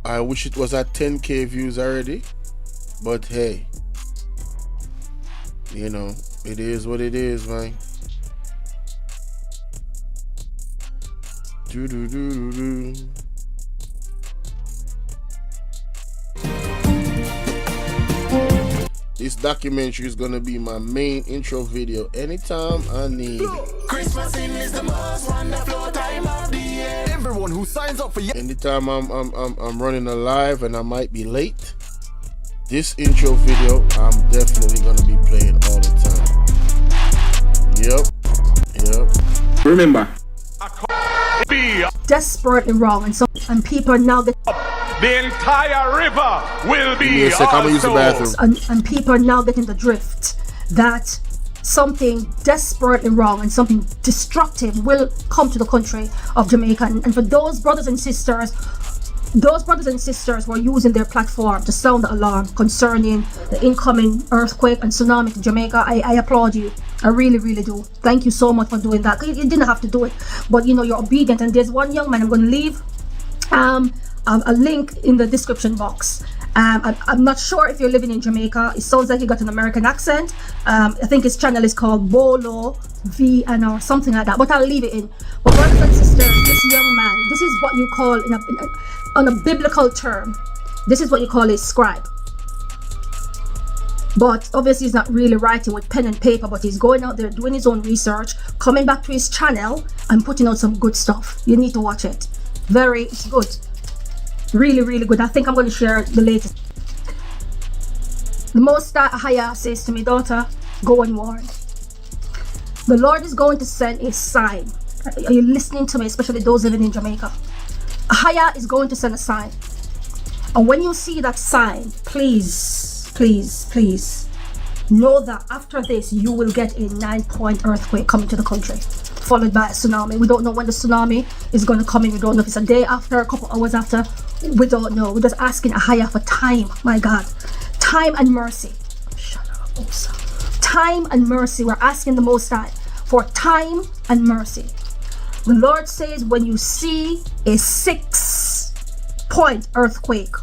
I wish it was at 10K views already, but hey, you know, it is what it is, man. This documentary is gonna be my main intro video anytime I need it. Christmas is the most wonderful time of the year. Everyone who signs up for anytime I'm running a live and I might be late, this intro video I'm definitely gonna be playing all the time. Yep. Remember, desperate and wrong, and people now that the entire river will be and people are now getting the drift that something desperate and wrong and something destructive will come to the country of Jamaica. And for those brothers and sisters who are using their platform to sound the alarm concerning the incoming earthquake and tsunami to Jamaica, I applaud you. I really do. Thank you so much for doing that. You didn't have to do it, but you know, you're obedient. And there's one young man, I'm going to leave a link in the description box. I'm not sure if you're living in Jamaica. It sounds like you got an American accent. I think his channel is called BOLO V&R, something like that, but I'll leave it in. But brothers and sisters, this young man, this is what you call, on a biblical term, this is what you call a scribe. But obviously he's not really writing with pen and paper, but he's going out there doing his own research, coming back to his channel and putting out some good stuff. You need to watch it. It's good. Really, really good. I think I'm going to share the latest. The Most High says to me, daughter, go and warn. The Lord is going to send a sign. Are you listening to me, especially those living in Jamaica? Haya is going to send a sign. And when you see that sign, please, please, please know that after this, you will get a 9-point earthquake coming to the country, followed by a tsunami. We don't know when the tsunami is going to come in. We don't know if it's a day after, a couple hours after. We don't know. We're just asking Haya for time. My God. Time and mercy. Time and mercy. We're asking the Most High for time and mercy. The Lord says when you see a 6-point earthquake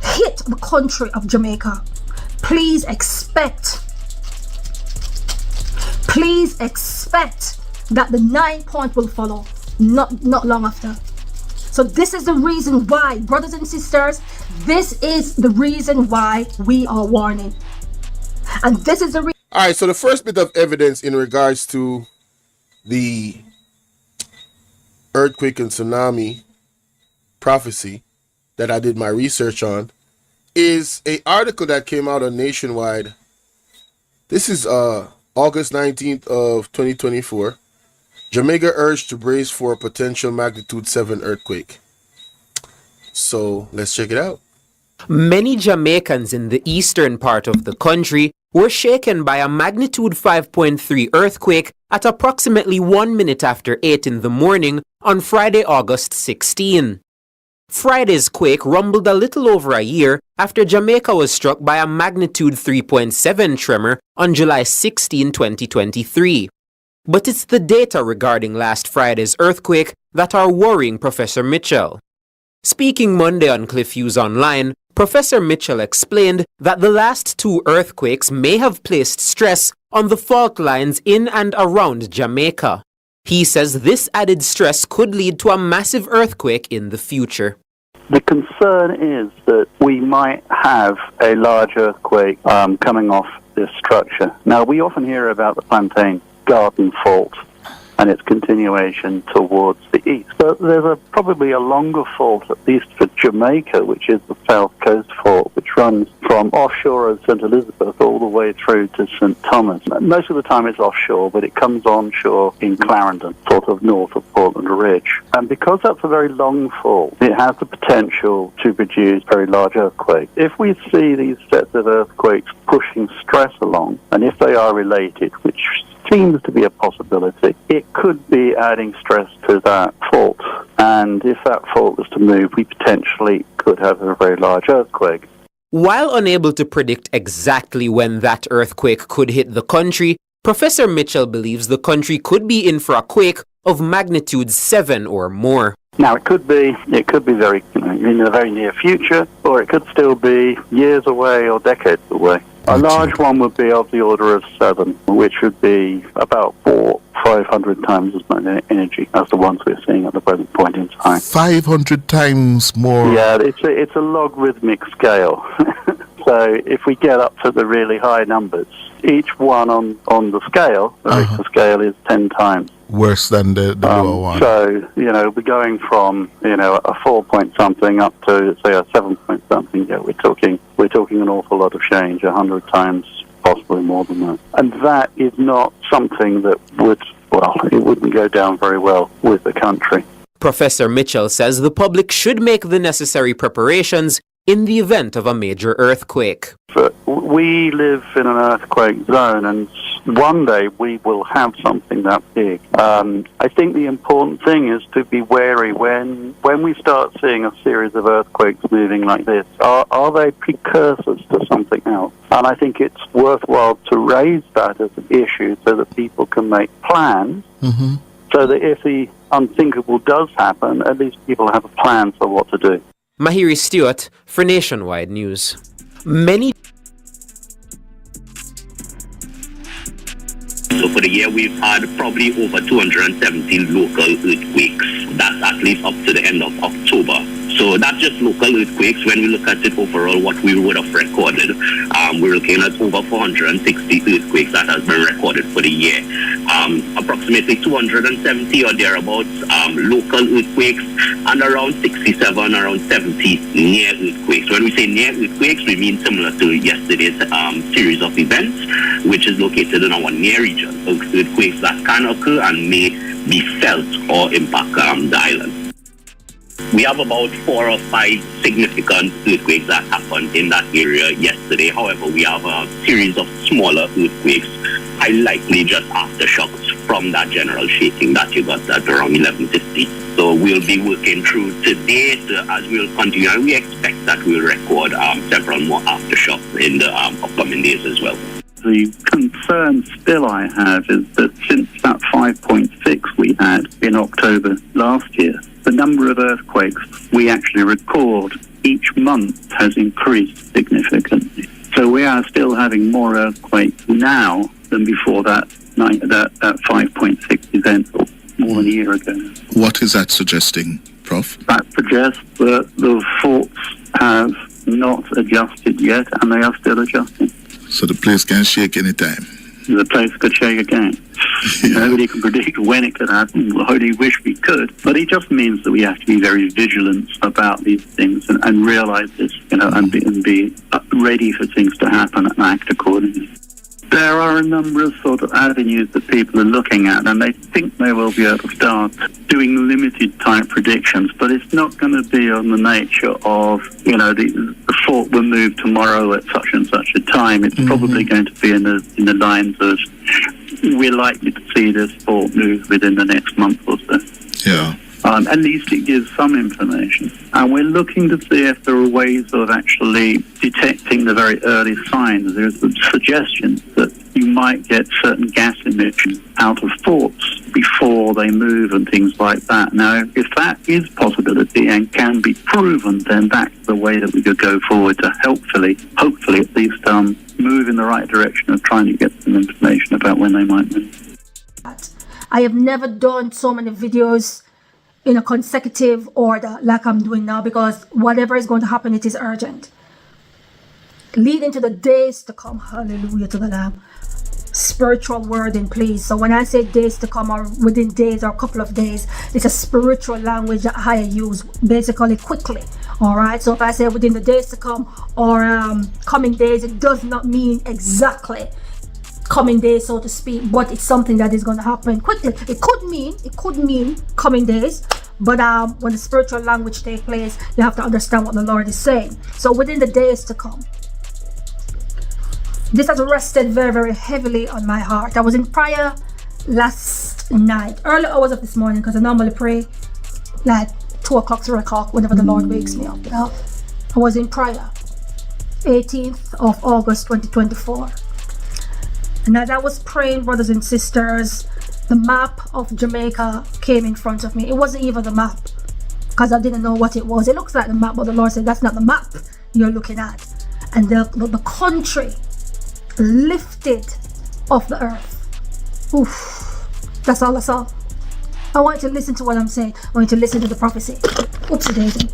hit the country of Jamaica, please expect that the 9-point will follow not long after. So this is the reason why, brothers and sisters, this is the reason why we are warning. And this is the reason. All right, so the first bit of evidence in regards to the earthquake and tsunami prophecy that I did my research on is an article that came out on Nationwide. This is August 19th of 2024. Jamaica urged to brace for a potential magnitude 7 earthquake. So let's check it out. Many Jamaicans in the eastern part of the country were shaken by a magnitude 5.3 earthquake at approximately 1 minute after 8 in the morning on Friday, August 16. Friday's quake rumbled a little over a year after Jamaica was struck by a magnitude 3.7 tremor on July 16, 2023. But it's the data regarding last Friday's earthquake that are worrying Professor Mitchell. Speaking Monday on Cliff Hughes Online, Professor Mitchell explained that the last 2 earthquakes may have placed stress on the fault lines in and around Jamaica. He says this added stress could lead to a massive earthquake in the future. The concern is that we might have a large earthquake coming off this structure. Now, we often hear about the Plantain Garden Fault and its continuation towards the east. But there's probably a longer fault, at least for Jamaica, which is the South Coast Fault, which runs from offshore of St. Elizabeth all the way through to St. Thomas. Most of the time it's offshore, but it comes onshore in Clarendon, sort of north of Portland Ridge. And because that's a very long fault, it has the potential to produce very large earthquakes. If we see these sets of earthquakes pushing stress along, and if they are related, which seems to be a possibility, it could be adding stress to that fault. And if that fault was to move, we potentially could have a very large earthquake. While unable to predict exactly when that earthquake could hit the country, Professor Mitchell believes the country could be in for a quake of magnitude 7 or more. Now, it could be very in the very near future, or it could still be years away or decades away. A large one would be of the order of 7, which would be about 500 times as much energy as the ones we're seeing at the present point in time. 500 times more. Yeah, it's a logarithmic scale. So if we get up to the really high numbers, each one on the scale, the Richter scale, is 10 times worse than the lower one. So, we're going from, a 4-point-something up to, say, a 7-point-something. Yeah, we're talking an awful lot of change, 100 times, possibly more than that. And that is not something that it wouldn't go down very well with the country. Professor Mitchell says the public should make the necessary preparations in the event of a major earthquake. But we live in an earthquake zone, and one day we will have something that big. I think the important thing is to be wary when we start seeing a series of earthquakes moving like this. Are they precursors to something else? And I think it's worthwhile to raise that as an issue so that people can make plans, so that if the unthinkable does happen, at least people have a plan for what to do. Mahiri Stewart for Nationwide News. So for the year, we've had probably over 217 local earthquakes. That's at least up to the end of October. So that's just local earthquakes. When we look at it overall, what we would have recorded, we're looking at over 460 earthquakes that has been recorded for the year. Approximately 270 or thereabouts local earthquakes, and around 67, around 70 near earthquakes. When we say near earthquakes, we mean similar to yesterday's series of events, which is located in our near region. Earthquakes that can occur and may be felt or impact the island. We have about 4 or 5 significant earthquakes that happened in that area yesterday. However, we have a series of smaller earthquakes, highly likely just aftershocks from that general shaking that you got at around 11:50. So we'll be working through today as we'll continue, and we expect that we'll record several more aftershocks in the upcoming days as well. The concern still I have is that since that 5.6 we had in October last year, the number of earthquakes we actually record each month has increased significantly. So we are still having more earthquakes now than before that 5.6 event more than a year ago. What is that suggesting, Prof? That suggests that the faults have not adjusted yet, and they are still adjusting. So the place can shake anytime. The place could shake again. Nobody can predict when it could happen. We only wish we could. But it just means that we have to be very vigilant about these things and realize this, and be ready for things to happen and act accordingly. There are a number of sort of avenues that people are looking at, and they think they will be able to start doing limited type predictions, but it's not going to be on the nature of, the fault will move tomorrow at such and such a time. It's probably going to be in the lines of, we're likely to see this fault move within the next month or so. Yeah. At least it gives some information. And we're looking to see if there are ways of actually detecting the very early signs. There's a suggestion that you might get certain gas emissions out of faults before they move and things like that. Now, if that is a possibility and can be proven, then that's the way that we could go forward to hopefully at least move in the right direction of trying to get some information about when they might move. I have never done so many videos in a consecutive order like I'm doing now, because whatever is going to happen, it is urgent. Leading to the days to come, hallelujah to the Lamb. Spiritual wording, please. So when I say days to come, or within days or a couple of days, it's a spiritual language that I use, basically quickly. All right, so if I say within the days to come or coming days, it does not mean exactly coming days, so to speak, but it's something that is going to happen quickly. It could mean coming days, but when the spiritual language takes place, you have to understand what the Lord is saying. So within the days to come, this has rested very, very heavily on my heart. I was in prayer last night, early hours of this morning, because I normally pray like 2 o'clock, 3 o'clock, whenever the Lord wakes me up. I was in prayer, 18th of August 2024. And as I was praying, brothers and sisters, the map of Jamaica came in front of me. It wasn't even the map, because I didn't know what it was. It looks like the map, but the Lord said, that's not the map you're looking at. And the country lifted off the earth. Oof. That's all I saw. I want you to listen to what I'm saying. I want you to listen to the prophecy. Oopsie daisy.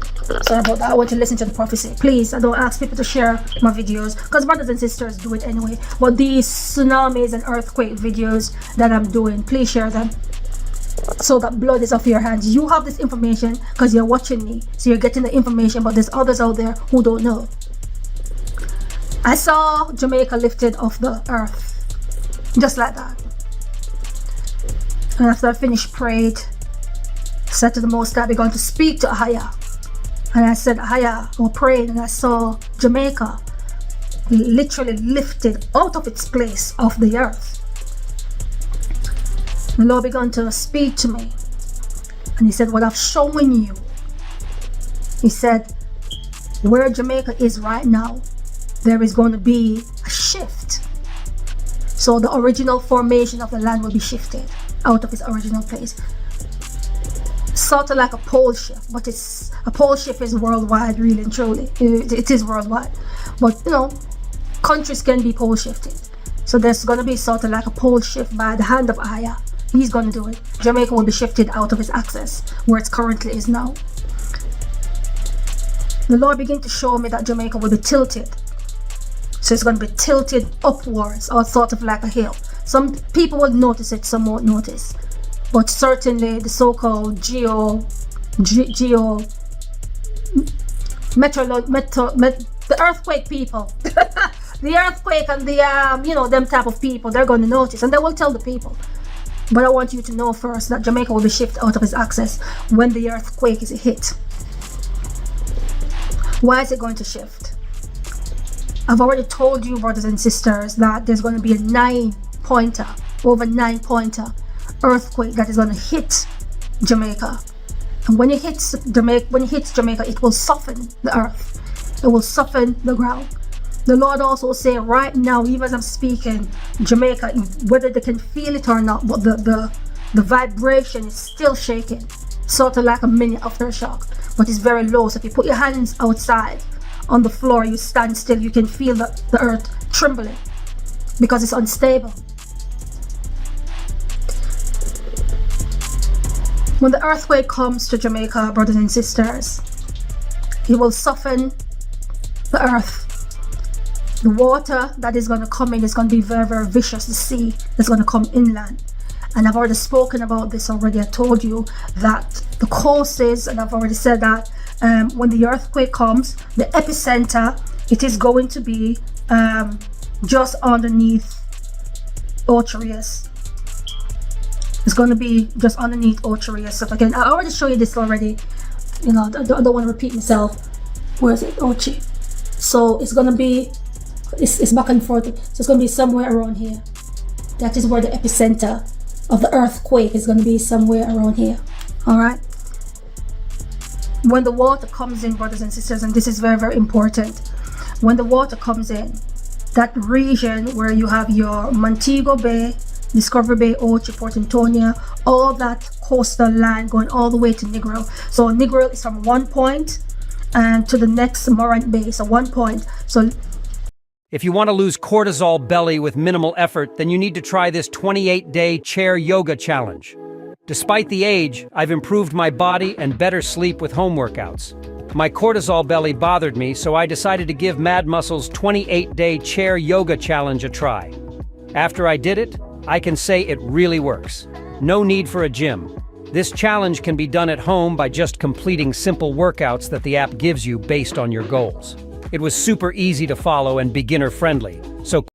Sorry about that. I want you to listen to the prophecy. Please, I don't ask people to share my videos, because brothers and sisters do it anyway. But these tsunamis and earthquake videos that I'm doing, please share them, so that blood is off your hands. You have this information because you're watching me, so you're getting the information, but there's others out there who don't know. I saw Jamaica lifted off the earth, just like that. And after I finished, prayed, said to the Most High, we're going to speak to Ahaya. And I said, Ahaya, we're praying, and I saw Jamaica literally lifted out of its place off the earth. The Lord began to speak to me, and He said, what I've shown you, He said, where Jamaica is right now, there is going to be a shift. So the original formation of the land will be shifted out of its original place. Sort of like a pole shift, but it's a pole shift is worldwide, really and truly. It is worldwide, but countries can be pole shifted. So there's going to be sort of like a pole shift by the hand of Ahaya He's going to do it. Jamaica will be shifted out of its axis, where it currently is now. The Lord began to show me that Jamaica will be tilted. So it's going to be tilted upwards, or sort of like a hill. Some people will notice it, some won't notice. But certainly the so-called the earthquake people, the earthquake and the them type of people, they're going to notice and they will tell the people. But I want you to know first that Jamaica will be shifted out of its axis when the earthquake is hit. Why is it going to shift? I've already told you, brothers and sisters, that there's going to be a 9-pointer, over 9-pointer earthquake that is going to hit Jamaica. And when it hits Jamaica, it will soften the earth. It will soften the ground. The Lord also say right now, even as I'm speaking, Jamaica, whether they can feel it or not, but the vibration is still shaking, sort of like a mini aftershock, but it's very low. So if you put your hands outside on the floor, you stand still, you can feel the earth trembling because it's unstable. When the earthquake comes to Jamaica, brothers and sisters, it will soften the earth. The water that is going to come in is going to be very, very vicious. The sea is going to come inland. And I've already spoken about this already. I told you that the courses, and I've already said that when the earthquake comes, the epicenter, it is going to be just underneath Ocherius. It's going to be just underneath Ocherius. So again, I already showed you this already. I don't want to repeat myself. Where is it? Ochi. So it's going to be, it's back and forth. So it's going to be somewhere around here. That is where the epicenter of the earthquake is going to be, somewhere around here. All right. When the water comes in, brothers and sisters, and this is very, very important. When the water comes in, that region where you have your Montego Bay, Discovery Bay, Ochi, Port Antonio, all that coastal land going all the way to Negril. So Negril is from one point and to the next Morant Bay. So 1 point. So if you want to lose cortisol belly with minimal effort, then you need to try this 28-day chair yoga challenge. Despite the age, I've improved my body and better sleep with home workouts. My cortisol belly bothered me, so I decided to give Mad Muscle's 28-day chair yoga challenge a try. After I did it, I can say it really works. No need for a gym. This challenge can be done at home by just completing simple workouts that the app gives you based on your goals. It was super easy to follow and beginner friendly. So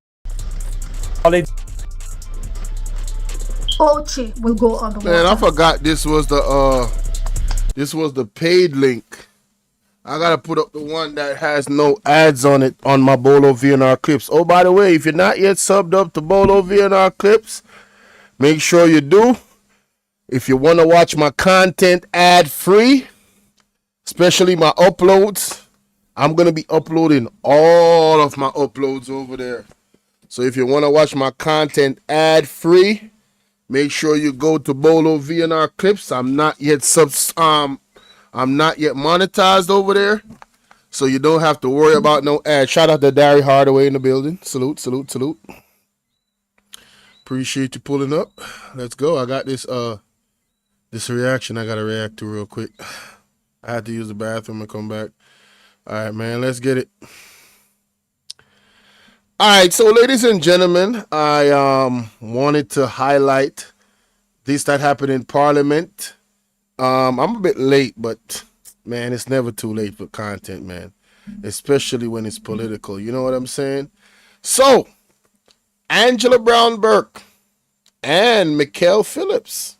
Ochi will go on the water. Man, I forgot this was the paid link. I gotta put up the one that has no ads on it on my BOLO V&R clips. Oh, by the way, if you're not yet subbed up to BOLO V&R clips, make sure you do. If you want to watch my content ad-free, especially my uploads, I'm going to be uploading all of my uploads over there. So if you want to watch my content ad-free, make sure you go to BOLO V&R clips. I'm not yet monetized over there, so you don't have to worry about no ads. Shout out to Dari Hardaway in the building. Salute, salute, salute. Appreciate you pulling up. Let's go. I got this reaction I gotta react to real quick. I had to use the bathroom and come back. All right, man, let's get it. All right, so ladies and gentlemen, I wanted to highlight this that happened in Parliament. I'm a bit late, but man, it's never too late for content, man. Especially when it's political. You know what I'm saying? So, Angela Brown Burke and Mikhail Phillips.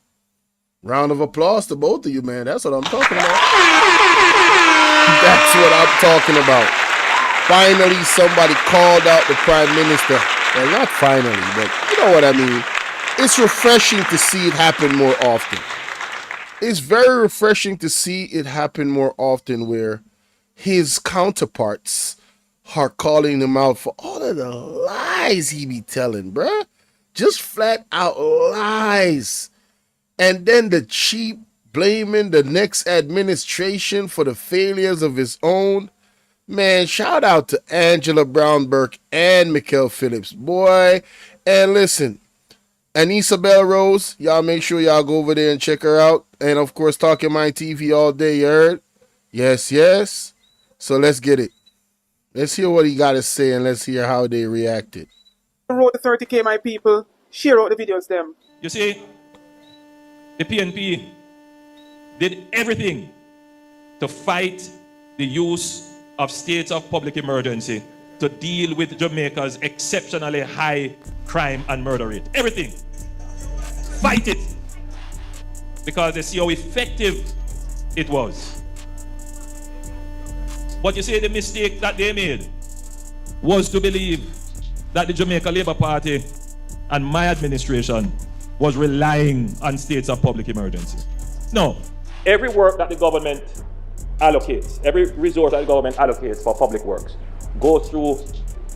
Round of applause to both of you, man. That's what I'm talking about. That's what I'm talking about. Finally, somebody called out the Prime Minister. Well, not finally, but you know what I mean. It's refreshing to see it happen more often. It's very refreshing to see it happen more often where his counterparts are calling him out for all of the lies he be telling, bruh. Just flat out lies. And then the cheap blaming the next administration for the failures of his own. Man, shout out to Angela Brown Burke and Mikhail Phillips, boy. And listen, And Isabel Rose, y'all make sure y'all go over there and check her out. And of course, Talking My TV all day, you heard? Yes, yes. So let's get it. Let's hear what he got to say and let's hear how they reacted. Wrote the 30K, my people. Share out the videos, them. You see, the PNP did everything to fight the use of states of public emergency to deal with Jamaica's exceptionally high crime and murder rate. Everything. Fight it. Because they see how effective it was. But you see, the mistake that they made was to believe that the Jamaica Labour Party and my administration was relying on states of public emergency. No. Every work that the government allocates, every resource that the government allocates for public works goes through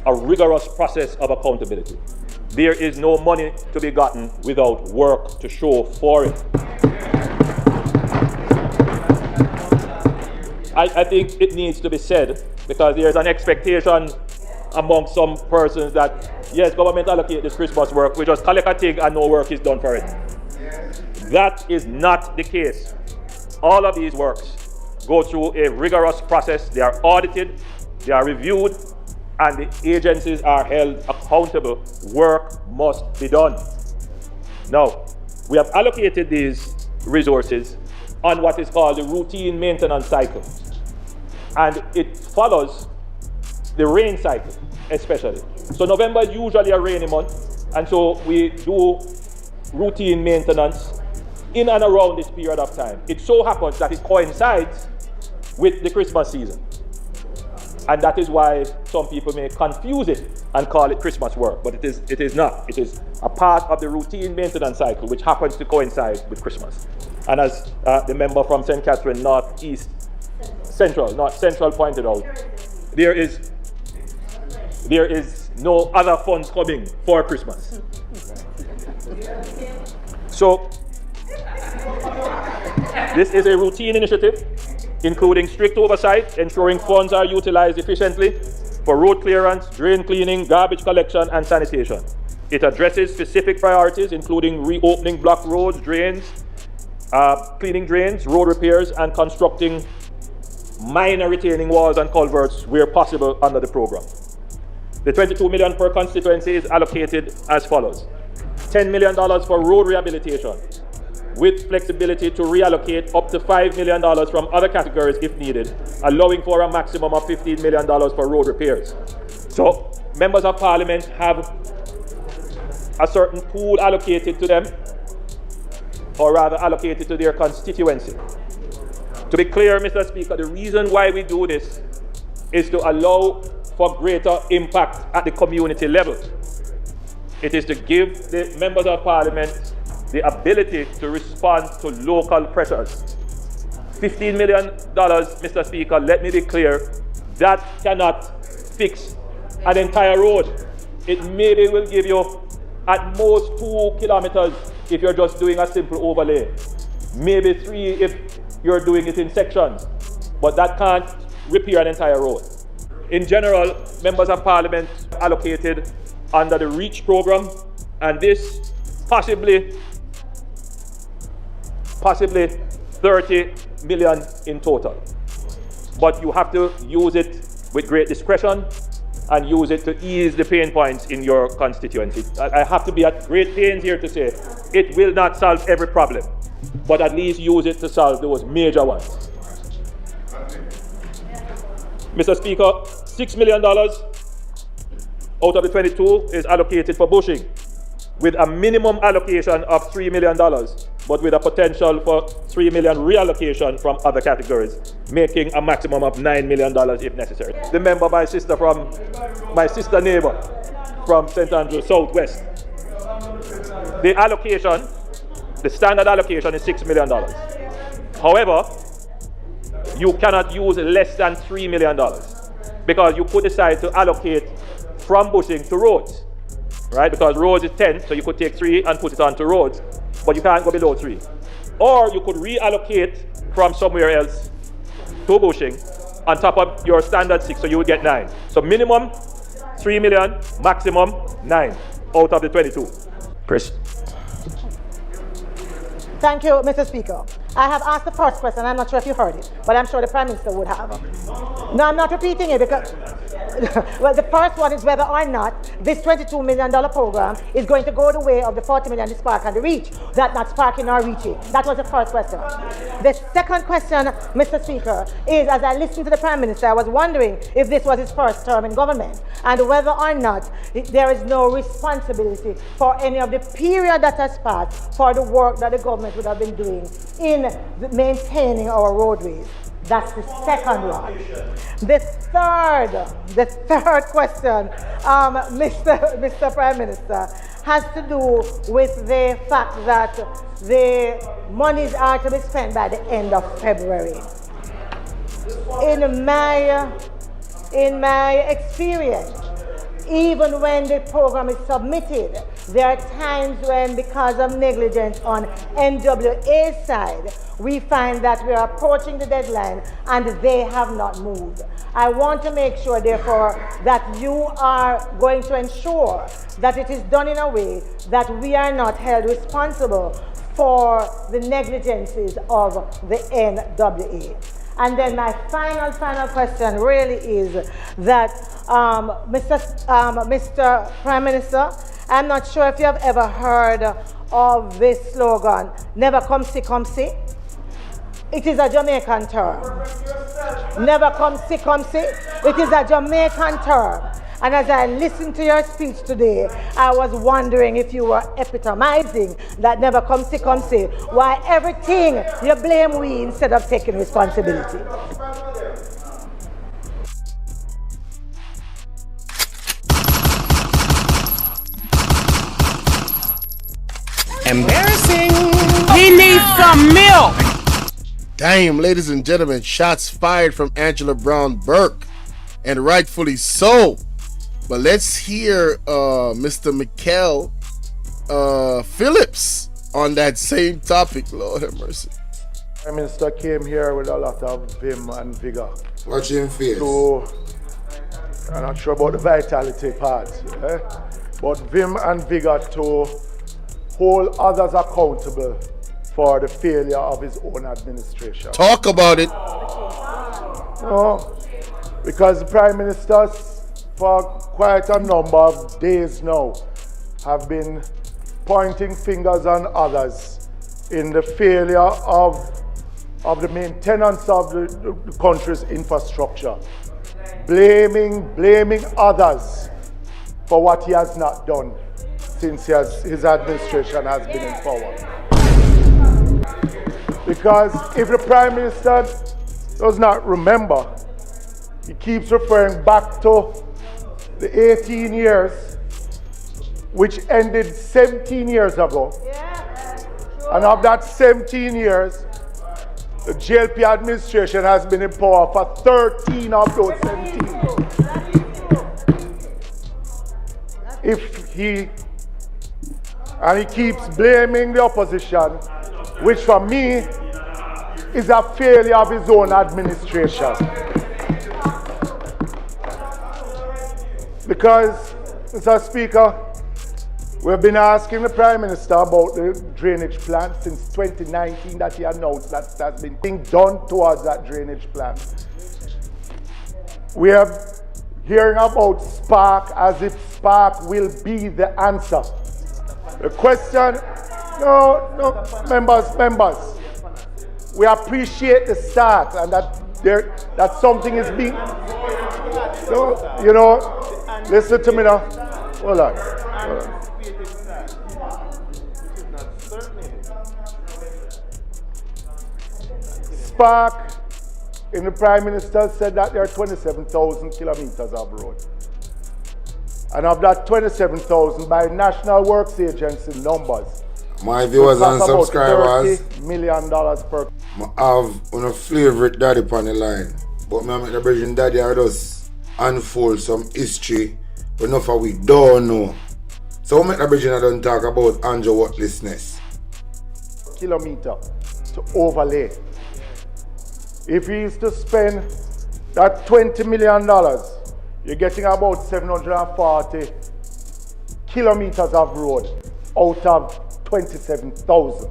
a rigorous process of accountability. There is no money to be gotten without work to show for it. I think it needs to be said because there is an expectation among some persons that, yes, government allocate this Christmas work, we just collect a thing and no work is done for it. That is not the case. All of these works go through a rigorous process. They are audited, they are reviewed, and the agencies are held accountable. Work must be done. Now, we have allocated these resources on what is called the routine maintenance cycle. And it follows the rain cycle, especially. So November is usually a rainy month, and so we do routine maintenance in and around this period of time. It so happens that it coincides with the Christmas season. And that is why some people may confuse it and call it Christmas work, but it is not. It is a part of the routine maintenance cycle, which happens to coincide with Christmas. And as the member from St. Catherine North Central pointed out, there is no other funds coming for Christmas. So this is a routine initiative, including strict oversight, ensuring funds are utilized efficiently for road clearance, drain cleaning, garbage collection, and sanitation. It addresses specific priorities, including reopening blocked roads, drains, cleaning drains, road repairs, and constructing minor retaining walls and culverts where possible under the program. The $22 million per constituency is allocated as follows. $10 million for road rehabilitation, with flexibility to reallocate up to $5 million from other categories if needed, allowing for a maximum of $15 million for road repairs. So, members of parliament have a certain pool allocated to them, or rather allocated to their constituency. To be clear, Mr. Speaker, the reason why we do this is to allow for greater impact at the community level. It is to give the members of parliament the ability to respond to local pressures. $15 million, Mr. Speaker, let me be clear, that cannot fix an entire road. It maybe will give you at most 2 kilometers if you're just doing a simple overlay. Maybe 3 if you're doing it in sections, but that can't repair an entire road. In general, members of parliament allocated under the REACH program, and this possibly 30 million in total. But you have to use it with great discretion and use it to ease the pain points in your constituency. I have to be at great pains here to say it will not solve every problem, but at least use it to solve those major ones. Mr. Speaker, $6 million out of the 22 is allocated for bushing, with a minimum allocation of $3 million, but with a potential for $3 million reallocation from other categories, making a maximum of $9 million if necessary. The member, my sister neighbor from St. Andrews Southwest, the allocation, the standard allocation is $6 million. However, you cannot use less than $3 million because you could decide to allocate from bushing to roads, right? Because roads is 10, so you could take 3 and put it onto roads, but you can't go below 3. Or you could reallocate from somewhere else to bushing on top of your standard 6, so you would get 9. So minimum 3 million, maximum 9 out of the 22. Thank you, Mr. Speaker. I have asked the first question. I'm not sure if you heard it, but I'm sure the Prime Minister would have. No, I'm not repeating it because, well, the first one is whether or not this $22 million program is going to go the way of the $40 million, the spark and the reach. That not sparking or reaching. That was the first question. The second question, Mr. Speaker, is as I listened to the Prime Minister, I was wondering if this was his first term in government and whether or not there is no responsibility for any of the period that has passed for the work that the government would have been doing in maintaining our roadways. That's the second one. The third question, Mr. Prime Minister, has to do with the fact that the monies are to be spent by the end of February. In my experience, even when the program is submitted, there are times when, because of negligence on NWA's side, we find that we are approaching the deadline and they have not moved. I want to make sure, therefore, that you are going to ensure that it is done in a way that we are not held responsible for the negligences of the NWA. And then my final question really is that, Mr. Prime Minister, I'm not sure if you have ever heard of this slogan, never come see, come see. It is a Jamaican term. Never come see, come see. It is a Jamaican term. And as I listened to your speech today, I was wondering if you were epitomizing that never come see, come see. Why everything you blame we instead of taking responsibility. Embarrassing. He needs some milk. Damn, ladies and gentlemen, shots fired from Angela Brown Burke, and rightfully so. But let's hear Mr. Mikkel Phillips on that same topic. Lord have mercy. Prime Minister came here with a lot of vim and vigor. Watch him face. So, I'm not sure about the vitality part, but vim and vigor to hold others accountable for the failure of his own administration. Talk about it. No, because the Prime Minister, for quite a number of days now, have been pointing fingers on others in the failure of the maintenance of the country's infrastructure, blaming others for what he has not done since his administration has been in power. Because if the Prime Minister does not remember, he keeps referring back to the 18 years, which ended 17 years ago. And of that 17 years, the JLP administration has been in power for 13 of those 17. And he keeps blaming the opposition, which for me is a failure of his own administration. Because, Mr. Speaker, we've been asking the Prime Minister about the drainage plan since 2019 that he announced that has been being done towards that drainage plan. We are hearing about Spark as if Spark will be the answer. The question, no, members, we appreciate the start and that something is being, listen to me now. Hold on. Spark, in the Prime Minister said that there are 27,000 kilometers of road. And of that 27,000 by National Works Agency numbers, my viewers and subscribers, $30 million per. I have one favorite daddy on the line, but I make the Belgian daddy I just unfold some history but enough of we don't know. So make the Belgian I don't talk about Andrew worthlessness. Kilometer to overlay. If he is to spend that $20 million, you're getting about 740 kilometers of road out of 27,000.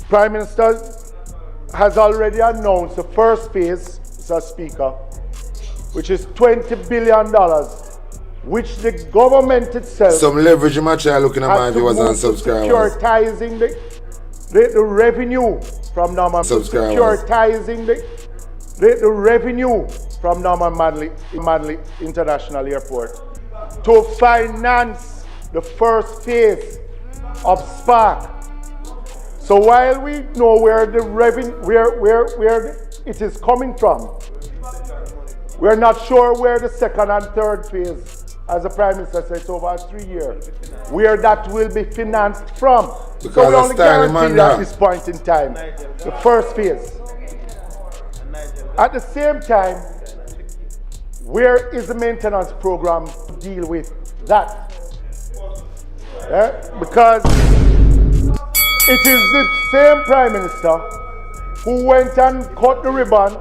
Prime Minister has already announced the first phase, Mr. Speaker, which is $20 billion, which the government itself... Some leverage in my child looking at my viewers and subscribers. Securitizing the revenue from Norman... Securitizing the revenue from Norman Manley International Airport to finance the first phase of Spark. So while we know where the revenue, where it is coming from, we're not sure where the second and third phase, as the Prime Minister said, it's over 3 years, where that will be financed from. Because so we only guarantee at this point in time, the first phase. At the same time, where is the maintenance program to deal with that? Because it is the same Prime Minister who went and cut the ribbon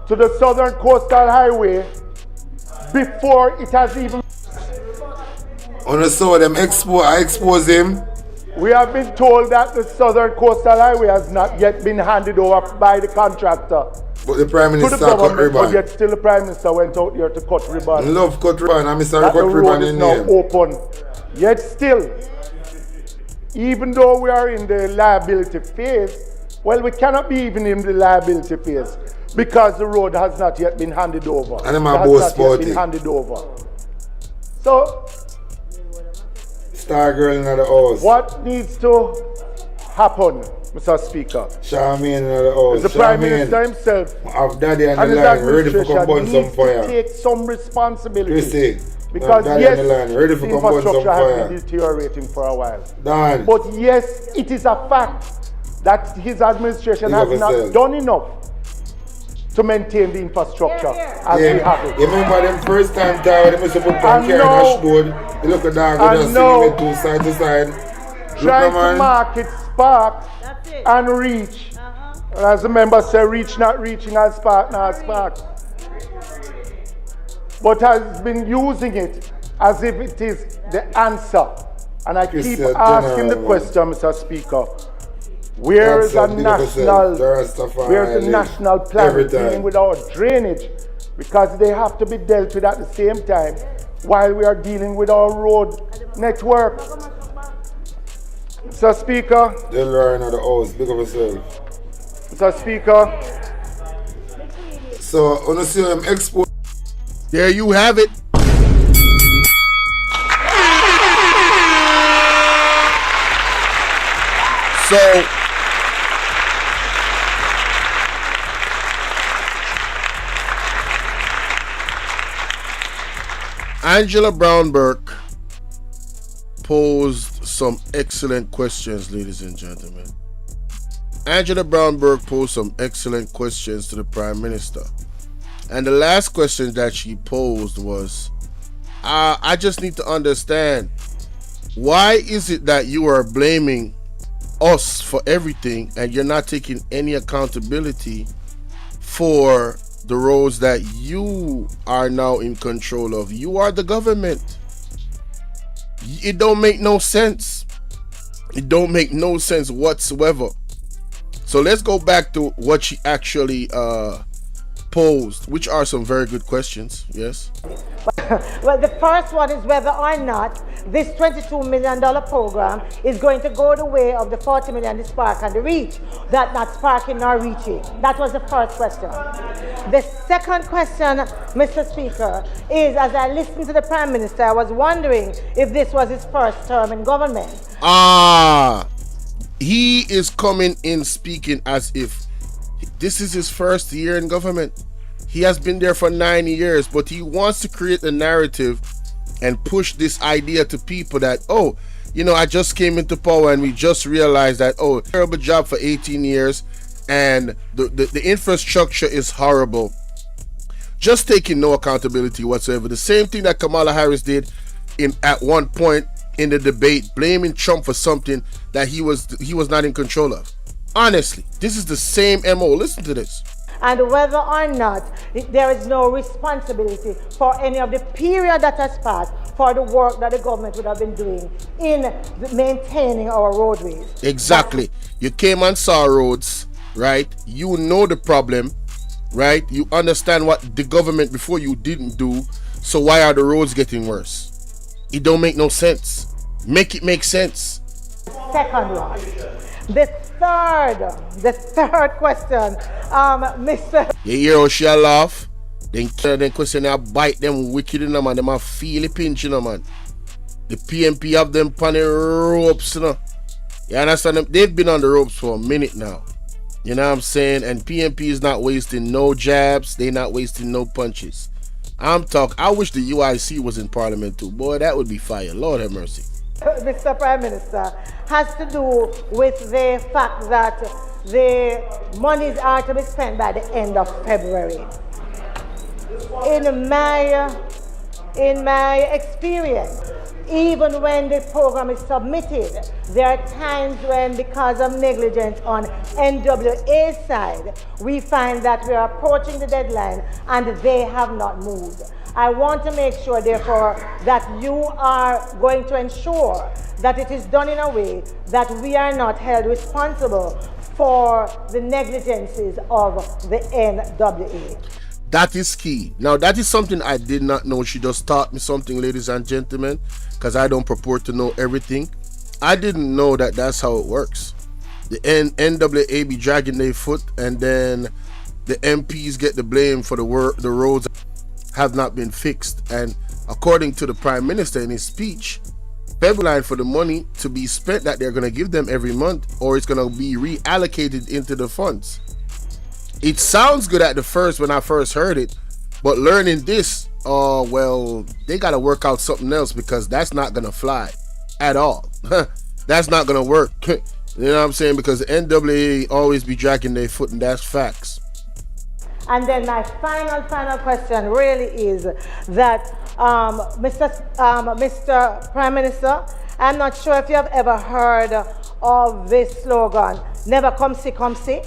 to the Southern Coastal Highway before it has even... On the saw them expose him. We have been told that the Southern Coastal Highway has not yet been handed over by the contractor. But the Prime Minister cut ribbon. But yet still the Prime Minister went out there to cut ribbon. I love cut ribbon. I miss cut ribbon in there. The road is now open. Yet still, even though we are in the liability phase, well, we cannot be even in the liability phase because the road has not yet been handed over. And it has not yet been handed over. So, Star Girl in the house. What needs to happen, Mr. Speaker? Charmaine in the house. The Prime Minister himself have Daddy on the line, ready for come burn some fire. To take some responsibility. Christy, because yes, the infrastructure has been deteriorating for a while. Dan. But yes, it is a fact that his administration has not done enough to maintain the infrastructure as we have it. You remember them first time tower, they must have put on Karen Ashwood. You look at that, go just see me side to side. Trying to market Spark and Reach. And as the member said, Reach not reaching and Spark not Spark. But has been using it as if it is the answer. And I keep asking the question, Mr. Speaker. Where is the national plan dealing with our drainage? Because they have to be dealt with at the same time while we are dealing with our road network. Mr. Speaker. They'll learn at the house, big of yourself. Mr. Speaker. So, when you see them export. There you have it. So, Angela Brown-Burke posed some excellent questions, ladies and gentlemen. Angela Brown-Burke posed some excellent questions to the Prime Minister. And the last question that she posed was, I just need to understand, why is it that you are blaming us for everything and you're not taking any accountability for the roads that you are now in control of? You are the government. It don't make no sense. It don't make no sense whatsoever. So let's go back to what she actually posed, which are some very good questions. Yes. Well, the first one is whether or not this $22 million program is going to go the way of the $40 million, the Spark and the Reach, that not sparking nor reaching. That was the first question. The second question, Mr. Speaker, is as I listened to the Prime Minister, I was wondering if this was his first term in government. He is coming in speaking as if this is his first year in government. He has been there for 9 years, but he wants to create a narrative and push this idea to people that, oh, you know, I just came into power and we just realized that, oh, terrible job for 18 years and the infrastructure is horrible. Just taking no accountability whatsoever. The same thing that Kamala Harris did at one point in the debate, blaming Trump for something that he was not in control of. Honestly, this is the same MO. Listen to this. and whether or not there is no responsibility for any of the period that has passed for the work that the government would have been doing in maintaining our roadways. Exactly. You came and saw roads, right? You know the problem, right? You understand what the government before you didn't do. So why are the roads getting worse? It don't make no sense. Make it make sense. Second one. The third question, Mr. You hear how she laugh? Then question I bite them wicked in them and them a feel the pinch, you know, man. The PMP have them on the ropes, you know. You understand them? They've been on the ropes for a minute now. You know what I'm saying? And PMP is not wasting no jabs. They not wasting no punches. I wish the UIC was in Parliament too. Boy, that would be fire. Lord have mercy. Mr. Prime Minister, has to do with the fact that the monies are to be spent by the end of February. In my experience, even when the program is submitted, there are times when, because of negligence on NWA's side, we find that we are approaching the deadline and they have not moved. I want to make sure, therefore, that you are going to ensure that it is done in a way that we are not held responsible for the negligences of the NWA. That is key. Now, that is something I did not know. She just taught me something, ladies and gentlemen, because I don't purport to know everything. I didn't know that that's how it works. The NWA be dragging their foot, and then the MPs get the blame for the roads have not been fixed. And according to the Prime Minister in his speech, deadline for the money to be spent that they're going to give them every month, or it's going to be reallocated into the funds. It sounds good at the first when I first heard it, but learning this, well, they got to work out something else, because that's not going to fly at all. That's not going to work. You know what I'm saying? Because the NWA always be dragging their foot, and that's facts. And then my final question really is that, Mr. Prime Minister, I'm not sure if you have ever heard of this slogan, never come see, come see.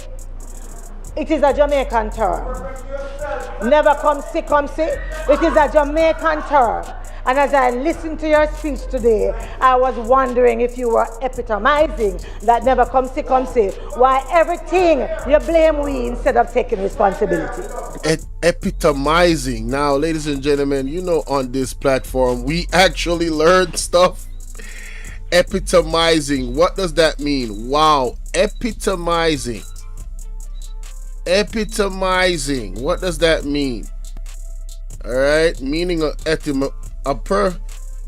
It is a Jamaican term. Never come see, come see. It is a Jamaican term. And as I listened to your speech today, I was wondering if you were epitomizing that never come see, come see. Why everything you blame we instead of taking responsibility. Epitomizing. Now, ladies and gentlemen, you know, on this platform, we actually learn stuff. Epitomizing. What does that mean? Wow. Epitomizing. Epitomizing. What does that mean? All right. Meaning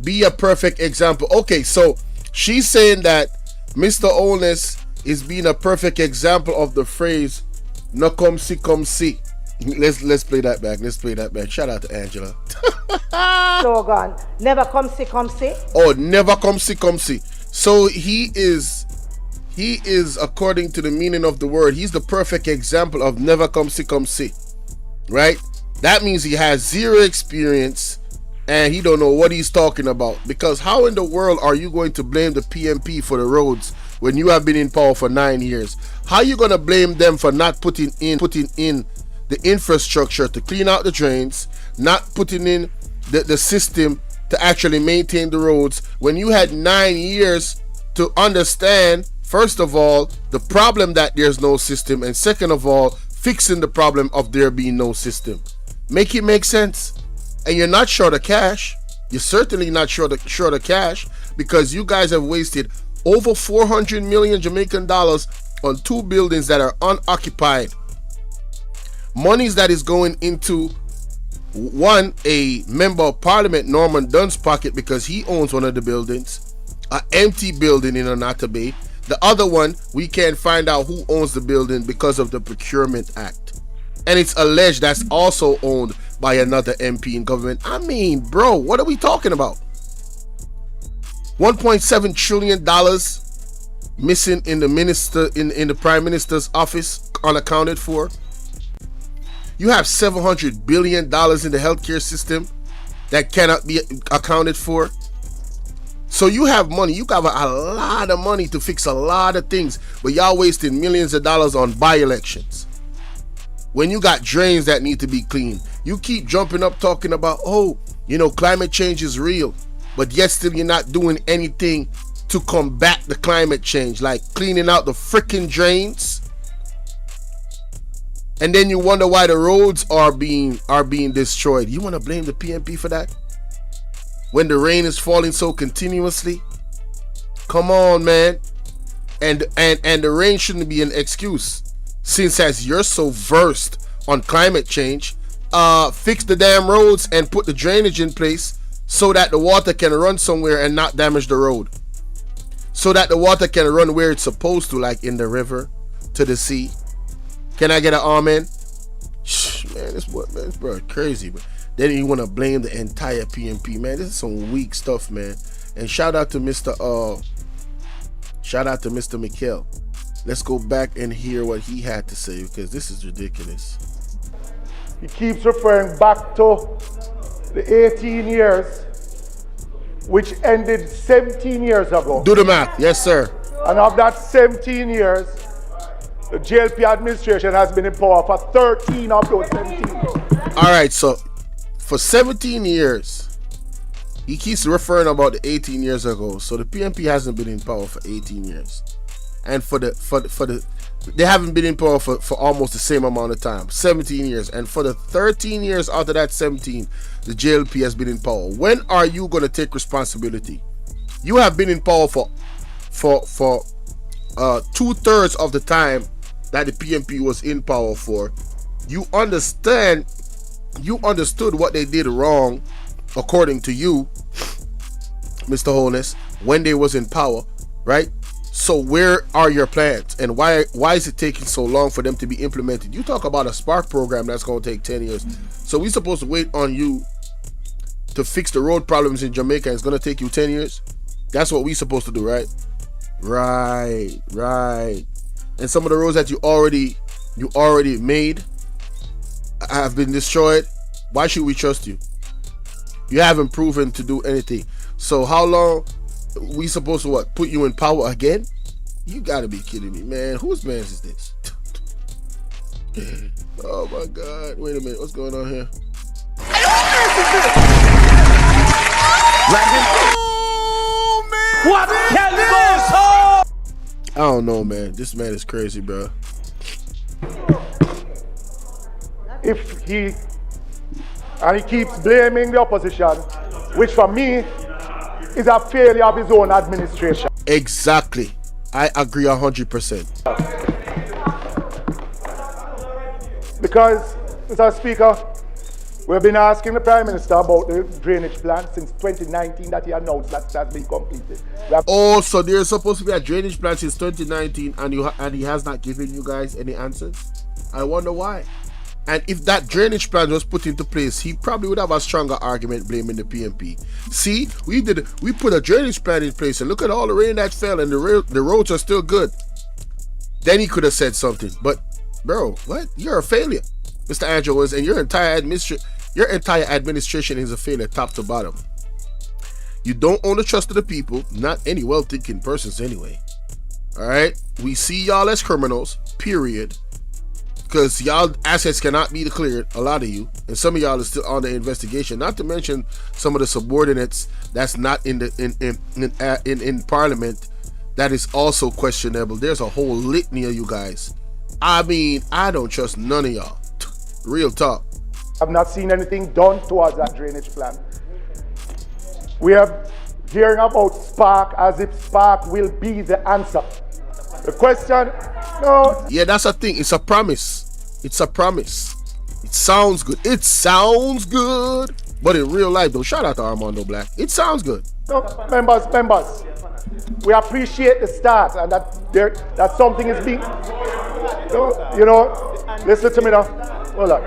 be a perfect example. Okay, so she's saying that Mr. Onus is being a perfect example of the phrase "no come see, come see." Let's play that back. Let's play that back. Shout out to Angela. Slogan, never come see, come see. Oh, never come see, come see. So he is, according to the meaning of the word, he's the perfect example of never come see, come see. Right? That means he has zero experience and he don't know what he's talking about. Because how in the world are you going to blame the PMP for the roads when you have been in power for 9 years? How are you going to blame them for not putting in the infrastructure to clean out the drains, not putting in the system to actually maintain the roads, when you had 9 years to understand, first of all, the problem that there's no system, and second of all, fixing the problem of there being no system? Make it make sense. And you're not short of cash. You're certainly not short of cash, because you guys have wasted over 400 million Jamaican dollars on 2 buildings that are unoccupied. Monies that is going into one, a member of Parliament, Norman Dunn's pocket, because he owns one of the buildings, an empty building in Onata Bay. The other one, we can't find out who owns the building because of the Procurement Act. And it's alleged that's also owned by another MP in government. I mean, bro, what are we talking about? $1.7 trillion missing in the Prime Minister's office, unaccounted for. You have $700 billion in the healthcare system that cannot be accounted for. So you have money. You got a lot of money to fix a lot of things, but y'all wasting millions of dollars on by-elections. when you got drains that need to be cleaned. You keep jumping up talking about, oh, you know, climate change is real, but yet still you're not doing anything to combat the climate change, like cleaning out the freaking drains. And then you wonder why the roads are being destroyed. You want to blame the PNP for that? When the rain is falling so continuously? Come on, man. And the rain shouldn't be an excuse. Since as you're so versed on climate change, fix the damn roads and put the drainage in place so that the water can run somewhere and not damage the road. So that the water can run where it's supposed to, like in the river, to the sea. Can I get an amen? Man, this bro crazy. But then you want to blame the entire PNP, man. This is some weak stuff, man. And shout out to Mr. Mikhail. Let's go back and hear what he had to say, because this is ridiculous. He keeps referring back to the 18 years, which ended 17 years ago. Do the math. Yes, sir. And of that 17 years, the JLP administration has been in power for 13 of those 17 years. All right, so for 17 years, he keeps referring about the 18 years ago. So the PNP hasn't been in power for 18 years. And they haven't been in power for almost the same amount of time, 17 years. And for the 13 years out of that 17, the JLP has been in power. When are you going to take responsibility? You have been in power for 2/3 of the time that the PNP was in power for. You understood what they did wrong, according to you, Mr. Holness, when they was in power, right? So where are your plans, and why is it taking so long for them to be implemented? You talk about a Spark program that's going to take 10 years. So we supposed to wait on you to fix the road problems in Jamaica, and it's going to take you 10 years? That's what we supposed to do, right? Right. And some of the roads that you already made have been destroyed. Why should we trust you? You haven't proven to do anything. So how long we supposed to put you in power again? You gotta be kidding me, man. Whose man is this? Oh my God! Wait a minute, what's going on here? What can goes on? I don't know, man. This man is crazy, bro. If he keeps blaming the opposition, which for me is a failure of his own administration. Exactly. I agree 100%. Because, Mr. Speaker, we've been asking the Prime Minister about the drainage plan since 2019 that he announced that has been completed. Oh, so there's supposed to be a drainage plan since 2019 and he has not given you guys any answers? I wonder why. And if that drainage plan was put into place, he probably would have a stronger argument blaming the PNP. See, we put a drainage plan in place, and look at all the rain that fell, and the roads are still good. Then he could have said something. But, bro, what? You're a failure, Mr. Andrew was, and your entire administration is a failure, top to bottom. You don't own the trust of the people, not any well-thinking persons anyway. All right? We see y'all as criminals, period. Because y'all assets cannot be declared, a lot of you, and some of y'all are still on the investigation. Not to mention some of the subordinates that's not in Parliament that is also questionable. There's a whole litany of you guys. I mean, I don't trust none of y'all. Real talk. I've not seen anything done towards that drainage plan. We are hearing about Spark as if Spark will be the answer. The question, no. Yeah, that's a thing. It's a promise. It's a promise. It sounds good. It sounds good. But in real life, though, shout out to Armando Black. It sounds good. No, members, we appreciate the start and that something is being, you know, listen to me now. Hold on.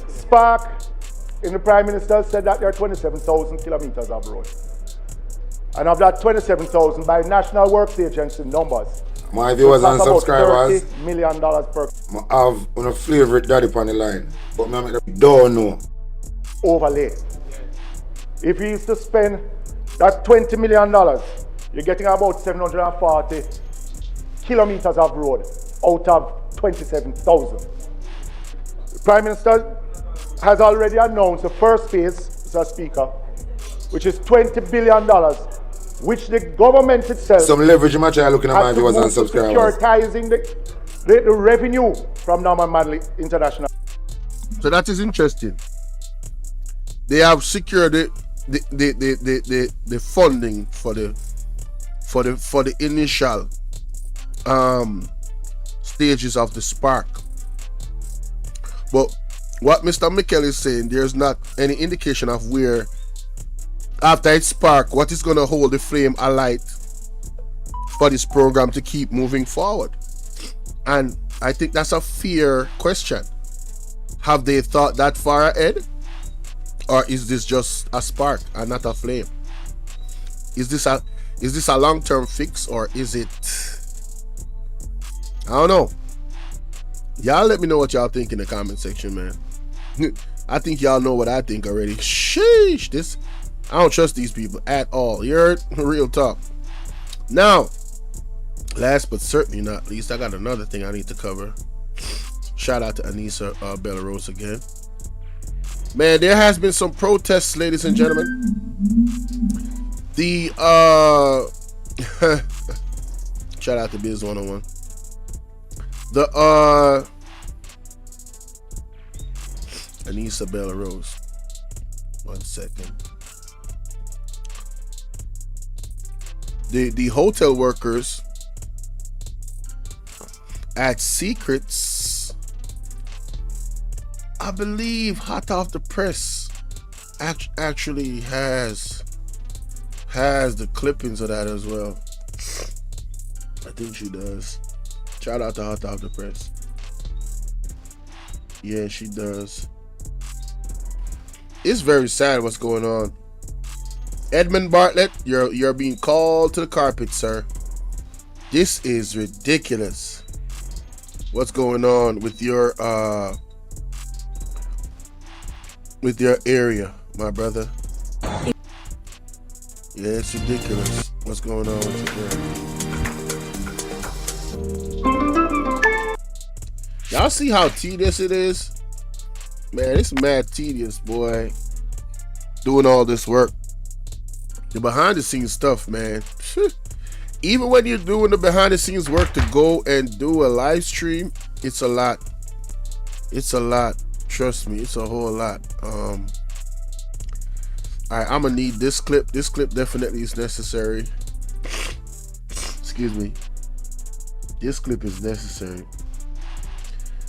Spark in the Prime Minister said that there are 27,000 kilometers of road. And of that 27,000 by National Works Agency numbers. My viewers and subscribers, $30 million per. I have a favorite daddy on the line, but I don't know. Overlay. If he used to spend that $20 million, you're getting about 740 kilometers of road out of 27,000. The Prime Minister has already announced the first phase, Mr. Speaker, which is $20 billion, which the government itself some leverage match I looking at my viewers and subscribers. Securitizing the revenue from Norman Manley International. So that is interesting. They have secured the funding for the initial stages of the spark. But what Mr. Mikkel is saying, there's not any indication of where, after it spark, what is going to hold the flame alight for this program to keep moving forward. And I think that's a fair question. Have they thought that far ahead? Or is this just a spark and not a flame? Is this a long-term fix, or is it, I don't know. Y'all let me know what y'all think in the comment section, man. I think y'all know what I think already. Sheesh, I don't trust these people at all. You heard? Real talk. Now, last but certainly not least, I got another thing I need to cover. Shout out to Anissa Bellarose again. Man, there has been some protests, ladies and gentlemen. The shout out to Biz 101. The Anissa Bellarose. 1 second. The hotel workers at Secrets, I believe hot off the press actually has the clippings of that as well. I think she does. Shout out to hot off the press. Yeah, she does. It's very sad what's going on. Edmund Bartlett, you're being called to the carpet, sir. This is ridiculous. What's going on with your area, my brother? Yeah, it's ridiculous. What's going on with your area? Y'all see how tedious it is? Man, it's mad tedious, boy. Doing all this work. The behind the scenes stuff, man. Even when you're doing the behind the scenes work to go and do a live stream, it's a lot. It's a lot. Trust me, it's a whole lot. All right, I'm gonna need this clip. This clip definitely is necessary. Excuse me. This clip is necessary.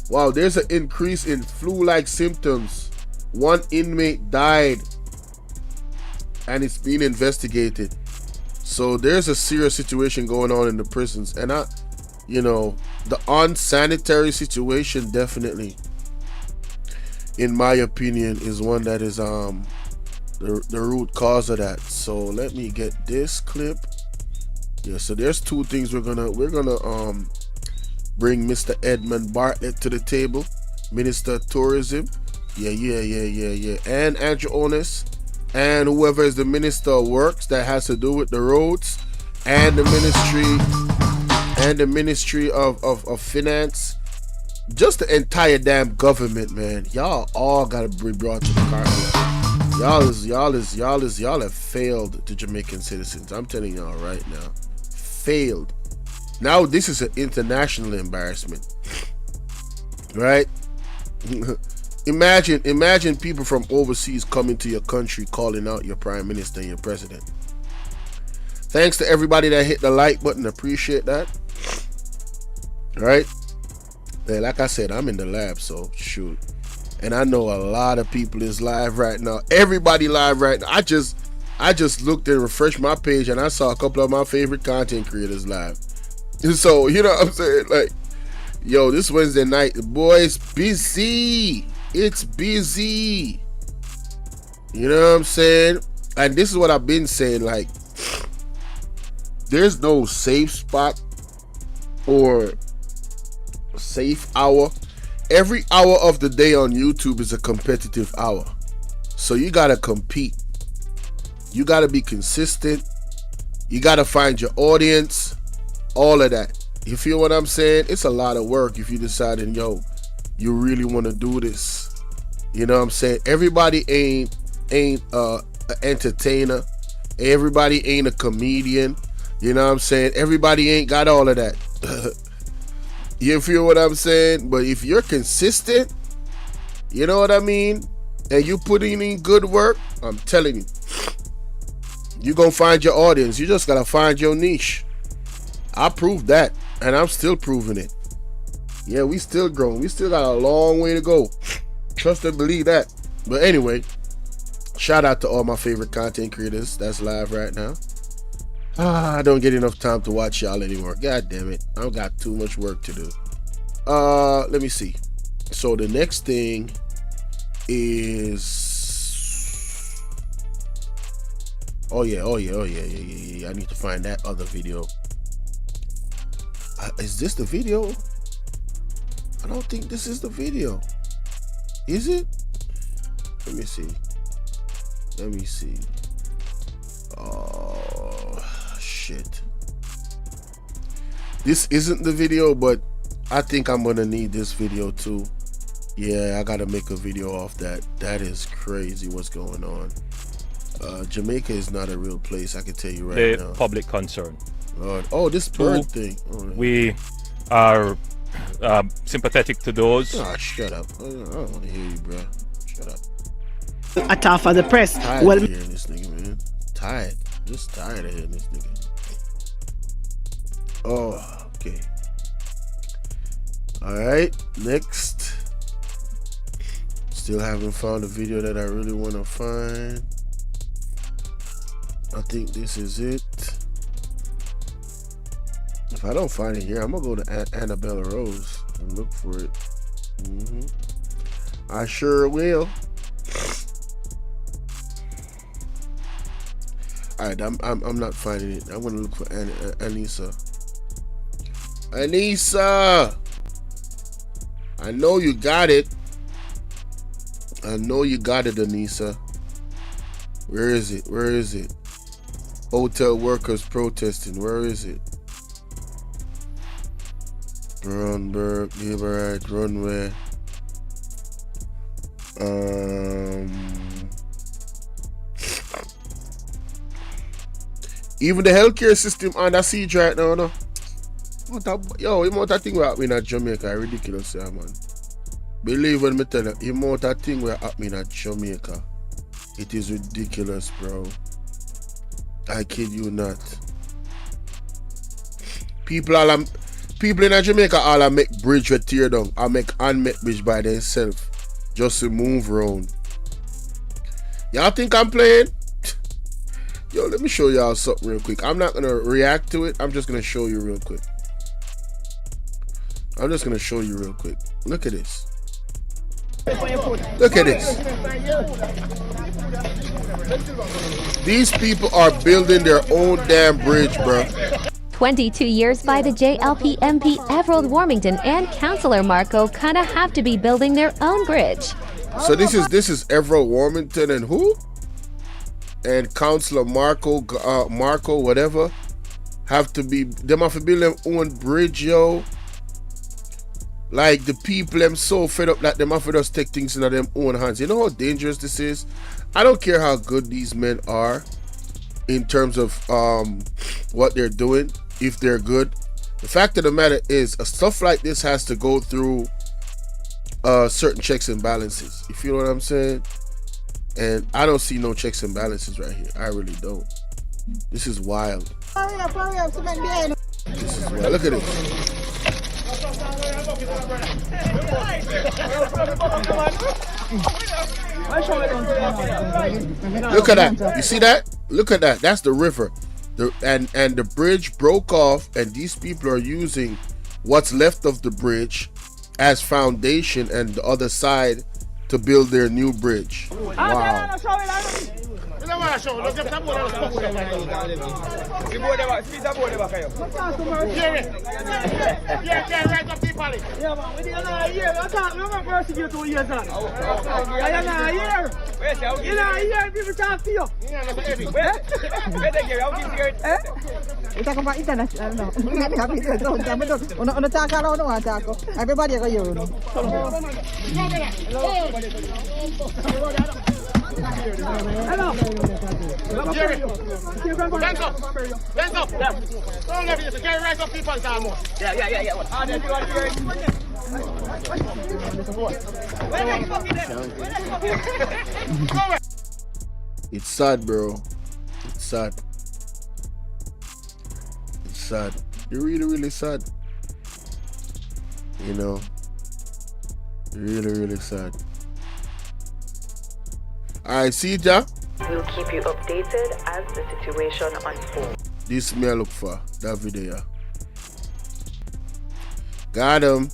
Wow, there's an increase in flu-like symptoms. 1 inmate died, and it's being investigated. So there's a serious situation going on in the prisons, and the unsanitary situation definitely, in my opinion, is one that is the root cause of that. So let me get this clip. Yeah, so there's two things we're gonna bring Mr. Edmund Bartlett to the table, Minister of Tourism. Yeah, and Andrew Onus, and whoever is the Minister of Works that has to do with the roads, and the Ministry of Finance. Just the entire damn government, man. Y'all all gotta be brought to the carpet. Y'all have failed the Jamaican citizens. I'm telling y'all right now. Failed. Now this is an international embarrassment. Right? Imagine people from overseas coming to your country calling out your prime minister and your president. Thanks to everybody that hit the like button. Appreciate that. Right? Yeah, like I said, I'm in the lab, so shoot. And I know a lot of people is live right now. Everybody live right now. I just looked and refreshed my page, and I saw a couple of my favorite content creators live. So, you know what I'm saying? Like, yo, this Wednesday night, the boy's busy. It's busy. You know what I'm saying? And this is what I've been saying, like, there's no safe spot or safe hour. Every hour of the day on YouTube is a competitive hour. So you gotta compete. You gotta be consistent. You got to find your audience, all of that. You feel what I'm saying? It's a lot of work if you deciding, yo, you really want to do this. You know what I'm saying? Everybody ain't an entertainer. Everybody ain't a comedian. You know what I'm saying? Everybody ain't got all of that. You feel what I'm saying? But if you're consistent, you know what I mean? And you putting in good work, I'm telling you, you're going to find your audience. You just got to find your niche. I proved that, and I'm still proving it. Yeah, we still growing. We still got a long way to go. Trust and believe that. But anyway, shout out to all my favorite content creators that's live right now. I don't get enough time to watch y'all anymore. God damn it. I've got too much work to do. Let me see. So the next thing is... Oh yeah. I need to find that other video. Is this the video? I don't think this is the video. Is it? Let me see. Oh, shit. This isn't the video, but I think I'm gonna need this video too. Yeah, I gotta make a video off that. That is crazy what's going on. Jamaica is not a real place, I can tell you right now. Public concern. Lord. Oh, this bird thing. Oh, we are sympathetic to those. Ah, shut up. I don't want to hear you, bro. Shut up. Attack for the press. Tired of hearing this nigga, man. Tired. Just tired of hearing this nigga. Oh, okay. Alright, next. Still haven't found a video that I really want to find. I think this is it. If I don't find it here, I'm gonna go to Annabella Rose and look for it. I sure will. All right, I'm not finding it. I'm gonna look for Anissa. Anissa, I know you got it. I know you got it, Anissa. Where is it? Where is it? Hotel workers protesting. Where is it? Brunberg, neighborhood runway. Even the healthcare system under siege right now, no? Yo, the amount of thing we're happening in Jamaica ridiculous, yeah, man. Believe when me tell you, the amount of thing we're happening in Jamaica, it is ridiculous, bro. I kid you not. People in Jamaica all make bridge with tear down. I make unmet bridge by themselves. Just to move around. Y'all think I'm playing? Yo, let me show y'all something real quick. I'm not gonna react to it. I'm just gonna show you real quick. Look at this. Look at this. These people are building their own damn bridge, bro. 22 years by the JLP MP Everald Warmington and Councillor Marco kinda have to be building their own bridge. So this is Everald Warmington and who? And Councillor Marco whatever have to be, them have to build their own bridge, yo. Like the people them so fed up that them have to just take things into their own hands. You know how dangerous this is? I don't care how good these men are in terms of what they're doing, if they're good. The fact of the matter is, stuff like this has to go through certain checks and balances. You feel what I'm saying? And I don't see no checks and balances right here. I really don't. This is wild. This is wild. Look at this. Look at that. You see that? Look at that. That's the river. And the bridge broke off, and these people are using what's left of the bridge as foundation and the other side to build their new bridge. Wow. We talk about international now. Talk around no talk. Everybody go you. Hello. Hands up. Hands up. Don't let me carry right up people's arm. Yeah. It's sad, bro. It's sad. It's sad. You're really sad. You know. Really sad. Alright, see ya. We'll keep you updated as the situation unfolds. This me I look for. That video. Got him.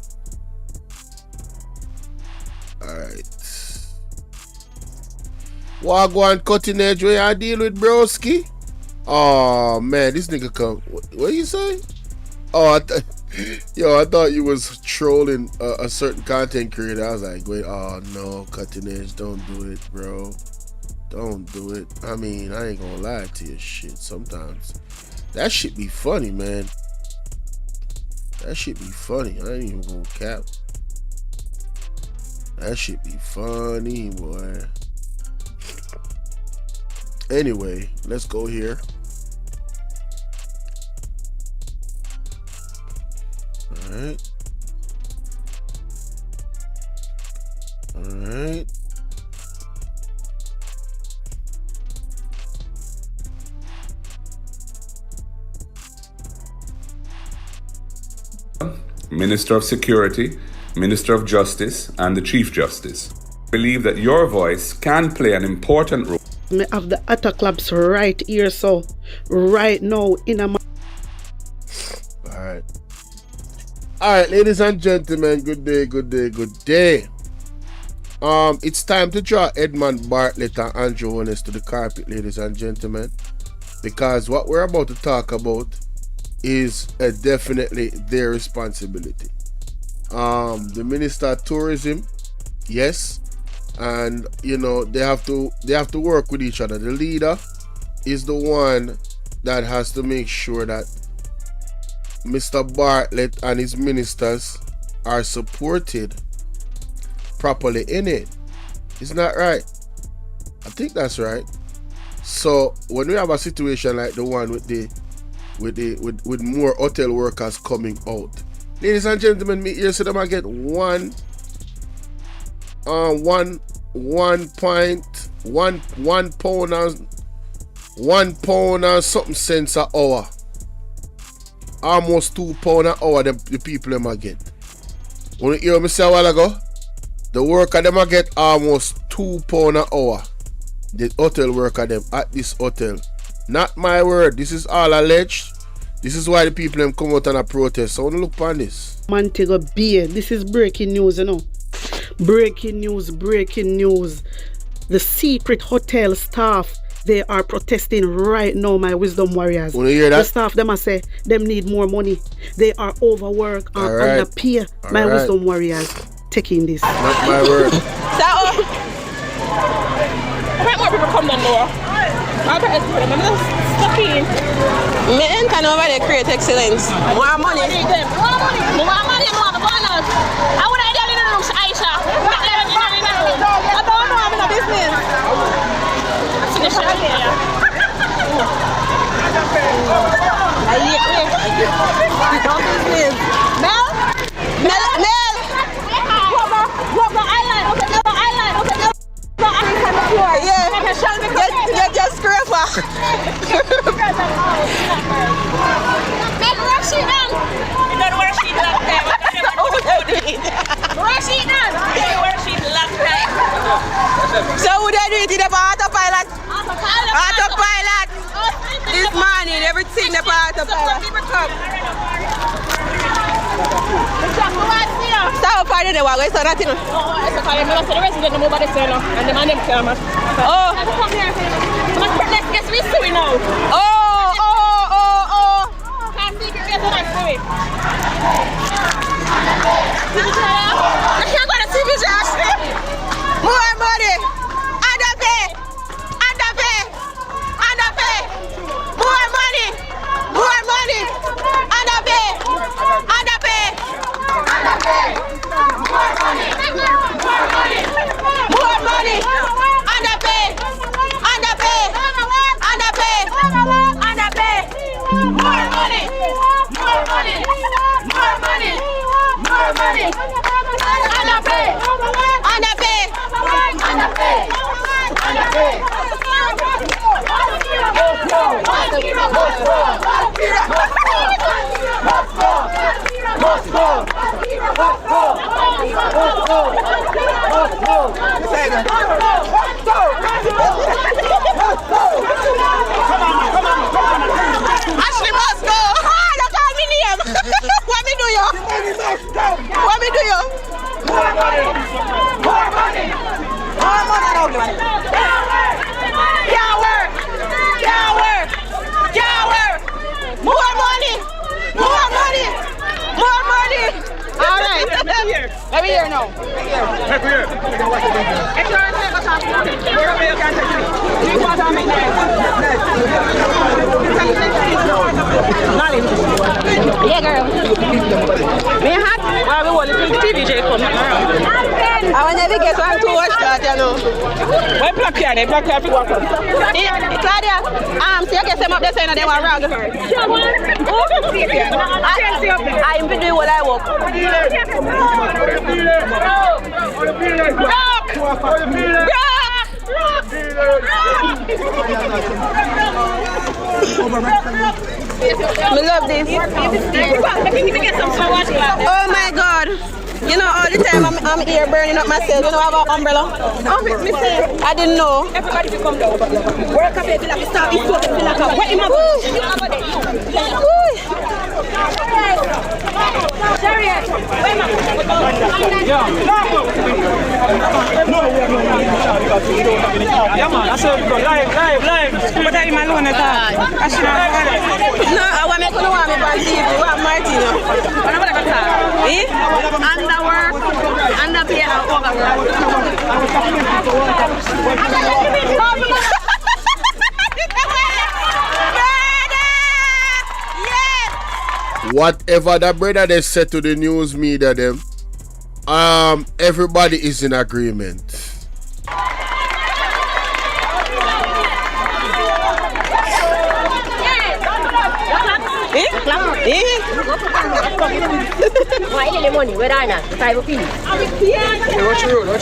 Alright. Wagwan cutting edge where I deal with broski. Oh man, this nigga come. What you say? Oh, I thought you was trolling a certain content creator. I was like, wait, oh no, cutting edge, don't do it, bro. Don't do it. I mean, I ain't gonna lie to you, shit. Sometimes that shit be funny, man. That shit be funny. I ain't even gonna cap. That shit be funny, boy. Anyway, let's go here. Alright. Minister of Security, Minister of Justice, and the Chief Justice believe that your voice can play an important role. Me have the attack labs right here, so right now in a. Alright, ladies and gentlemen, good day. It's time to draw Edmund Bartlett and Andrew Honest to the carpet, ladies and gentlemen, because what we're about to talk about is definitely their responsibility. The Minister of Tourism, yes, and you know they have to work with each other. The leader is the one that has to make sure that Mr. Bartlett and his ministers are supported properly in it. Isn't that right? I think that's right. So when we have a situation like the one with more hotel workers coming out, ladies and gentlemen, me here so them I get one pound and something cents an hour. Almost £2 an hour the people them a get. When you hear me say a while ago, the worker them a get almost £2 an hour. The hotel worker them at this hotel. Not my word, this is all alleged. This is why the people them come out and a protest. So I want to look upon this. Montego Bay, this is breaking news, you know. Breaking news. The secret hotel staff, they are protesting right now, my wisdom warriors. Want to hear that? The staff, them I say, them need more money. They are overworked and underpaid. My wisdom warriors taking this. Not my word. So, I think more people come down lower. I'm stuck in. Men can over there create excellence. More money. More money, more bonus. I would have done in the room, Aisha. I don't know, I'm in a business. Yeah, just scraper. So would I do it in the autopilot? Autopilot. This morning, everything the autopilot. Stop fighting the wagon, so nothing. Oh, here now. Yeah, girl. Me hot? Why we want to TVJ come around? I want to get one to watch that, you know. Why black here? They black here to walk up. Claudia, see you get some up there saying they want round. I'm doing what I walk. I love this. Oh my God. You know, all the time I'm here burning up myself. You know, I have an umbrella. I didn't know. Everybody should come down. Work up, feel like start this foot, feel like a wet him up. Yeah, man, I saw you go live. But I'm alone at all. No, I want to make one me on TV. What Martin? Underwork, underplay, and overwork. Whatever that brother they said to the news media them, everybody is in agreement. Why the money? Where are not? The type of thing. Watch your road.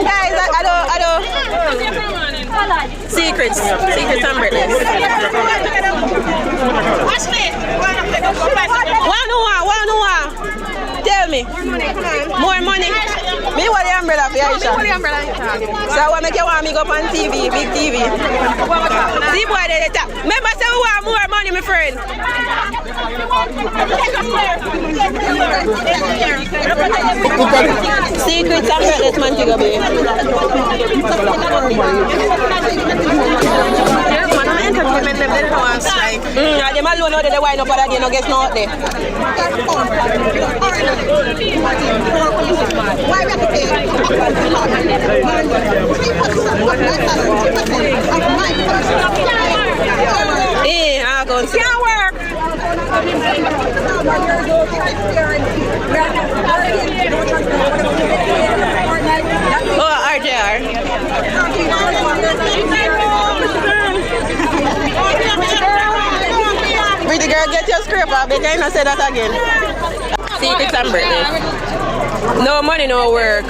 Guys, I don't. Secrets and breathless. One. Tell me. More money. Me want the umbrella for Aisha. So I want to make you want me go on TV, big TV. See boy they talk. Remember say we want more money, my friend. Secrets and breathless man to go be. Entertainment them they don't want strike. Them alone know they wind up other day no guess no out there. I go can't work. Oh, RJR. Pretty girl, get your scraper. They can't say that again. Secrets and breathless. No money, no work.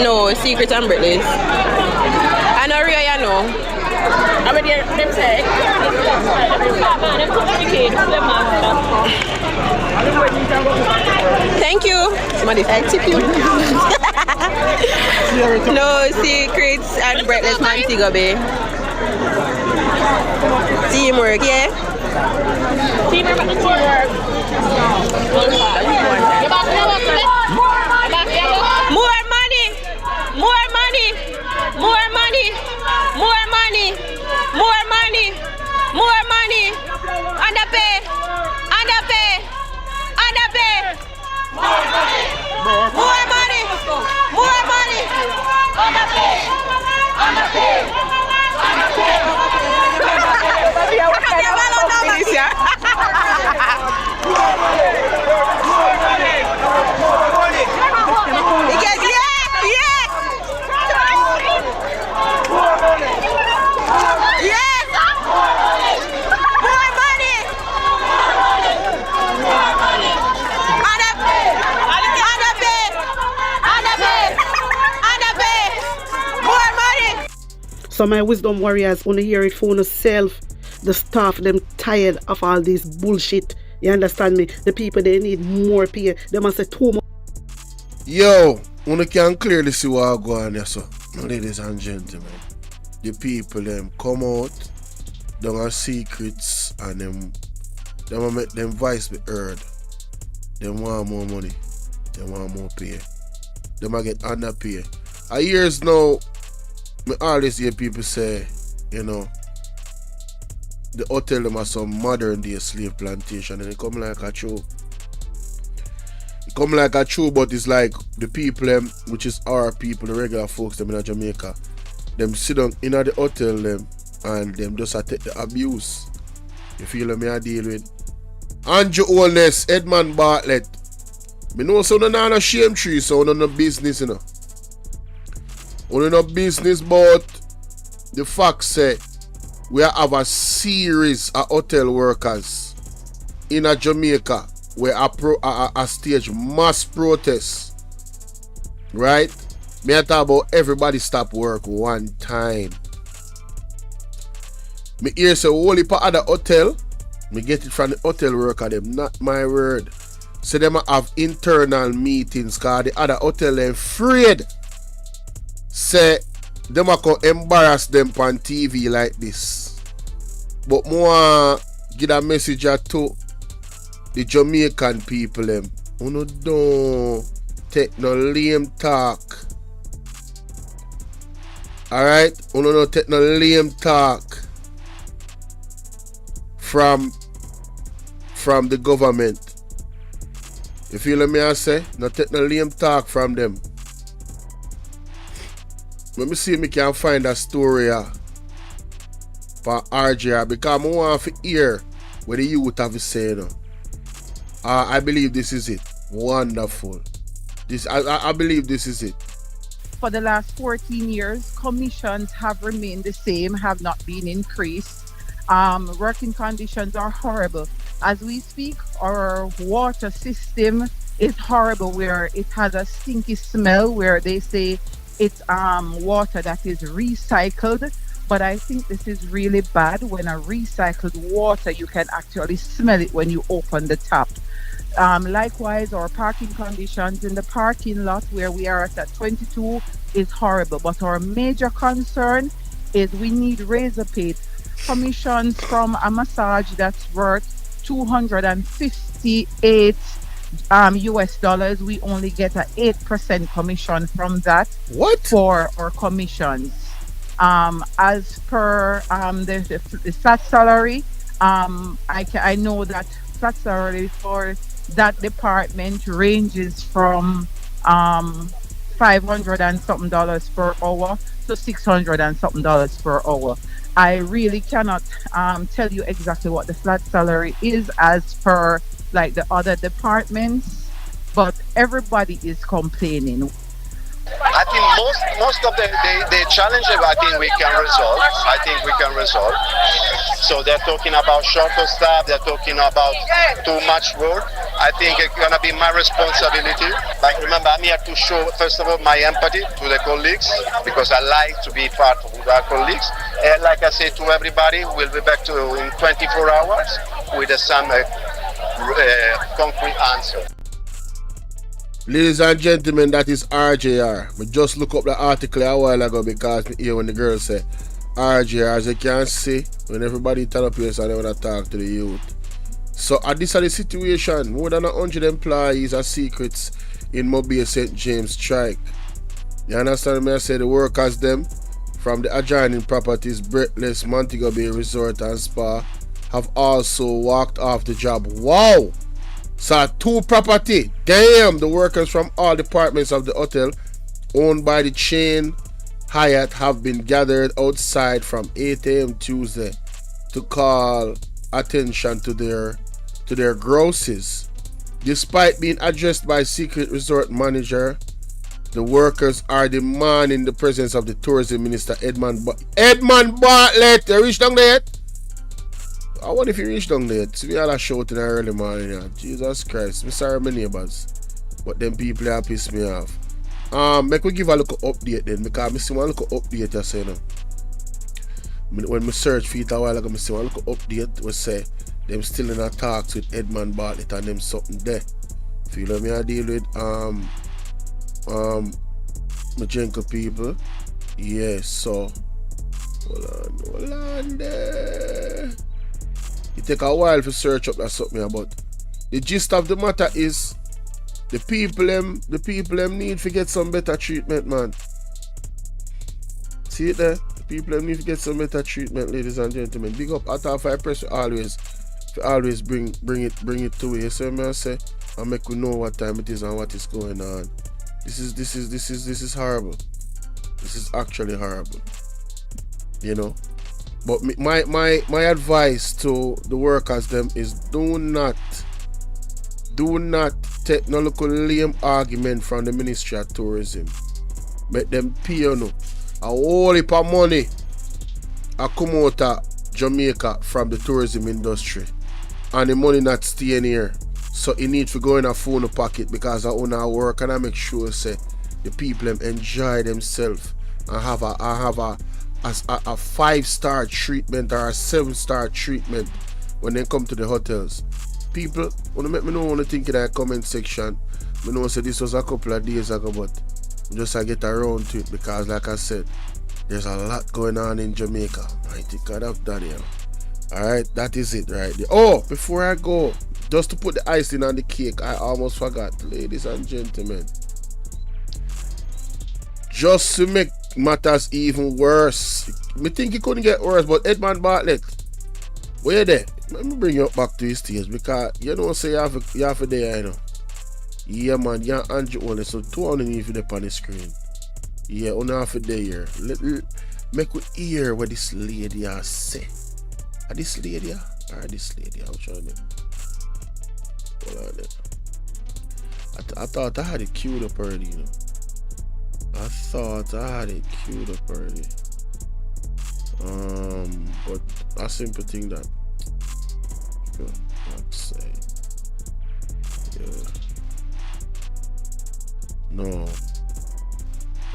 No, secrets and breathless. I know real, you know. I mean, them say. Thank you. Somebody tip you. No secrets and breathless man Tigobe. Teamwork, yeah? Teamwork. More money. Underpay. More money. So my wisdom warriors wanna hear it for yourself. The staff them tired of all this bullshit. You understand me? The people they need more pay. They must say too much. Yo, one can clearly see what go on here, so ladies and gentlemen. The people them come out, them are secrets and them will make them voice be heard. Them want more money. They want more pay. Them will get underpay. A years now, I always hear people say, you know, the hotel them are some modern day slave plantation, and it come like a show. It come like a show, but it's like the people them, which is our people, the regular folks them in Jamaica, them sit down in the hotel them and them just take the abuse. You feel me I deal with? Andrew Oldness, Edmund Bartlett. Me know so no shame tree, so no business, you know. Only no business, but the fact say we have a series of hotel workers in Jamaica where a stage mass protest. Right? Me I talk about everybody stop work one time. Me hear say only part of the hotel. Me get it from the hotel worker them, not my word. So them have internal meetings cause the other hotel them afraid. Say them a come embarrass them on TV like this. But more give a message to the Jamaican people them. Uno don't take no lame talk. Alright? Uno don't take no lame talk from the government. You feel me I say? Not take no lame talk from them. Let me see if I can find a story for RJR because I want to hear what the youth have to say. I believe this is it. Wonderful. I believe this is it. For the last 14 years, commissions have remained the same, have not been increased. Working conditions are horrible. As we speak, our water system is horrible, where it has a stinky smell, where they say it's water that is recycled. But I think this is really bad. When a recycled water, you can actually smell it when you open the tap. Likewise, our parking conditions in the parking lot where we are at 22 is horrible. But our major concern is we need razor paid commissions from a massage that's worth $258 US dollars. We only get an 8% commission from that. What? For our commissions. As per the flat salary, I know that flat salary for that department ranges from $500 and something per hour to $600 and something per hour. I really cannot tell you exactly what the flat salary is as per like the other departments, but everybody is complaining. I think most of the challenges I think we can resolve. So they're talking about shorter staff, they're talking about too much work. I think it's gonna be my responsibility. Like remember, I'm here to show first of all my empathy to the colleagues because I like to be part of our colleagues. And like I say to everybody, we'll be back in 24 hours with some concrete answer. Ladies and gentlemen, that is RJR. I just look up the article a while ago because I hear when the girl say RJR, as you can see, when everybody turn up here so they want to talk to the youth. So at this is the situation, more than 100 employees are secrets in Mobile St. James strike. You understand me? I say the workers them from the adjoining properties, Breathless, Montego Bay Resort and Spa, have also walked off the job. Wow! So 2 property. Damn, the workers from all departments of the hotel owned by the chain Hyatt have been gathered outside from 8 a.m. Tuesday to call attention to their grosses. Despite being addressed by secret resort manager, the workers are demanding the presence of the tourism minister Edmund Bartlett. You reach down there yet? I wonder if you reach down there. See me all a shout in the early morning. Yeah. Jesus Christ. I'm sorry my neighbors. But them people have pissed me off. Make we give a look update then because I see one look update you say now. When I search for it a while ago, I see one look update we say them still in a talks with Edmund Bartlett and them something there. Feel me I deal with Majenko people. Yes, so hold on there. It take a while to search up that something about. The gist of the matter is the people them need to get some better treatment, man. See it there? The People need to get some better treatment, ladies and gentlemen. Big up at our fire press always bring it to you. So I say I make we know what time it is and what is going on. This is horrible. This is actually horrible. You know. But my advice to the workers them is do not take no local lame argument from the Ministry of Tourism. Make them pay you know a whole heap of money a come out of Jamaica from the tourism industry. And the money not staying here. So it need to go in a phone pocket because I own our work and I make sure say the people them enjoy themselves and have a 5-star treatment or a 7-star treatment when they come to the hotels. People wanna make me know when they think in that comment section. I know say this was a couple of days ago, but I get around to it because like I said, there's a lot going on in Jamaica. Mighty God of Daniel. Alright, that is it right there. Oh, before I go, just to put the icing on the cake, I almost forgot, ladies and gentlemen. Just to make matters even worse. Me think it couldn't get worse, but Edmund Bartlett, where you there? Let me bring you up back to his stage because you don't say you have a day, you know. Yeah, man, you're Andrew only, so 200 if you're on the screen. Yeah, only half a day here. Make we hear what this lady has say. Are this lady or this lady? I'm trying to. Hold on there. I thought I had it queued up already, you know. I thought I had it queued up already. But I simply think that. Let's say. Yeah. No.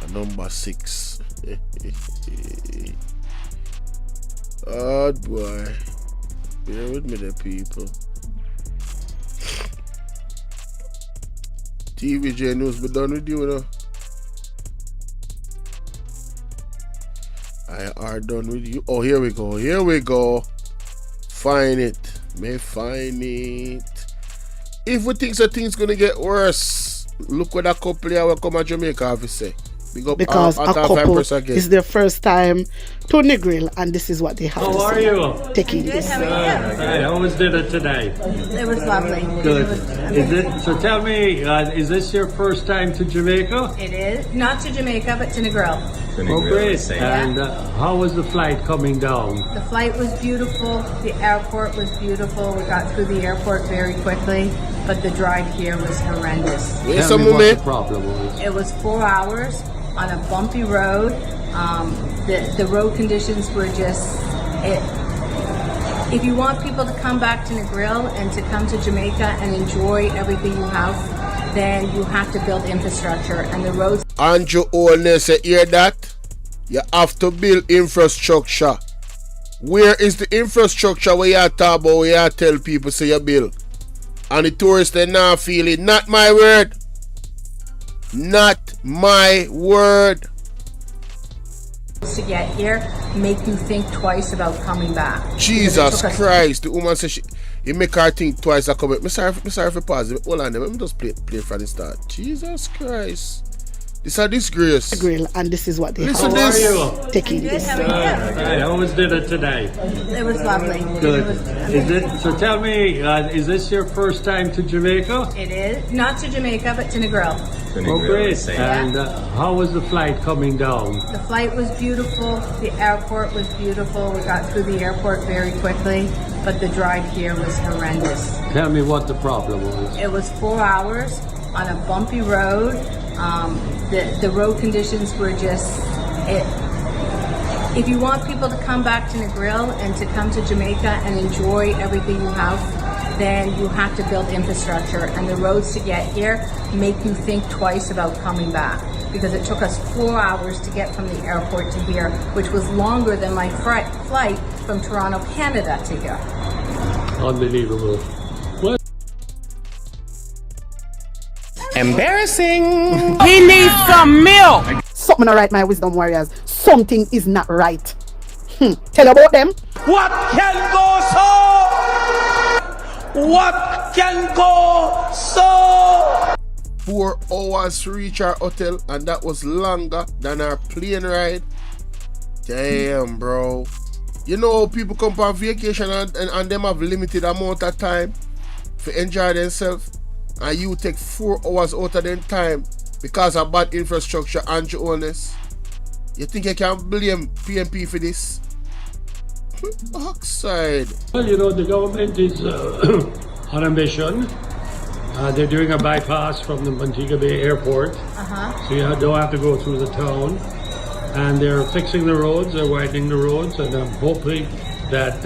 A number 6. Oh boy. Bear with me there, people. TVJ News be done with you now. I are done with you. Oh, here we go. Here we go. Find it. May find it. If we think so things gonna get worse, look what a couple here will come to Jamaica have to say. Because a couple is their first time to Negril and this is what they have. How are you? Taking Good, this. how are you? How was dinner today? It was lovely. Good. Is it? So tell me, is this your first time to Jamaica? It is. Not to Jamaica, but to Negril. Oh, great. And how was the flight coming down? The flight was beautiful. The airport was beautiful. We got through the airport very quickly, but the drive here was horrendous. Tell me what the problem was. It was 4 hours on a bumpy road. The road conditions were just it. If you want people to come back to Negril and to come to Jamaica and enjoy everything you have, then you have to build infrastructure and the roads. Andrew Olney said, hear that? You have to build infrastructure. Where is the infrastructure where you talk about, where you tell people say you build? And the tourists they now feel it. Not my word. Not my word. To get here, make you think twice about coming back. Jesus Christ. The woman says it make her think twice I come. I'm sorry for pause. Hold on, let me just play from the start. Jesus Christ. This is a disgrace. Grill, and this is what they Listen have. this. How are you? Taking this. How was dinner today? It was lovely. Good. Is it? So tell me, is this your first time to Jamaica? It is. Not to Jamaica, but to Negril. Oh, great. And how was the flight coming down? The flight was beautiful. The airport was beautiful. We got through the airport very quickly, but the drive here was horrendous. Tell me what the problem was. It was 4 hours on a bumpy road. The road conditions were just it. If you want people to come back to Negril and to come to Jamaica and enjoy everything you have, then you have to build infrastructure and the roads to get here make you think twice about coming back, because it took us 4 hours to get from the airport to here, which was longer than my flight from Toronto, Canada to here. Unbelievable. What? Embarrassing. We need some milk. Something not right, my wisdom warriors. Something is not right. Tell about them. What can go so? What can go so? 4 hours to reach our hotel, and that was longer than our plane ride. Damn, bro. You know, people come on vacation and them have limited amount of time to enjoy themselves, and you take 4 hours out of their time because of bad infrastructure and your illness. You think you can blame PMP for this? Oxide. Well, you know, the government is on a mission. They're doing a bypass from the Montego Bay Airport, so you don't have to go through the town. And they're fixing the roads, they're widening the roads, and I'm hoping that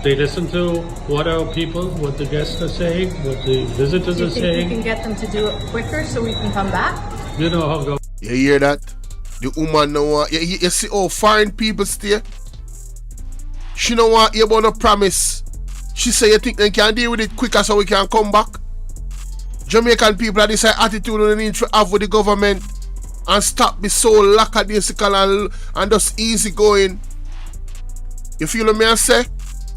they listen to what our people, what the guests are saying, what the visitors are saying. Do you think we can get them to do it quicker so we can come back? You know how go. You hear that? The woman no want. You see how foreign people stay? She don't want you about no promise. She say you think they can deal with it quicker so we can come back? Jamaican people have this attitude they need to have with the government and stop be so lackadaisical and just easy going. You feel what I say?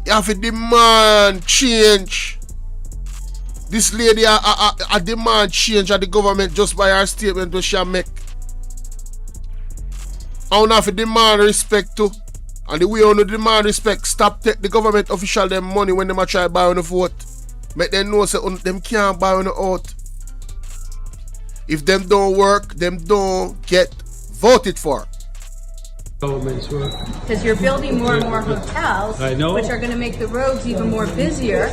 You have to demand change. This lady a demand change at the government just by her statement which she make. I don't have to demand respect too. And the way on the demand respect, stop take the government official them money when them a try buy on the vote. Make them know say them can't buy on the out. If them don't work, them don't get voted for. Government's work. Because you're building more and more hotels, I know. which are going to make the roads even more busier,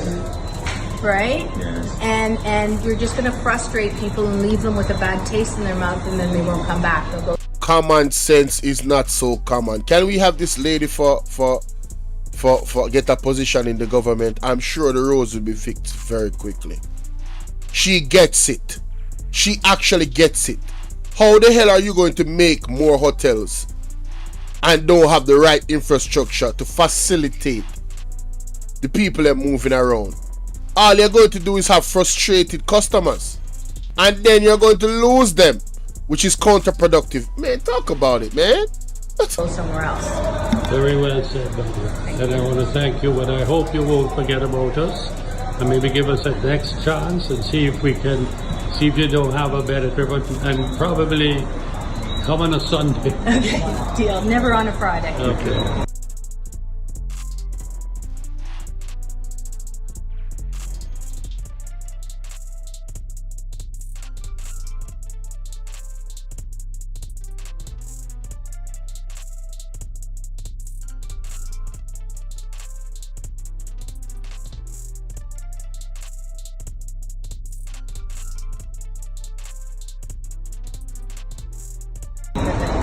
right? Yes. And you're just going to frustrate people and leave them with a bad taste in their mouth, and then they won't come back. They'll go. Common sense is not so common. Can we have this lady for get a position in the government? I'm sure the roads will be fixed very quickly. She gets it. She actually gets it. How the hell are you going to make more hotels and don't have the right infrastructure to facilitate the people that are moving around? All you're going to do is have frustrated customers, and then you're going to lose them, which is counterproductive. Man, talk about it, man. Go somewhere else. Very well said, brother. And I want to thank you, and I hope you won't forget about us and maybe give us a next chance and see if we can, see if you don't have a better trip, and probably come on a Sunday. Okay, deal. Never on a Friday. Okay.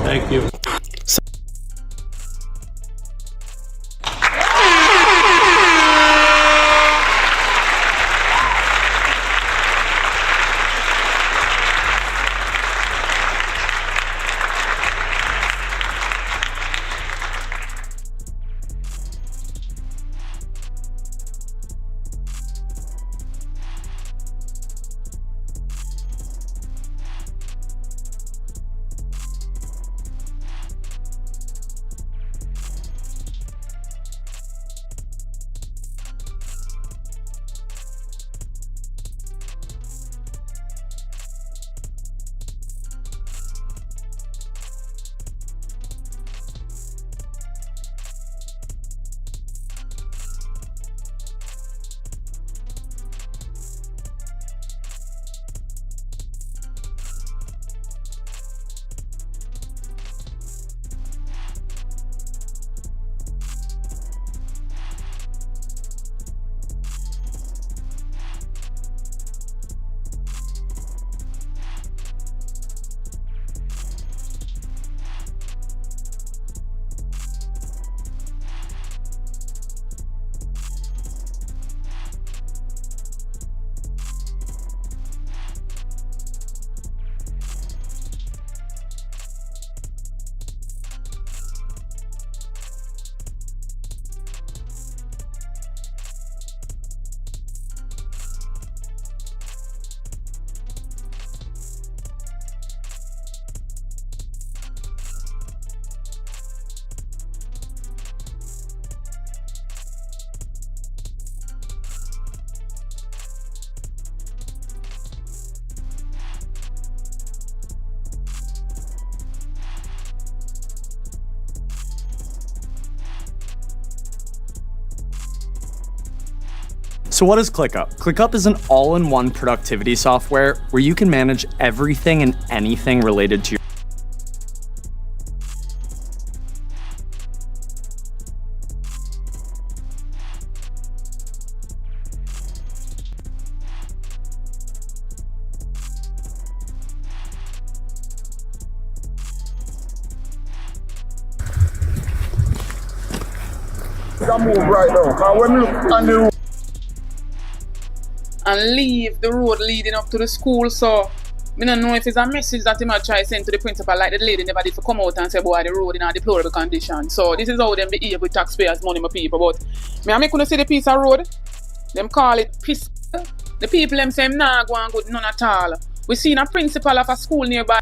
Thank you. So what is ClickUp? ClickUp is an all-in-one productivity software where you can manage everything and anything related to your move right now. Because when we look on the road and leave the road leading up to the school, so I don't know if it's a message that he might try to send to the principal, like the lady never did to come out and say, boy, the road in a deplorable condition. So this is how them behave with taxpayers' money, my people. But me I make you see the piece of road, them call it piss. The people them say, nah, go and good, none at all. We seen a principal of a school nearby.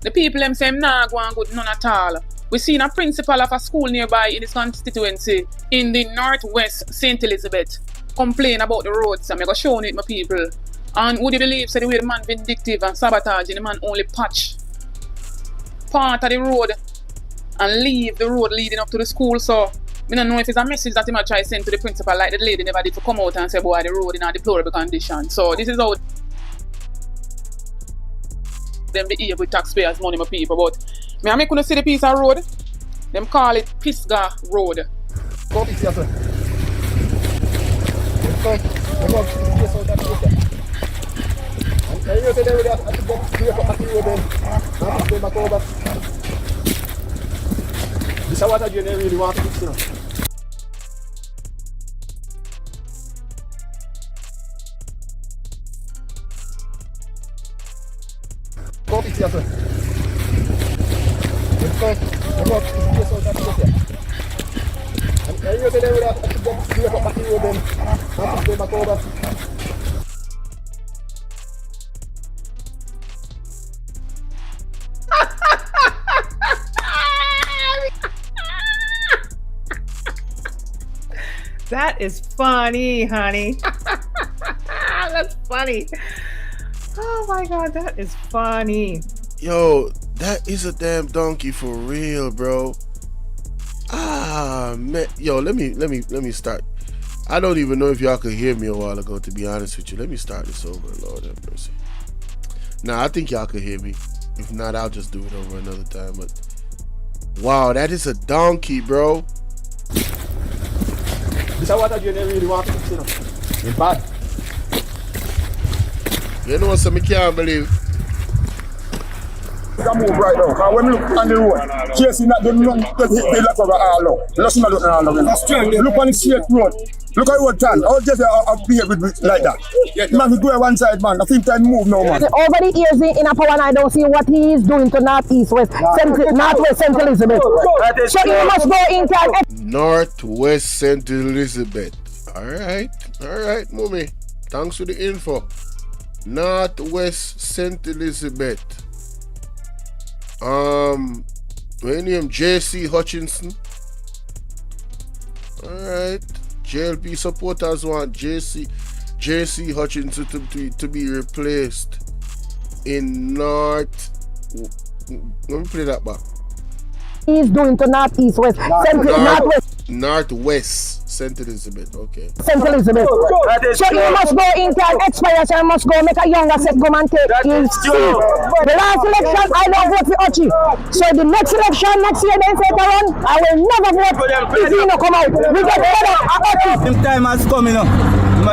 The people them say, nah, go and good, none at all. We seen a principal of a school nearby in this constituency in the northwest St. Elizabeth complain about the roads. I'm going to show it, my people. And would you believe, say the way the man vindictive and sabotaging, the man only patch part of the road and leave the road leading up to the school. So I don't know if it's a message that he might try to send to the principal, like the lady never did to come out and say, boy, the road in a deplorable condition. So this is how them behave with taxpayers' money, my people. But me I make you see the piece of road, them call it Pisgah Road. Go piece yourself. This is what I really want to fix, you know. Go piece yourself. That is funny, honey. That's funny. Oh my God, that is funny. Yo, that is a damn donkey for real, bro. Ah, man. Yo, let me start. I don't even know if y'all could hear me a while ago, to be honest with you. Let me start this over, Lord have mercy. Nah, I think y'all could hear me. If not, I'll just do it over another time. But wow, that is a donkey, bro. This is what I really want to fix, you know. It's bad. You know something I can't believe. You can move right now, because when you look on the road, chasing that don't run, just hit the left of all now. Let's not look all now. Look on the straight road. Look at what time. I'll just behave like that. Man, we go on one side, man. I think time move now, man. Over the years in Upper and I don't see what he is doing to Northeast West, Northwest St. Elizabeth. So you must go in time. Northwest St. Elizabeth. Alright, mommy. Thanks for the info. Northwest St. Elizabeth. What name? JC Hutchinson. Alright. JLP supporters want JC Hutchinson to be replaced in North. Let me play that back. He's doing to Northeast West. Northwest St. Elizabeth. Okay. St. Elizabeth. So you must go in time expire, so you must go make a younger set come and take his seat. The last election, I don't vote for Ochi. So the next election, next year, then say around, I will never vote if he no come out. We get better at Ochi. Time has come, you know.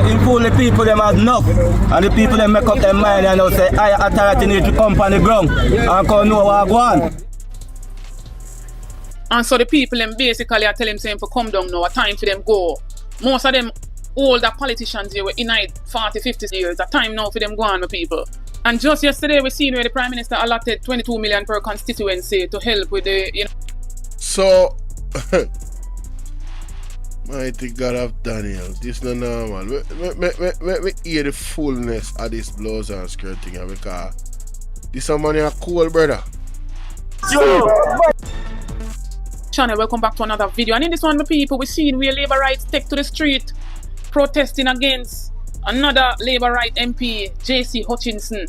in fool the people them have enough. And the people them make up their mind and they say higher authority need to come on the ground and come know what go on. And so the people them basically are telling them to come down now, a time for them go. Most of them older politicians here were in 40, 50 years, a time now for them go on, my people. And just yesterday we seen where the Prime Minister allotted 22 million per constituency to help with the, you know. So, mighty God of Daniel, this no normal. Me hear the fullness of this blouse and skirt thing because this a money a cool, brother. Channel, welcome back to another video. And in this one, my people, we seen where Labour rights take to the street protesting against another Labour right MP, JC Hutchinson.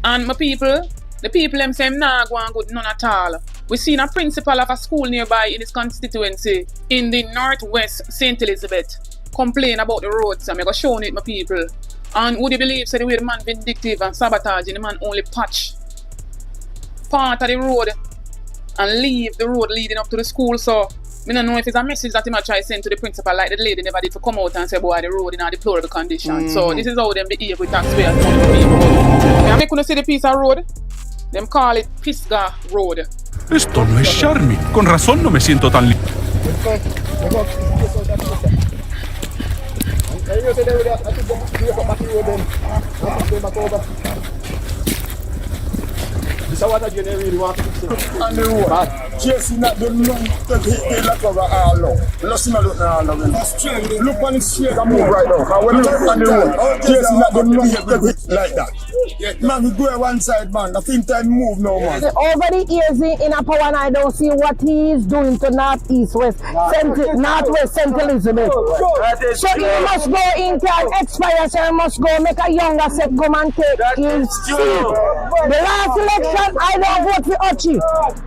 And my people, the people them say nah go on good none at all. We seen a principal of a school nearby in his constituency in the northwest St. Elizabeth complain about the roads. I'm going to show it, my people. And would you believe so the way the man vindictive and sabotaging, the man only patch part of the road and leave the road leading up to the school. So I don't know if it's a message that he might try to send to the principal, like the lady never did to come out and say, boy, the road in a deplorable condition. So this is how them behave with taxpayers money for people. I'm going to see the piece of road. Them call it Pisgah Road. Esto no es Charmy. Con razón no me siento tan libre. This is what I really want to say. On the road, chasing that the long to hit the cover all now. Listen to look now. Look on the street and move right now. Because when you look on the road, chasing that the long to hit like that. Man, we go one side, man. The think time move now, man. Over the years in a power and I don't see what he is doing to northeast west, northwest St. Elizabeth. So he must go in, can expire, so he must go make a younger set come and take his seat. The last election, I don't vote for Ochi.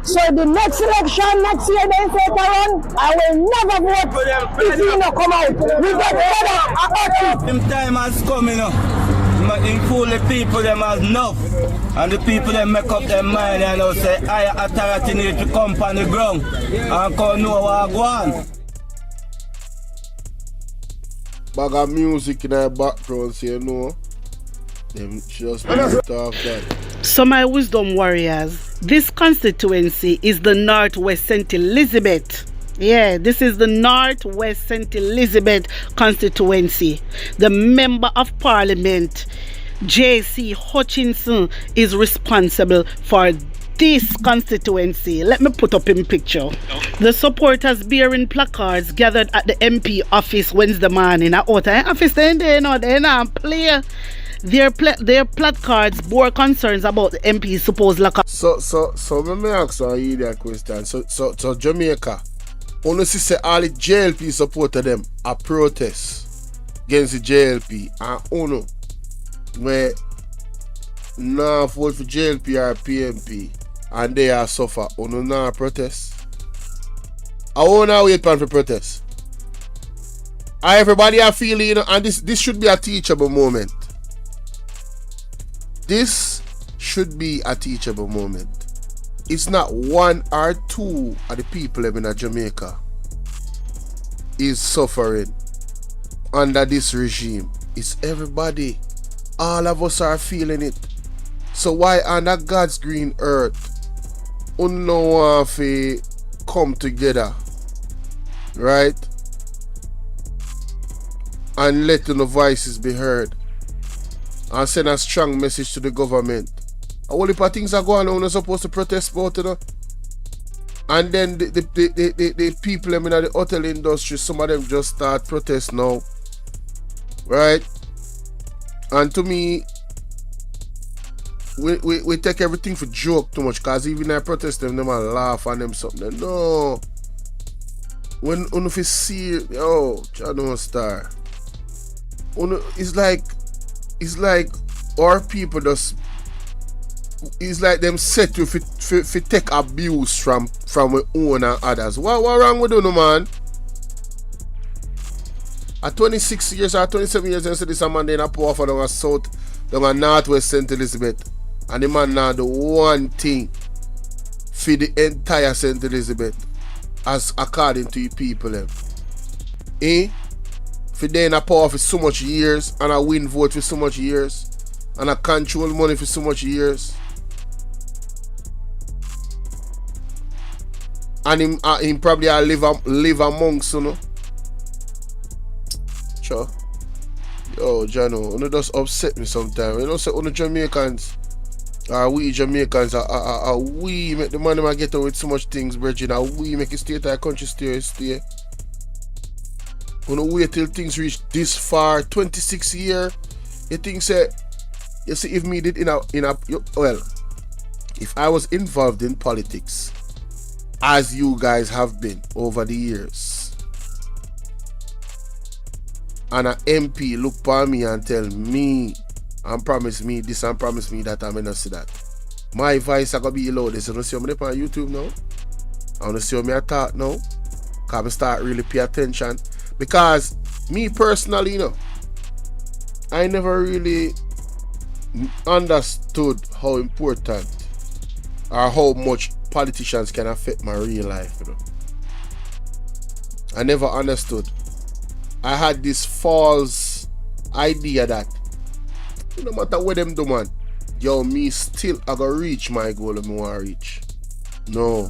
So the next election, next year, they say Taron, I will never vote if he not come out. We get better at Ochi. Them time has come, you know. In fool the people them has enough. And the people them make up their mind and they say higher authority need to come on the ground and come know what go on. Bag of music in the background, so you know. Them just talk that. So my wisdom warriors, this constituency is the Northwest St. Elizabeth. Yeah, this is the Northwest St. Elizabeth constituency. The Member of Parliament, JC Hutchinson, is responsible for this constituency. Let me put up in picture. The supporters bearing placards gathered at the MP office Wednesday morning. Out of office, they not play. Their placards bore concerns about the MP's supposed lack of. So let me ask you that question. So Jamaica, only say all the JLP supported them a protest against the JLP, and uno where now vote for JLP or PMP and they are suffer. Uno now protest. I wanna wait for protest. Everybody are feeling, you know, and this should be a teachable moment. This should be a teachable moment. It's not one or two of the people in Jamaica is suffering under this regime. It's everybody. All of us are feeling it. So why under God's green earth, no one come together, right? And let the voices be heard. And send a strong message to the government. All the things are going on, we're not supposed to protest about it. And then the people in the hotel industry, some of them just start protest now. Right? And to me, we take everything for joke too much, because even I protest them might laugh and them something. No. When you see, oh, I don't star. It's like our people just, it's like them set you for take abuse from we own and others. What wrong with you, no, man? At 26 years or 27 years, and say this man then a pour for down a south, down a northwest St. Elizabeth, and the man now do one thing for the entire St. Elizabeth, as according to the people them. for they in a power for so much years and I win vote for so much years and I control money for so much years. And him probably I live amongst, you know. Sure. Yo, Jano, you just upset me sometimes. You know, say, the Jamaicans, we Jamaicans, we make the money get away with so much things, Bridget. We make it stay at our country stay. You know, wait till things reach this far, 26 years. You think, say, you see, if me did well, if I was involved in politics, as you guys have been over the years, and an MP look for me and tell me and promise me this and promise me that, I'm gonna see that, my voice are gonna be loud. They say, don't see me on YouTube now. I wanna see me talk now. Cause I start really pay attention. Because me personally, you know, I never really understood how important or how much politicians can affect my real life, you know. I never understood. I had this false idea that no matter what them do, man, yo, me still I gotta reach my goal I want to reach. No.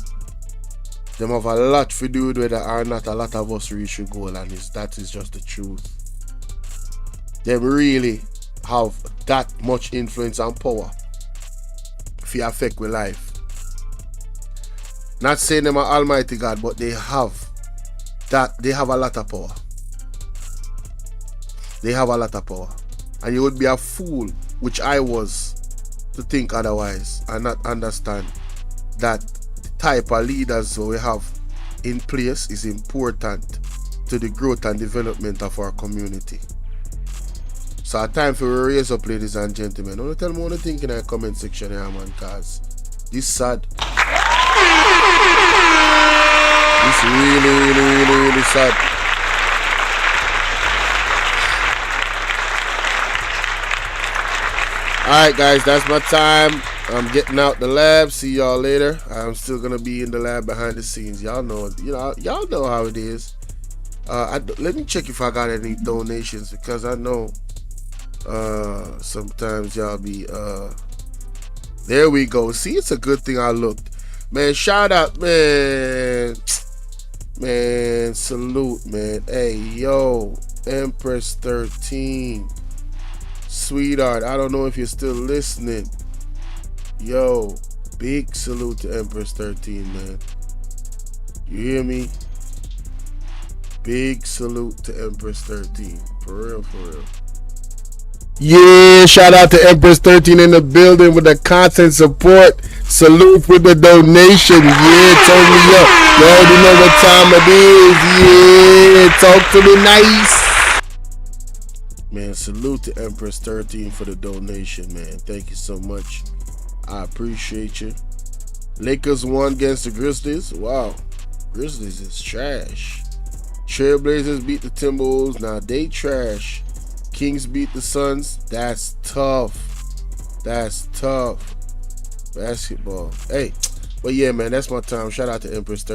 Them have a lot to do with whether or not a lot of us reach the goal, and that is just the truth. Them really have that much influence and power to affect with life. Not saying them are Almighty God, but they have a lot of power. They have a lot of power. And you would be a fool, which I was, to think otherwise and not understand that the type of leaders we have in place is important to the growth and development of our community. So it's time for we raise up, ladies and gentlemen. Don't tell me what you think in the comment section here, man, cause this sad. This really sad. Alright guys, that's my time. I'm getting out the lab. See y'all later. I'm still gonna be in the lab behind the scenes. Y'all know how it is. Let me check if I got any donations, because I know sometimes y'all be there we go. See, it's a good thing I looked. Man, shout out, man, salute, man. Hey, yo, Empress 13, sweetheart, I don't know if you're still listening. Yo, big salute to Empress 13, man. You hear me? Big salute to Empress 13. For real, for real. Yeah, shout out to Empress 13 in the building with the content support. Salute with the donation. Yeah, turn me up. You already know what time it is. Yeah, talk to me nice. Man, salute to Empress 13 for the donation, man. Thank you so much. I appreciate you. Lakers won against the Grizzlies. Wow. Grizzlies is trash. Trailblazers beat the Timberwolves. Now they trash. Kings beat the Suns. That's tough. That's tough. Basketball. Hey. But yeah, man, that's my time. Shout out to Empress 13.